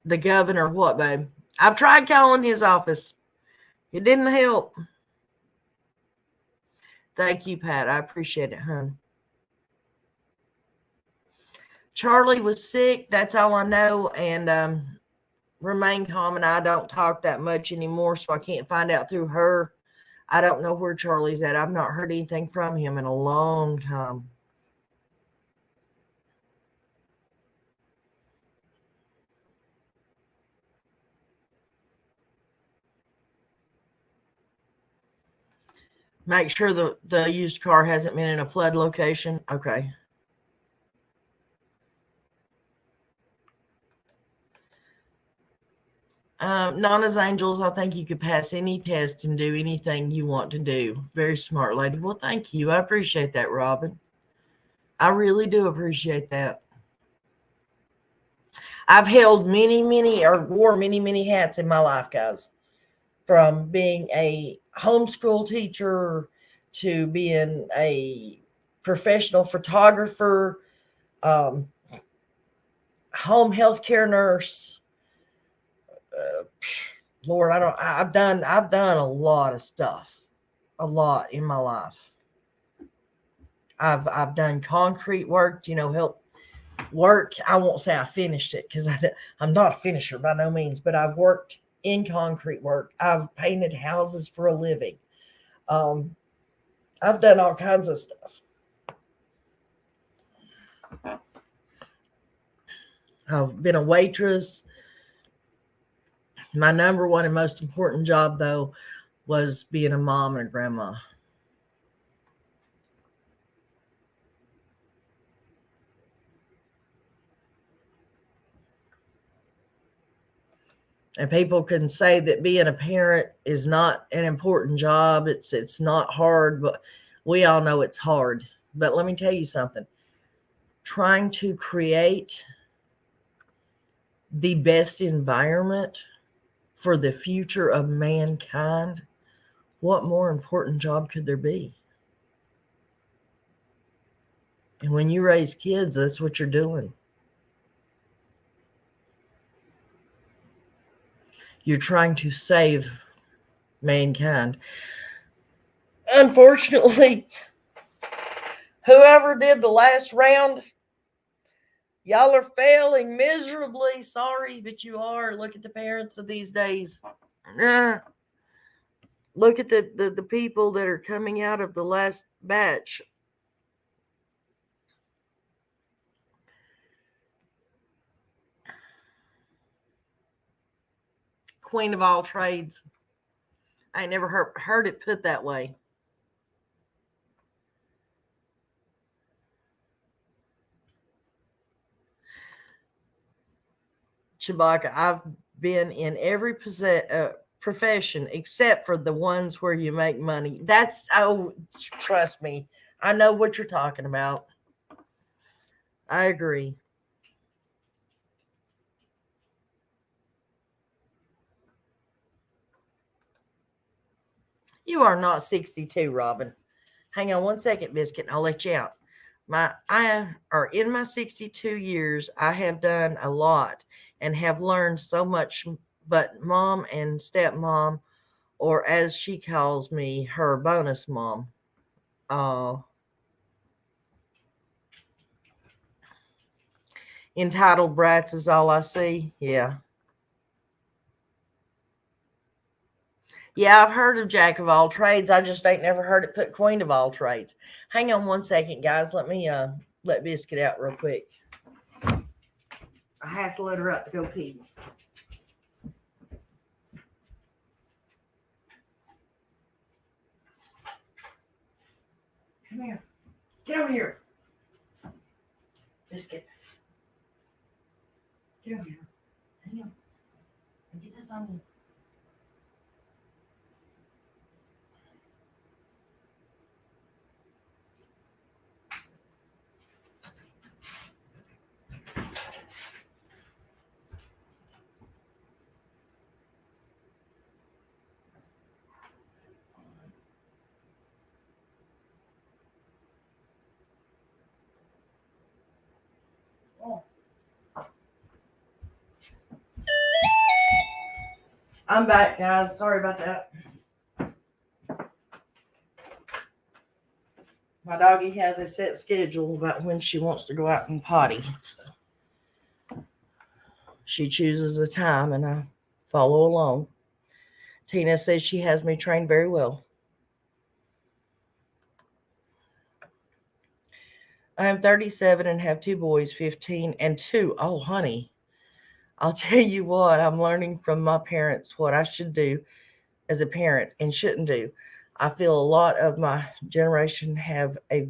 The governor, what, babe? I've tried calling his office. It didn't help. Thank you, Pat. I appreciate it, hon. Charlie was sick. That's all I know. And remain calm. And I don't talk that much anymore, so I can't find out through her. I don't know where Charlie's at. I've not heard anything from him in a long time. Make sure the used car hasn't been in a flood location. Okay. Nana's Angels, I think you could pass any test and do anything you want to do. Very smart lady. Well, thank you. I appreciate that, Robin. I really do appreciate that. I've held wore many hats in my life, guys. From being a homeschool teacher to being a professional photographer, home health care nurse. Lord, I've done a lot of stuff, a lot in my life. I've done concrete work, help work. I won't say I finished it because I'm not a finisher by no means, but I've worked in concrete work. I've painted houses for a living. I've done all kinds of stuff. I've been a waitress. My number one and most important job, though, was being a mom and a grandma. And people can say that being a parent is not an important job. It's not hard, but we all know it's hard. But let me tell you something. Trying to create the best environment for the future of mankind, what more important job could there be? And when you raise kids, that's what you're doing. You're trying to save mankind. Unfortunately, whoever did the last round, y'all are failing miserably. Sorry, but you are. Look at the parents of these days. Look at the people that are coming out of the last batch. queen of all trades. I ain't never heard it put that way. Chewbacca, I've been in every profession except for the ones where you make money. Trust me, I know what you're talking about. I agree. You are not 62, Robin. Hang on one second, Biscuit, and I'll let you out. I are in my 62 years. I have done a lot and have learned so much. But mom and stepmom, or as she calls me, her bonus mom. Uh, entitled brats is all I see. Yeah. Yeah, I've heard of Jack of all trades. I just ain't never heard it put Queen of all trades. Hang on one second, guys. Let me let Biscuit out real quick. I have to let her up to go pee. Come here. Get over here. Biscuit. Get over here. Hang on. Get this on you. Oh. I'm back, guys. Sorry about that. My doggie has a set schedule about when she wants to go out and potty. So she chooses a time and I follow along. Tina says she has me trained very well. I am 37 and have two boys, 15 and 2. Oh, honey, I'll tell you what, I'm learning from my parents what I should do as a parent and shouldn't do. I feel a lot of my generation have a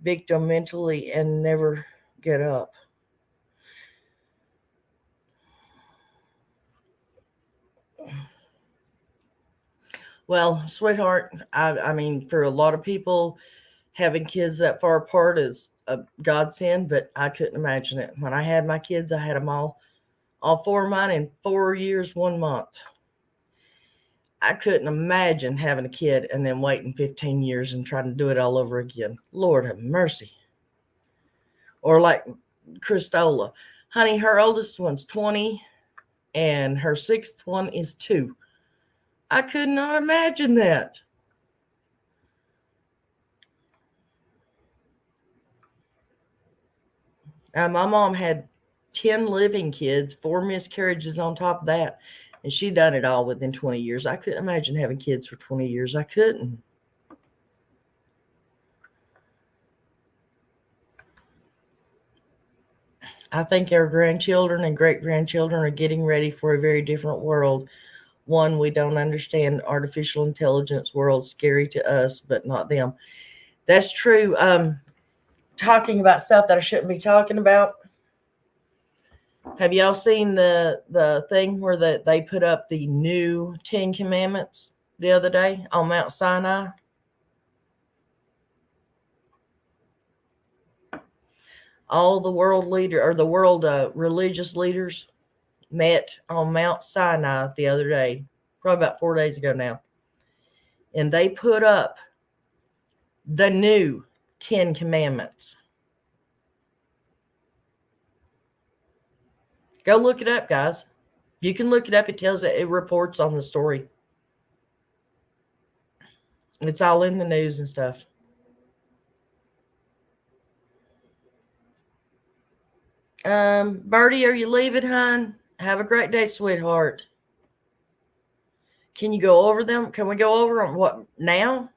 victim mentally and never get up. Well, sweetheart, I mean, for a lot of people, having kids that far apart is a godsend, but I couldn't imagine it. When I had my kids, I had them all four of mine in 4 years, 1 month. I couldn't imagine having a kid and then waiting 15 years and trying to do it all over again. Lord have mercy. Or like Christola. Honey, her oldest one's 20 and her sixth one is 2. I could not imagine that. My mom had 10 living kids, 4 miscarriages on top of that, and she done it all within 20 years. I couldn't imagine having kids for 20 years. I couldn't. I think our grandchildren and great grandchildren are getting ready for a very different world. One we don't understand. Artificial intelligence world, scary to us, but not them. That's true. Talking about stuff that I shouldn't be talking about. Have y'all seen the thing where they put up the new 10 Commandments the other day on Mount Sinai? All the world religious leaders met on Mount Sinai the other day, probably about 4 days ago now, and they put up the new 10 Commandments. Go look it up, guys. You can look it up. It reports on the story. It's all in the news and stuff. Birdie, are you leaving, hon? Have a great day, sweetheart. Can you go over them? Can we go over them? What, now?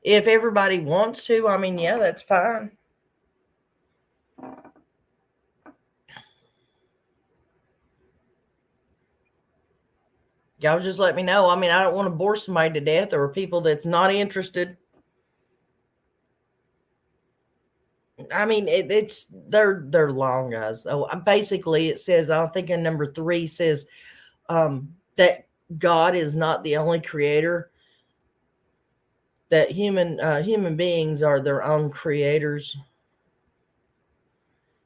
If everybody wants to, I mean, yeah, that's fine. Y'all just let me know. I mean, I don't want to bore somebody to death or people that's not interested. I mean, it's they're long, guys. So basically, it says, I think in number 3 says that God is not the only creator. That human beings are their own creators.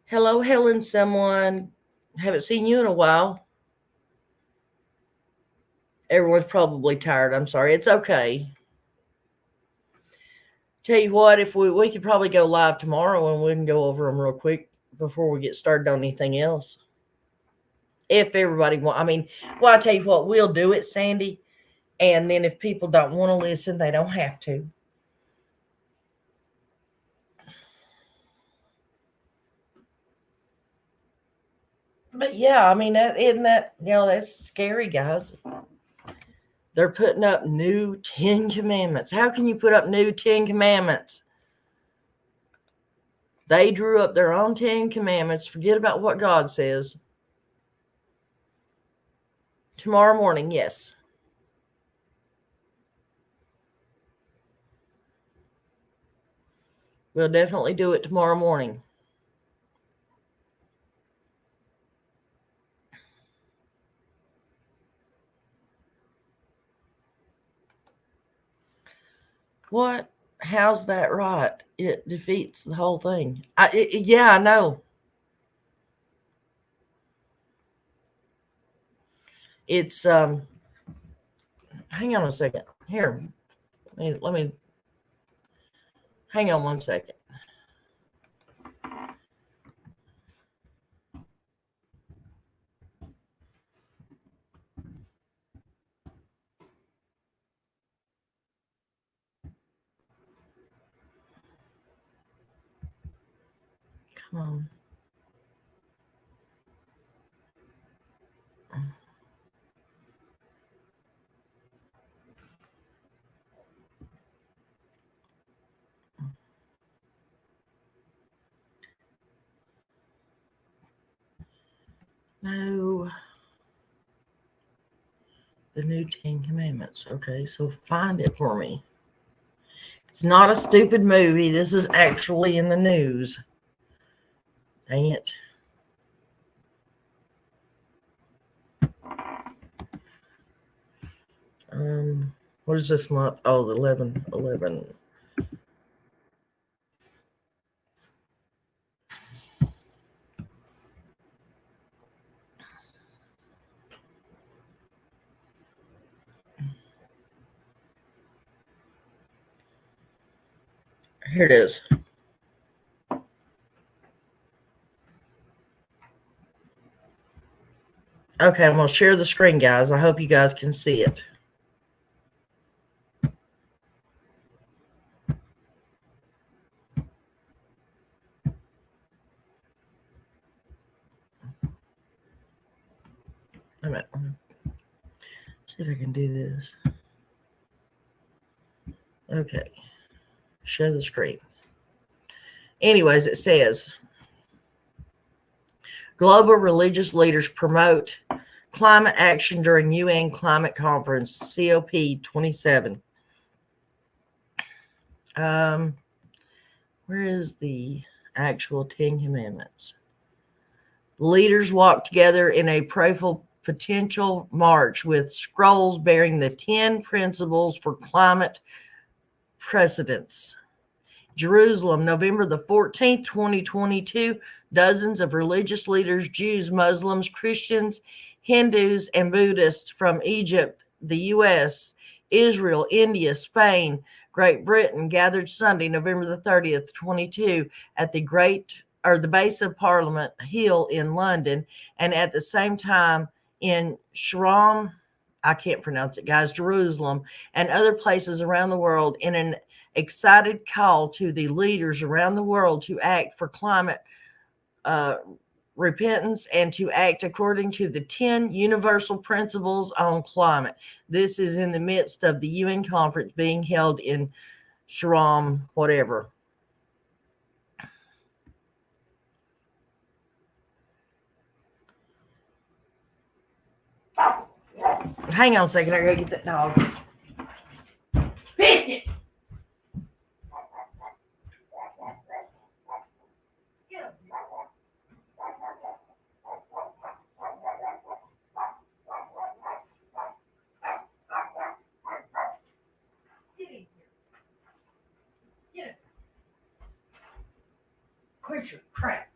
Hello, Helen. Someone, haven't seen you in a while. Everyone's probably tired. I'm sorry. It's okay. Tell you what, if we could probably go live tomorrow and we can go over them real quick before we get started on anything else. If everybody want, I mean, well, I tell you what, we'll do it, Sandy. And then if people don't want to listen, they don't have to. But yeah, I mean, isn't that, that's scary, guys. They're putting up new 10 commandments. How can you put up new 10 commandments? They drew up their own 10 commandments. Forget about what God says. Tomorrow morning, yes. We'll definitely do it tomorrow morning. What? How's that right? It defeats the whole thing. Yeah, I know. It's hang on a second. Here. Let me hang on one second. Come on. No. The new 10 commandments. Okay, so find it for me. It's not a stupid movie. This is actually in the news. Dang it. What is this month? Oh, the 11. Here it is. Okay, I'm going to share the screen, guys. I hope you guys can see it. Wait a minute. See if I can do this. Okay. Share the screen. Anyways, it says, global religious leaders promote climate action during UN Climate Conference, COP27. Where is the actual 10 commandments? Leaders walk together in a prayerful potential march with scrolls bearing the 10 principles for climate precedents. Jerusalem, November the 14th, 2022. Dozens of religious leaders, Jews, Muslims, Christians, Hindus, and Buddhists from Egypt, the U.S., Israel, India, Spain, Great Britain gathered Sunday, November the 30th, 22, at the base of Parliament Hill in London, and at the same time in Shram, I can't pronounce it, guys, Jerusalem, and other places around the world in an excited call to the leaders around the world to act for climate repentance and to act according to the 10 universal principles on climate. This is in the midst of the UN conference being held in Shram, whatever. Hang on a second. I gotta get that dog. Biscuit! Creature crap.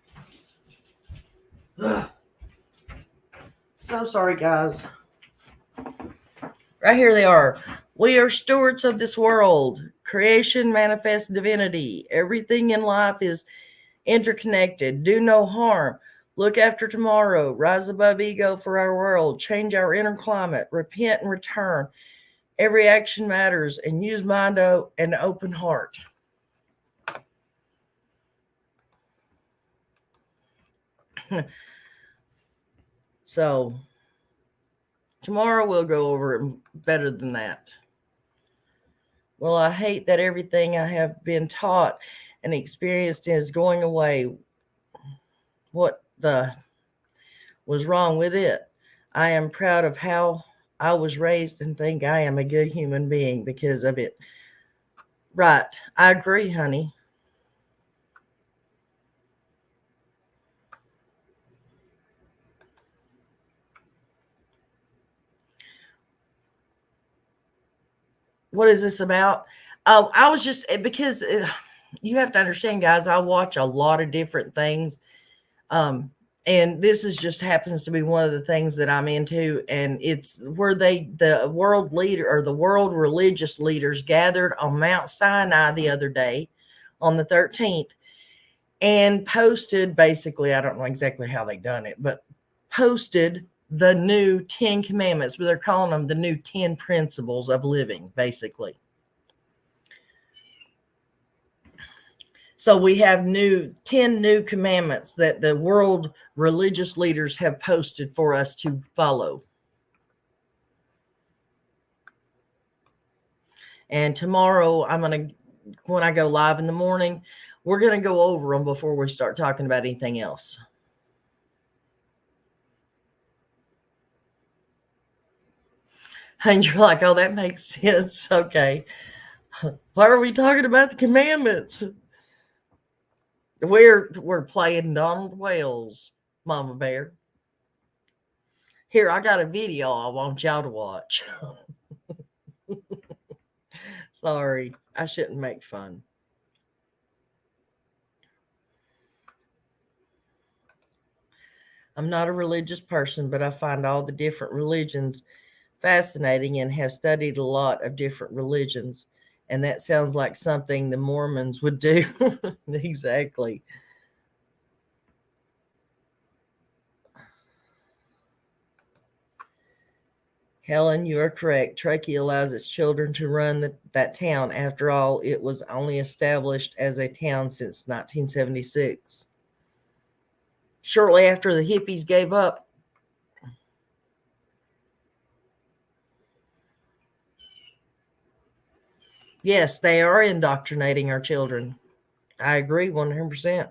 Ugh. So sorry, guys. Right here they are. We are stewards of this world. Creation manifests divinity. Everything in life is interconnected. Do no harm. Look after tomorrow. Rise above ego for our world. Change our inner climate. Repent and return. Every action matters. And use mind and open heart. So tomorrow we'll go over it better than that. Well, I hate that everything I have been taught and experienced is going away. What the was wrong with it? I am proud of how I was raised and think I am a good human being because of it. Right. I agree, honey. What is this about? Oh, I was just because you have to understand, guys, I watch a lot of different things. And this is just happens to be one of the things that I'm into. And it's where the world leader or the world religious leaders gathered on Mount Sinai the other day on the 13th and posted basically, I don't know exactly how they done it, but posted the new 10 commandments, but they're calling them the new 10 principles of living, basically. So we have 10 new commandments that the world religious leaders have posted for us to follow. And tomorrow when I go live in the morning, we're going to go over them before we start talking about anything else. And you're like, oh, that makes sense. Okay. Why are we talking about the commandments? We're playing Donald Wales, Mama Bear. Here, I got a video I want y'all to watch. Sorry, I shouldn't make fun. I'm not a religious person, but I find all the different religions fascinating and have studied a lot of different religions. And that sounds like something the Mormons would do. Exactly. Helen, you are correct. Truckee allows its children to run that town. After all, it was only established as a town since 1976. Shortly after the hippies gave up. Yes, they are indoctrinating our children. I agree 100%.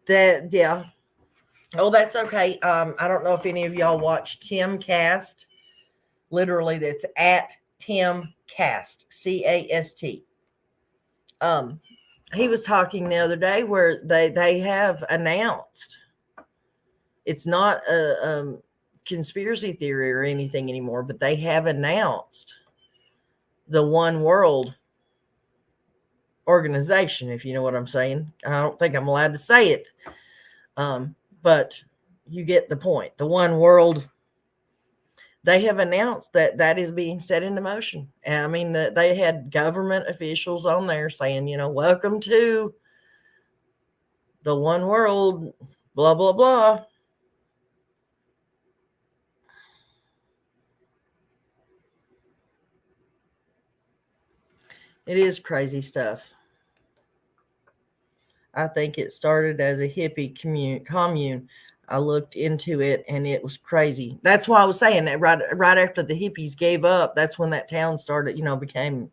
Yeah. Oh, that's okay. I don't know if any of y'all watch Tim Cast. Literally, that's at Tim Cast, CAST. He was talking the other day where they have announced it's not a conspiracy theory or anything anymore, but they have announced the One World organization, if you know what I'm saying. I don't think I'm allowed to say it, but you get the point. The One World, they have announced that is being set into motion. And I mean, they had government officials on there saying, welcome to the One World, blah, blah, blah. It is crazy stuff. I think it started as a hippie commune. I looked into it and it was crazy. That's why I was saying that right after the hippies gave up, that's when that town started, became.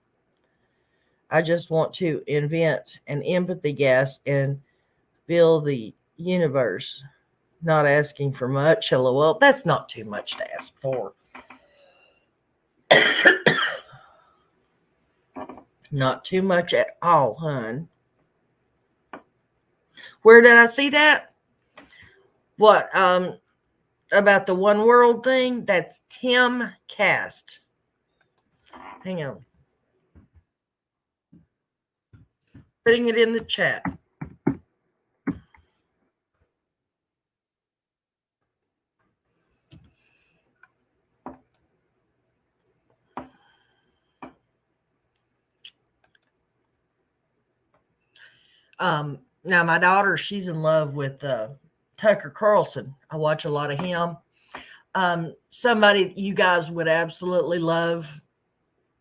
I just want to invent an empathy gas and Feel the universe. Not asking for much. LOL. That's not too much to ask for. Not too much at all, hun. Where did I see that? What? About the one world thing? That's Tim Cast. Hang on. Putting it in the chat. Now my daughter, she's in love with Tucker Carlson. I watch a lot of him. Somebody you guys would absolutely love.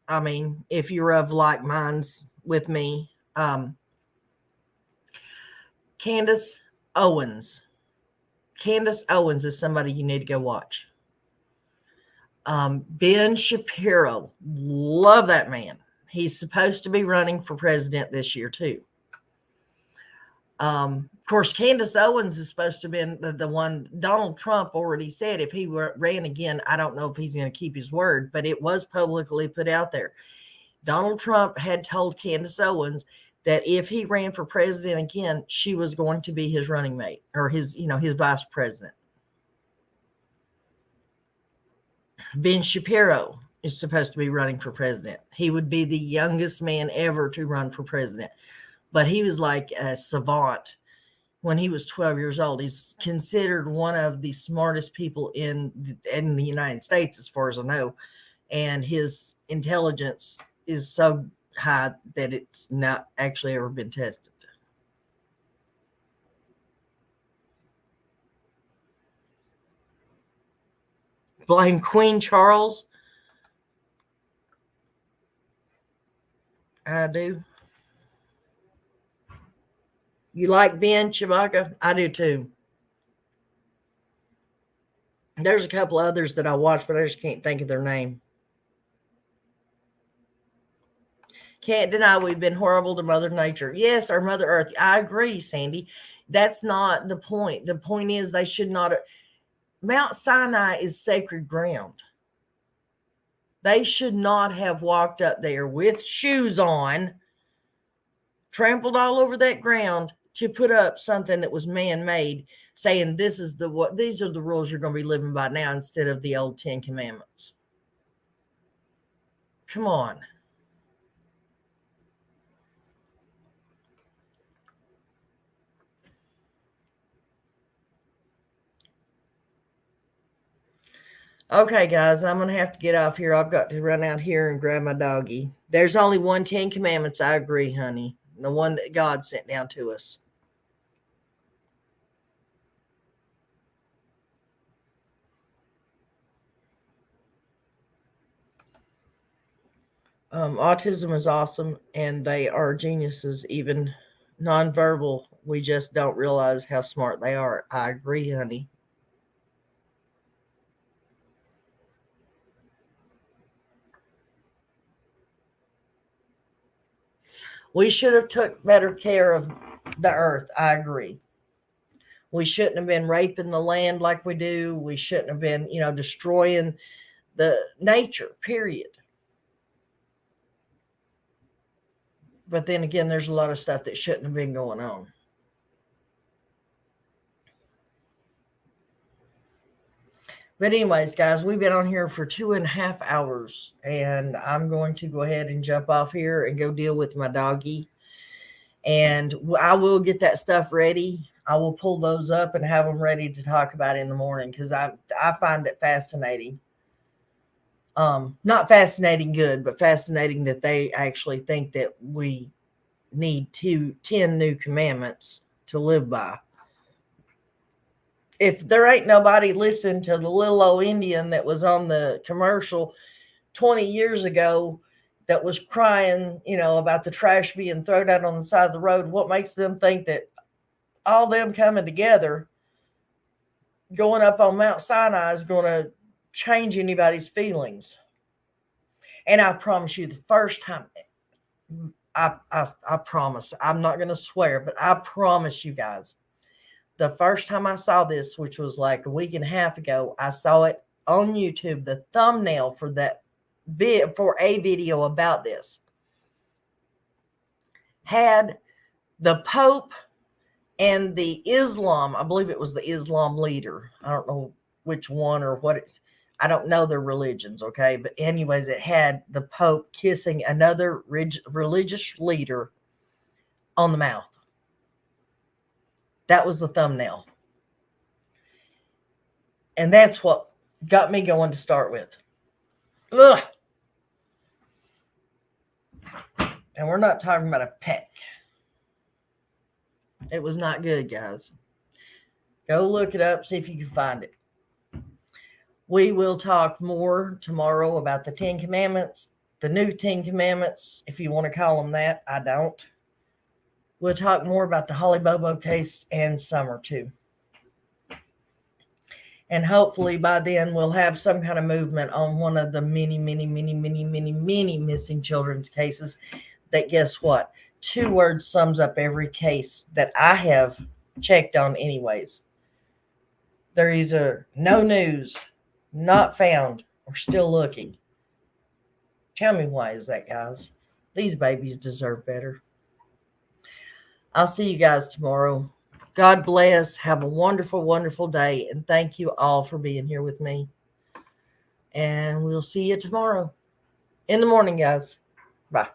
I mean, if you're of like minds with me, Candace Owens. Candace Owens is somebody you need to go watch. Ben Shapiro, love that man. He's supposed to be running for president this year too. Of course, Candace Owens is supposed to have been the one. Donald Trump already said if he ran again, I don't know if he's going to keep his word, but it was publicly put out there. Donald Trump had told Candace Owens that if he ran for president again, she was going to be his running mate or his vice president. Ben Shapiro is supposed to be running for president. He would be the youngest man ever to run for president. But he was like a savant when he was 12 years old. He's considered one of the smartest people in the United States, as far as I know. And his intelligence is so high that it's not actually ever been tested. Blame Queen Charles. I do. You like Ben, Chewbacca? I do too. There's a couple others that I watch, but I just can't think of their name. Can't deny we've been horrible to Mother Nature. Yes, our Mother Earth. I agree, Sandy. That's not the point. The point is they should not. Mount Sinai is sacred ground. They should not have walked up there with shoes on, trampled all over that ground to put up something that was man-made, saying these are the rules you're going to be living by now instead of the old 10 Commandments. Come on. Okay, guys, I'm going to have to get off here. I've got to run out here and grab my doggy. There's only one 10 Commandments. I agree, honey. The one that God sent down to us. Autism is awesome, and they are geniuses, even nonverbal. We just don't realize how smart they are. I agree, honey. We should have took better care of the earth. I agree. We shouldn't have been raping the land like we do. We shouldn't have been, destroying the nature, period. But then again, there's a lot of stuff that shouldn't have been going on. But anyways, guys, we've been on here for 2.5 hours, and I'm going to go ahead and jump off here and go deal with my doggy. And I will get that stuff ready. I will pull those up and have them ready to talk about in the morning because I find that fascinating. Not fascinating good, but fascinating that they actually think that we need 10 new commandments to live by. If there ain't nobody listen to the little old Indian that was on the commercial 20 years ago that was crying, about the trash being thrown out on the side of the road, what makes them think that all them coming together, going up on Mount Sinai is going to change anybody's feelings? And I promise you, the first time, I promise. I'm not going to swear, but I promise you guys. The first time I saw this, which was like a week and a half ago, I saw it on YouTube. The thumbnail for a video about this had the Pope and the Islam. I believe it was the Islam leader. I don't know which one or what it's. I don't know their religions, okay? But anyways, it had the Pope kissing another religious leader on the mouth. That was the thumbnail. And that's what got me going to start with. Ugh. And we're not talking about a peck. It was not good, guys. Go look it up, see if you can find it. We will talk more tomorrow about the 10 Commandments, the new 10 Commandments, if you want to call them that. I don't. We'll talk more about the Holly Bobo case and Summer too. And hopefully by then we'll have some kind of movement on one of the many missing children's cases that, guess what? 2 words sums up every case that I have checked on anyways. They're either no news, not found, or still looking. Tell me why is that, guys? These babies deserve better. I'll see you guys tomorrow. God bless. Have a wonderful, wonderful day. And thank you all for being here with me. And we'll see you tomorrow in the morning, guys. Bye.